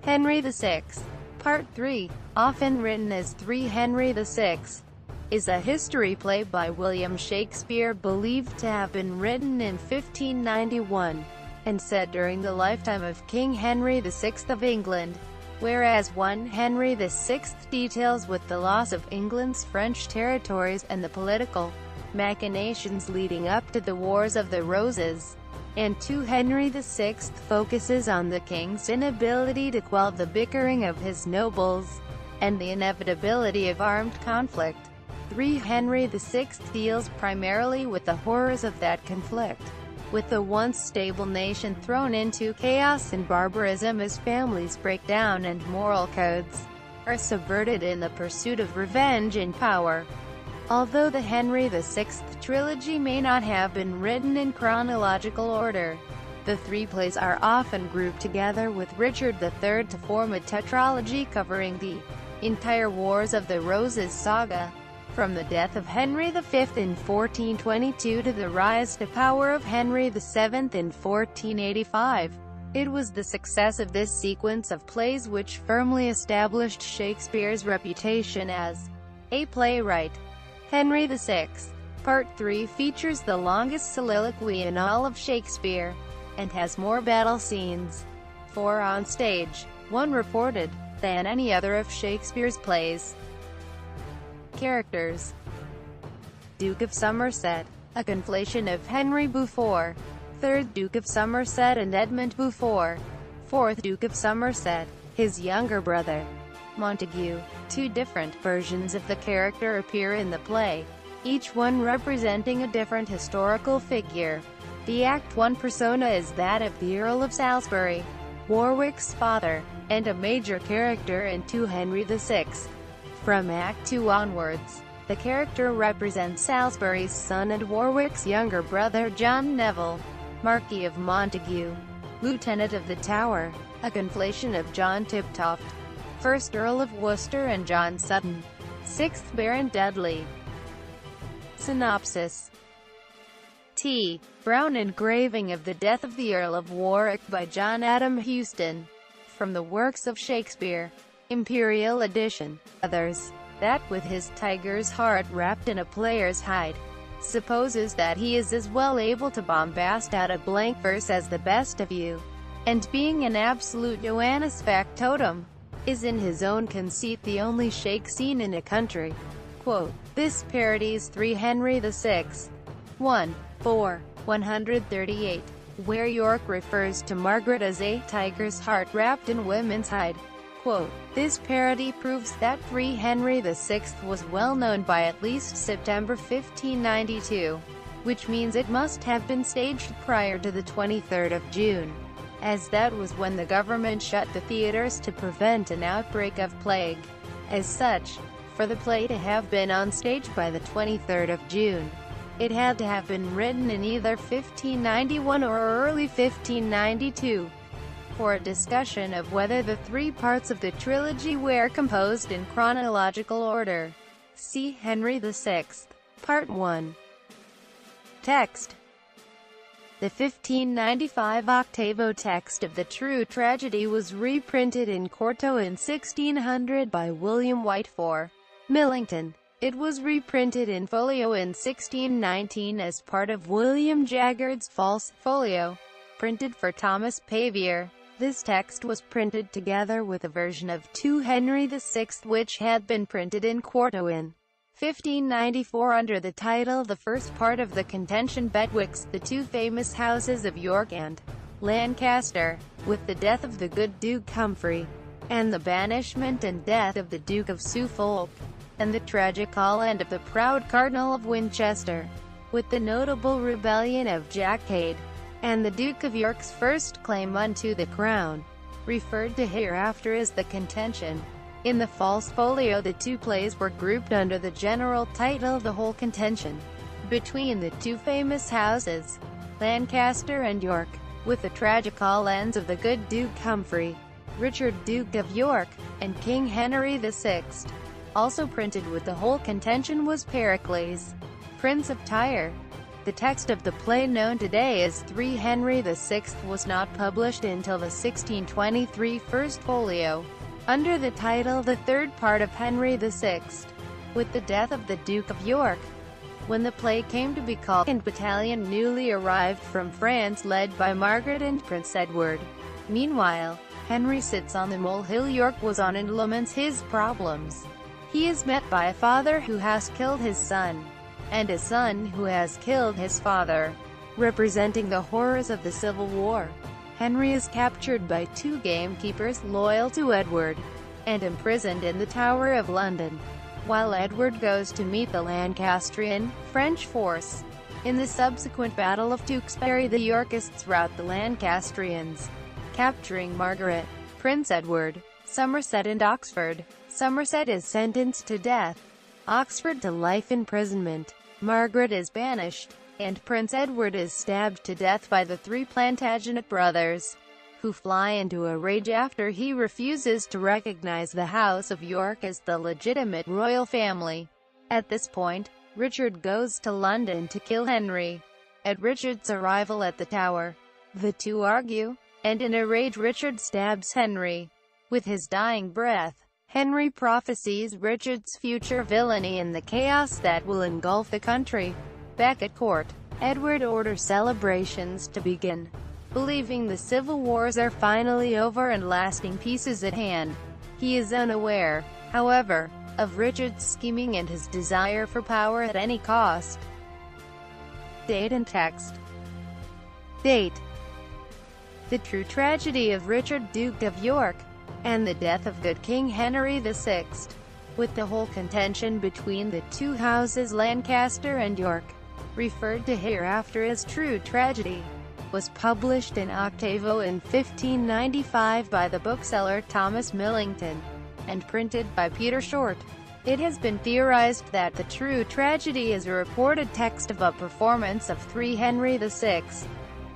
Henry VI. Part 3, often written as 3 Henry VI, is a history play by William Shakespeare believed to have been written in 1591, and set during the lifetime of King Henry VI of England, whereas 1 Henry VI deals with the loss of England's French territories and the political machinations leading up to the Wars of the Roses, and 2 Henry VI focuses on the king's inability to quell the bickering of his nobles, and the inevitability of armed conflict. 3 Henry VI deals primarily with the horrors of that conflict, with the once stable nation thrown into chaos and barbarism as families break down and moral codes are subverted in the pursuit of revenge and power. Although the Henry VI trilogy may not have been written in chronological order, the 3 plays are often grouped together with Richard III to form a tetralogy covering the entire Wars of the Roses saga, from the death of Henry V in 1422 to the rise to power of Henry VII in 1485. It was the success of this sequence of plays which firmly established Shakespeare's reputation as a playwright. Henry VI. Part 3 features the longest soliloquy in all of Shakespeare, and has more battle scenes, 4 on stage, 1 reported, than any other of Shakespeare's plays. Characters: Duke of Somerset, a conflation of Henry Beaufort, 3rd Duke of Somerset and Edmund Beaufort, 4th Duke of Somerset, his younger brother, Montague. 2 different versions of the character appear in the play, each one representing a different historical figure. The Act 1 persona is that of the Earl of Salisbury, Warwick's father, and a major character in 2 Henry VI. From Act 2 onwards, the character represents Salisbury's son and Warwick's younger brother John Neville, Marquis of Montague, Lieutenant of the Tower, a conflation of John Tiptoft, 1st Earl of Worcester and John Sutton, 6th Baron Dudley. Synopsis: T. Brown engraving of the Death of the Earl of Warwick by John Adam Houston. From the Works of Shakespeare, Imperial Edition. Others, that with his tiger's heart wrapped in a player's hide, supposes that he is as well able to bombast out a blank verse as the best of you, and being an absolute Joannis factotum, is in his own conceit the only shake seen in a country. Quote, this parodies 3 Henry VI. 1. 4. 138, where York refers to Margaret as a tiger's heart wrapped in women's hide. Quote, this parody proves that 3 Henry VI was well known by at least September 1592, which means it must have been staged prior to the 23rd of June, as that was when the government shut the theaters to prevent an outbreak of plague. As such, for the play to have been on stage by the 23rd of June, it had to have been written in either 1591 or early 1592. For a discussion of whether the 3 parts of the trilogy were composed in chronological order, see Henry VI. Part 1. Text: the 1595 octavo text of the true tragedy was reprinted in quarto in 1600 by William White for Millington. It was reprinted in folio in 1619 as part of William Jaggard's false folio, printed for Thomas Pavier. This text was printed together with a version of 2 Henry VI which had been printed in quarto in 1594 under the title The First Part of the Contention betwixt the 2 famous houses of York and Lancaster, with the death of the good Duke Humphrey, and the banishment and death of the Duke of Suffolk, and the tragical end of the proud Cardinal of Winchester, with the notable rebellion of Jack Cade, and the Duke of York's first claim unto the crown, referred to hereafter as the Contention. In the false folio the 2 plays were grouped under the general title The Whole Contention, between the 2 famous houses, Lancaster and York, with the tragical ends of the good Duke Humphrey, Richard Duke of York, and King Henry VI. Also printed with The Whole Contention was Pericles, Prince of Tyre. The text of the play, known today as 3 Henry VI, was not published until the 1623 First Folio, under the title The Third Part of Henry VI. With the death of the Duke of York, when the play came to be called, and battalion newly arrived from France led by Margaret and Prince Edward. Meanwhile, Henry sits on the molehill York was on and laments his problems. He is met by a father who has killed his son, and a son who has killed his father, representing the horrors of the Civil War. Henry is captured by 2 gamekeepers loyal to Edward, and imprisoned in the Tower of London, while Edward goes to meet the Lancastrian, French force. In the subsequent Battle of Tewkesbury, the Yorkists rout the Lancastrians, capturing Margaret, Prince Edward, Somerset and Oxford. Somerset is sentenced to death, Oxford to life imprisonment. Margaret is banished, and Prince Edward is stabbed to death by the 3 Plantagenet brothers, who fly into a rage after he refuses to recognize the House of York as the legitimate royal family. At this point, Richard goes to London to kill Henry. At Richard's arrival at the Tower, the two argue, and in a rage Richard stabs Henry. With his dying breath, Henry prophesies Richard's future villainy and the chaos that will engulf the country. Back at court, Edward orders celebrations to begin, believing the civil wars are finally over and lasting peace is at hand. He is unaware, however, of Richard's scheming and his desire for power at any cost. Date and text. Date: the true tragedy of Richard, Duke of York, and the death of good King Henry VI, with the whole contention between the 2 houses Lancaster and York, referred to hereafter as true tragedy, was published in octavo in 1595 by the bookseller Thomas Millington, and printed by Peter Short. It has been theorized that the true tragedy is a reported text of a performance of 3 Henry VI,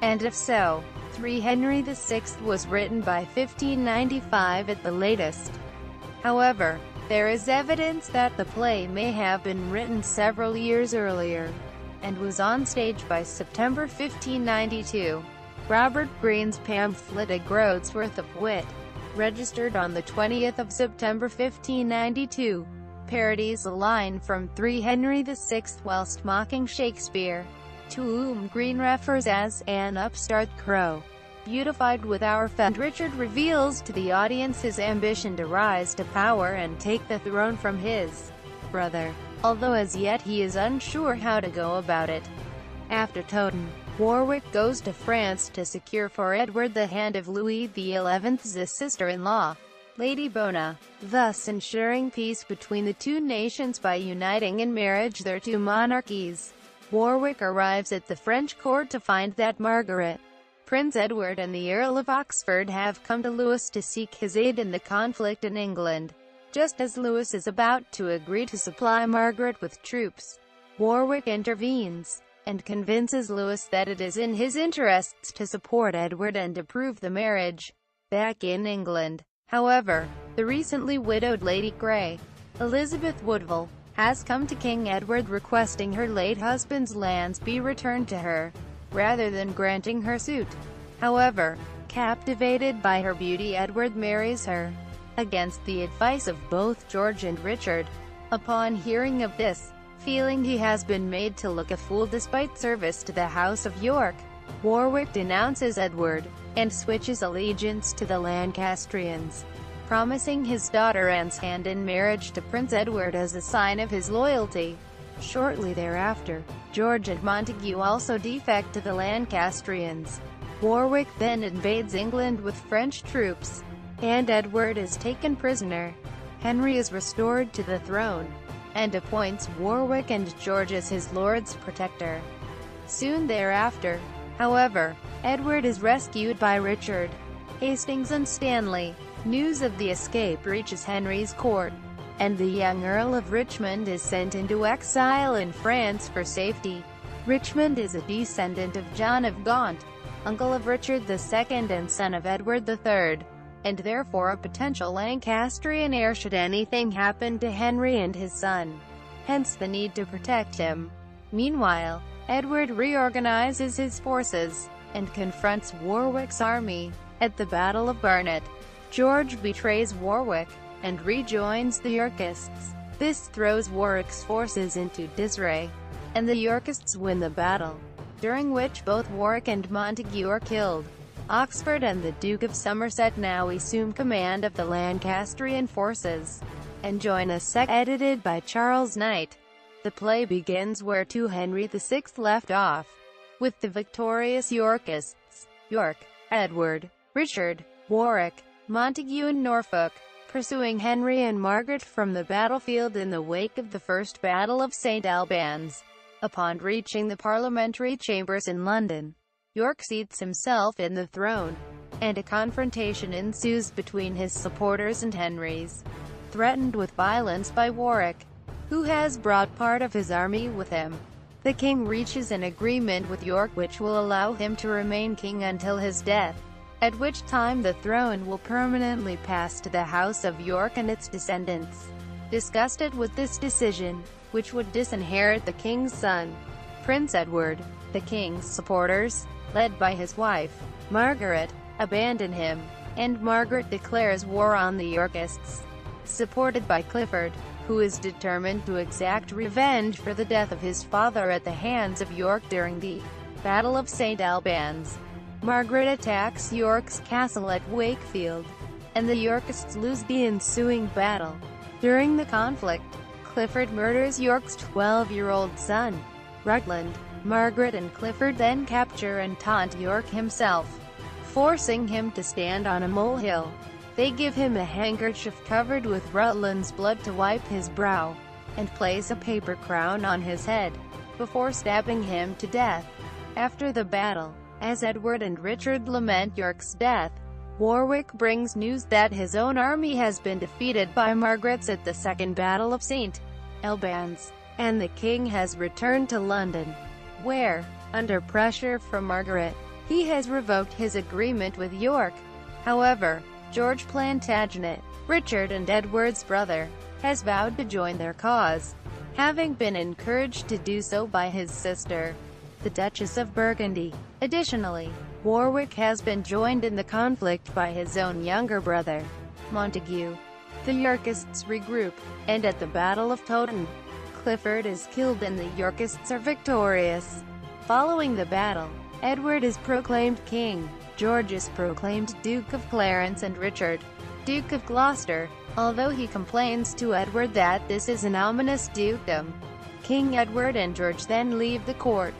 and if so, 3 Henry VI was written by 1595 at the latest. However, there is evidence that the play may have been written several years earlier, and was on stage by September 1592. Robert Greene's pamphlet A Groat's Worth of Wit, registered on the 20th of September 1592, parodies a line from 3 Henry VI whilst mocking Shakespeare, to whom Greene refers as an upstart crow. Beautified with our friend Richard reveals to the audience his ambition to rise to power and take the throne from his brother, although as yet he is unsure how to go about it. After Towton, Warwick goes to France to secure for Edward the hand of Louis XI's sister-in-law, Lady Bona, thus ensuring peace between the 2 nations by uniting in marriage their 2 monarchies. Warwick arrives at the French court to find that Margaret, Prince Edward and the Earl of Oxford have come to Louis to seek his aid in the conflict in England. Just as Louis is about to agree to supply Margaret with troops, Warwick intervenes, and convinces Louis that it is in his interests to support Edward and approve the marriage. Back in England, however, the recently widowed Lady Grey, Elizabeth Woodville, has come to King Edward requesting her late husband's lands be returned to her, rather than granting her suit. However, captivated by her beauty, Edward marries her, against the advice of both George and Richard. Upon hearing of this, feeling he has been made to look a fool despite service to the House of York, Warwick denounces Edward, and switches allegiance to the Lancastrians, promising his daughter Anne's hand in marriage to Prince Edward as a sign of his loyalty. Shortly thereafter, George and Montague also defect to the Lancastrians. Warwick then invades England with French troops, and Edward is taken prisoner. Henry is restored to the throne, and appoints Warwick and George as his lord's protector. Soon thereafter, however, Edward is rescued by Richard, Hastings and Stanley. News of the escape reaches Henry's court, and the young Earl of Richmond is sent into exile in France for safety. Richmond is a descendant of John of Gaunt, uncle of Richard II and son of Edward III, and therefore a potential Lancastrian heir should anything happen to Henry and his son. Hence the need to protect him. Meanwhile, Edward reorganizes his forces, and confronts Warwick's army. At the Battle of Barnet, George betrays Warwick, and rejoins the Yorkists. This throws Warwick's forces into disarray, and the Yorkists win the battle, during which both Warwick and Montague are killed. Oxford and the Duke of Somerset now assume command of the Lancastrian forces, and join a edited by Charles Knight. The play begins where Henry VI left off, with the victorious Yorkists, York, Edward, Richard, Warwick, Montague and Norfolk, pursuing Henry and Margaret from the battlefield in the wake of the First Battle of St. Albans. Upon reaching the parliamentary chambers in London, York seats himself in the throne, and a confrontation ensues between his supporters and Henry's, threatened with violence by Warwick, who has brought part of his army with him. The king reaches an agreement with York which will allow him to remain king until his death, at which time the throne will permanently pass to the House of York and its descendants. Disgusted with this decision, which would disinherit the king's son, Prince Edward, the king's supporters, led by his wife, Margaret, abandon him, and Margaret declares war on the Yorkists, supported by Clifford, who is determined to exact revenge for the death of his father at the hands of York during the Battle of St. Albans. Margaret attacks York's castle at Wakefield, and the Yorkists lose the ensuing battle. During the conflict, Clifford murders York's 12-year-old son, Rutland. Margaret and Clifford then capture and taunt York himself, forcing him to stand on a molehill. They give him a handkerchief covered with Rutland's blood to wipe his brow, and place a paper crown on his head, before stabbing him to death. After the battle, as Edward and Richard lament York's death, Warwick brings news that his own army has been defeated by Margaret's at the Second Battle of St. Albans, and the king has returned to London, where, under pressure from Margaret, he has revoked his agreement with York. However, George Plantagenet, Richard and Edward's brother, has vowed to join their cause, having been encouraged to do so by his sister, the Duchess of Burgundy. Additionally, Warwick has been joined in the conflict by his own younger brother, Montague. The Yorkists regroup, and at the Battle of Towton, Clifford is killed and the Yorkists are victorious. Following the battle, Edward is proclaimed king, George is proclaimed Duke of Clarence and Richard, Duke of Gloucester, although he complains to Edward that this is an ominous dukedom. King Edward and George then leave the court.